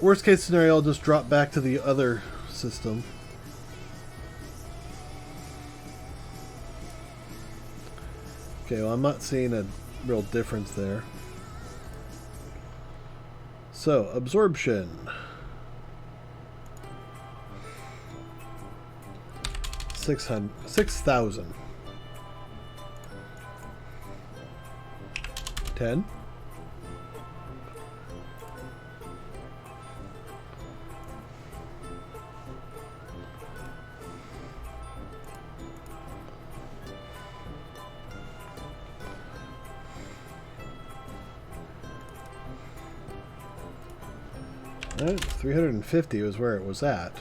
Worst case scenario, I'll just drop back to the other system. Okay, well, I'm not seeing a real difference there. So, absorption. 6,000. 10. Right, 350 was where it was at.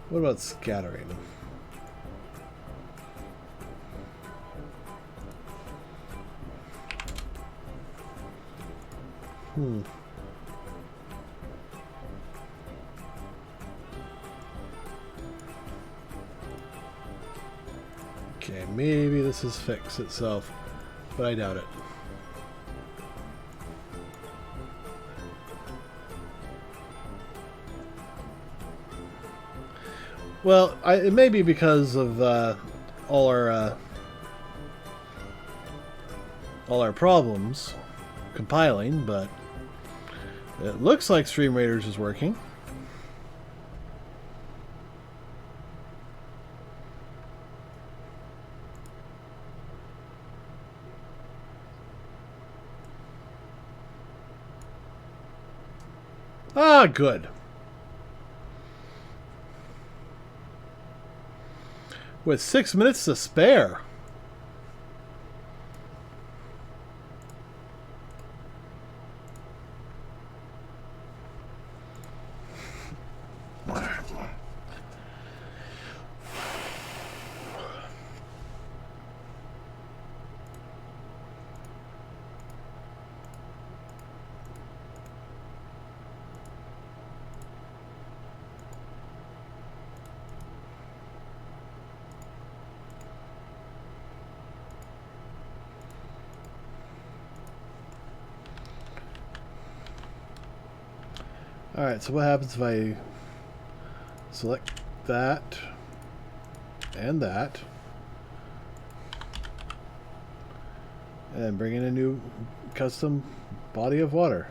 What about scattering? Okay, maybe this is fixed itself, but I doubt it. Well, it may be because of all our problems compiling, but it looks like Stream Raiders is working. Ah, good. With 6 minutes to spare. Alright, so what happens if I select that and that and bring in a new custom body of water?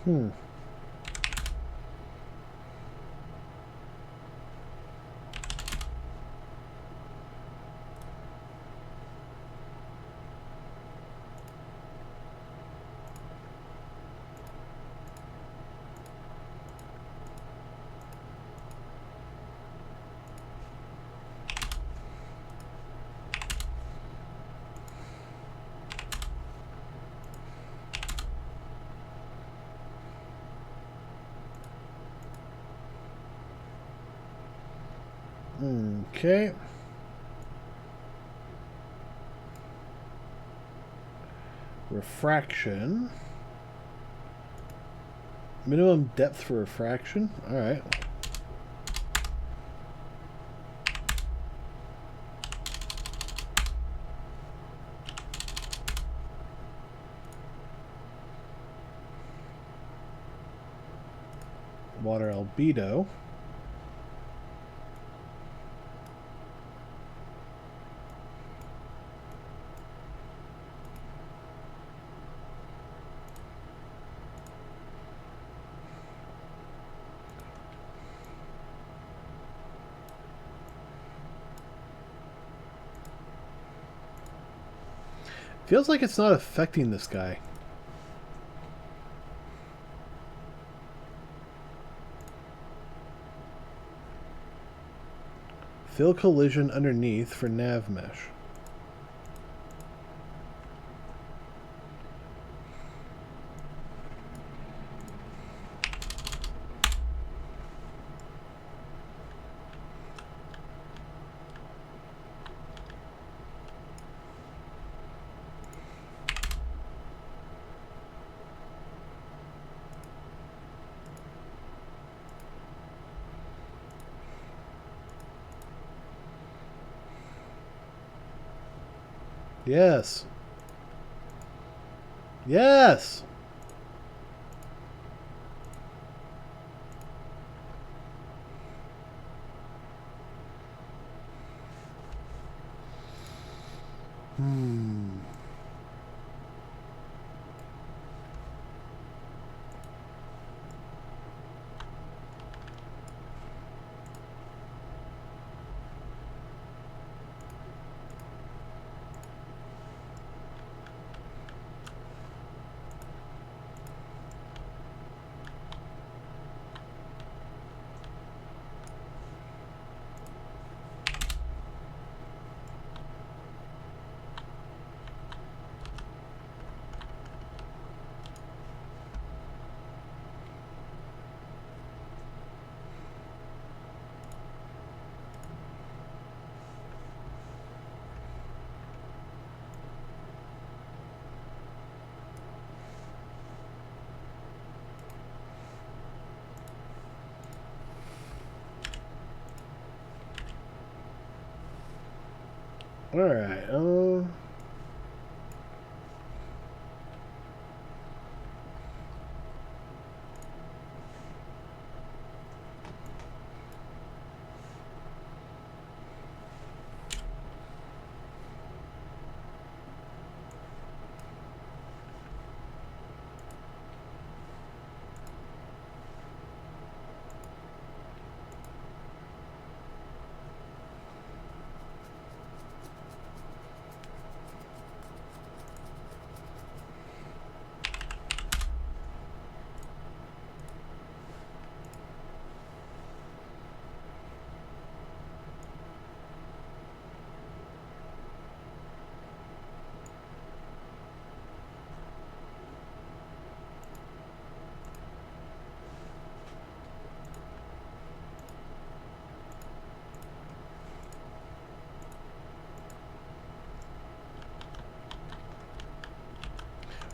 Hmm. Okay. Refraction. Minimum depth for refraction. All right. Water albedo. Feels like it's not affecting this guy. Fill collision underneath for nav mesh. Yes. Yes. All right.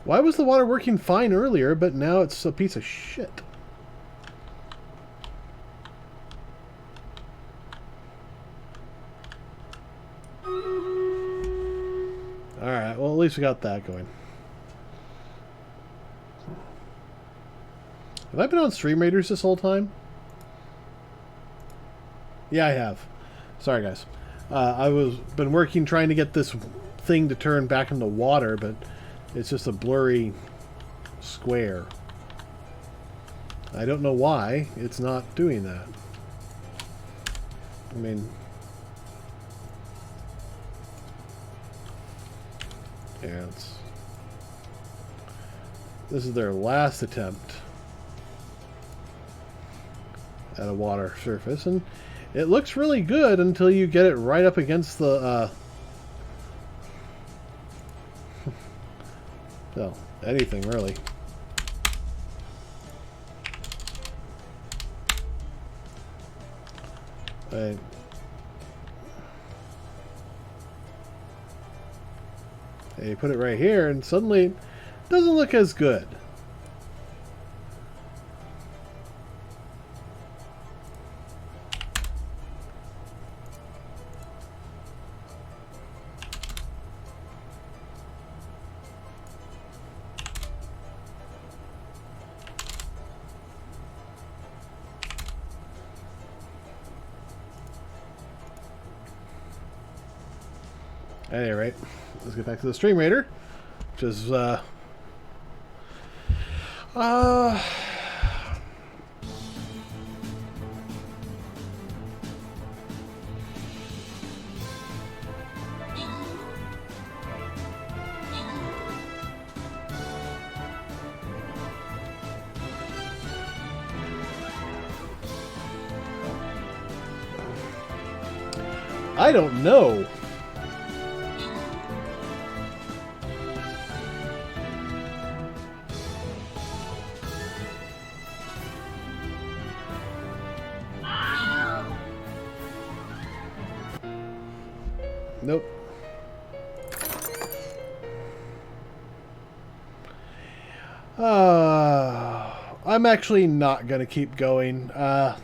Why was the water working fine earlier, but now it's a piece of shit? Alright, well at least we got that going. Have I been on Stream Raiders this whole time? Yeah, I have. Sorry, guys. I was been working trying to get this thing to turn back into water, but it's just a blurry square. I don't know why it's not doing that. I mean... Yeah, this is their last attempt at a water surface, and it looks really good until you get it right up against the well, anything really. And you put it right here, and suddenly it doesn't look as good. At any rate, let's get back to the Stream Raider, which is, I don't know. Nope. I'm actually not going to keep going. I'm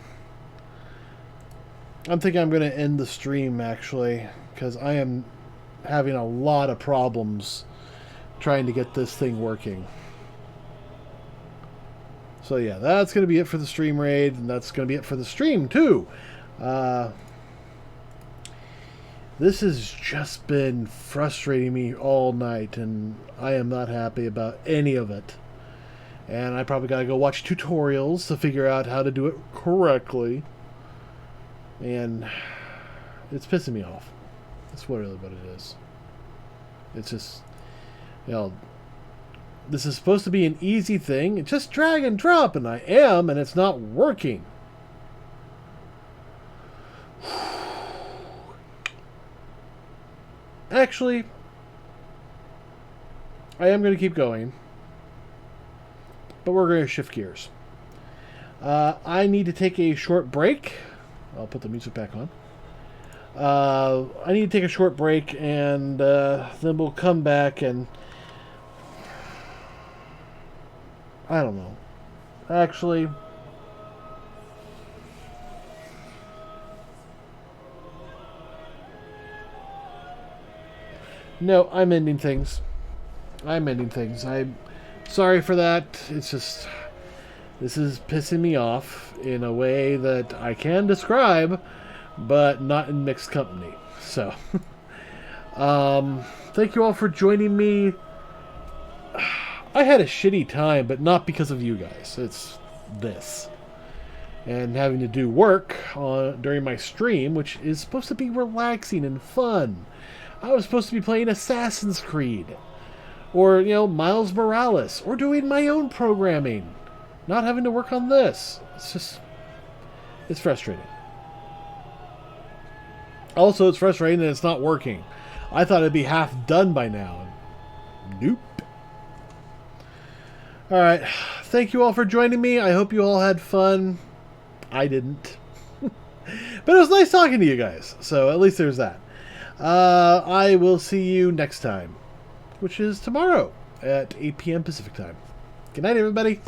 thinking I'm going to end the stream, actually, because I am having a lot of problems trying to get this thing working. So yeah, that's going to be it for the stream raid, and that's going to be it for the stream, too. This has just been frustrating me all night, and I am not happy about any of it. And I probably gotta go watch tutorials to figure out how to do it correctly. And it's pissing me off. That's really what it is. It's just, you know, this is supposed to be an easy thing. It's just drag and drop, and I am, and it's not working. Actually, I am going to keep going, but we're going to shift gears. I need to take a short break. I'll put the music back on. I need to take a short break, and then we'll come back and... I don't know. Actually... No, I'm ending things. I'm sorry for that. It's just... This is pissing me off in a way that I can describe, but not in mixed company. So, thank you all for joining me. I had a shitty time, but not because of you guys. It's this. And having to do work during my stream, which is supposed to be relaxing and fun. I was supposed to be playing Assassin's Creed. Or, you know, Miles Morales. Or doing my own programming. Not having to work on this. It's just... It's frustrating. Also, it's frustrating that it's not working. I thought it'd be half done by now. Nope. Alright. Thank you all for joining me. I hope you all had fun. I didn't. But it was nice talking to you guys. So, at least there's that. I will see you next time, which is tomorrow at 8 p.m. Pacific time. Good night, everybody.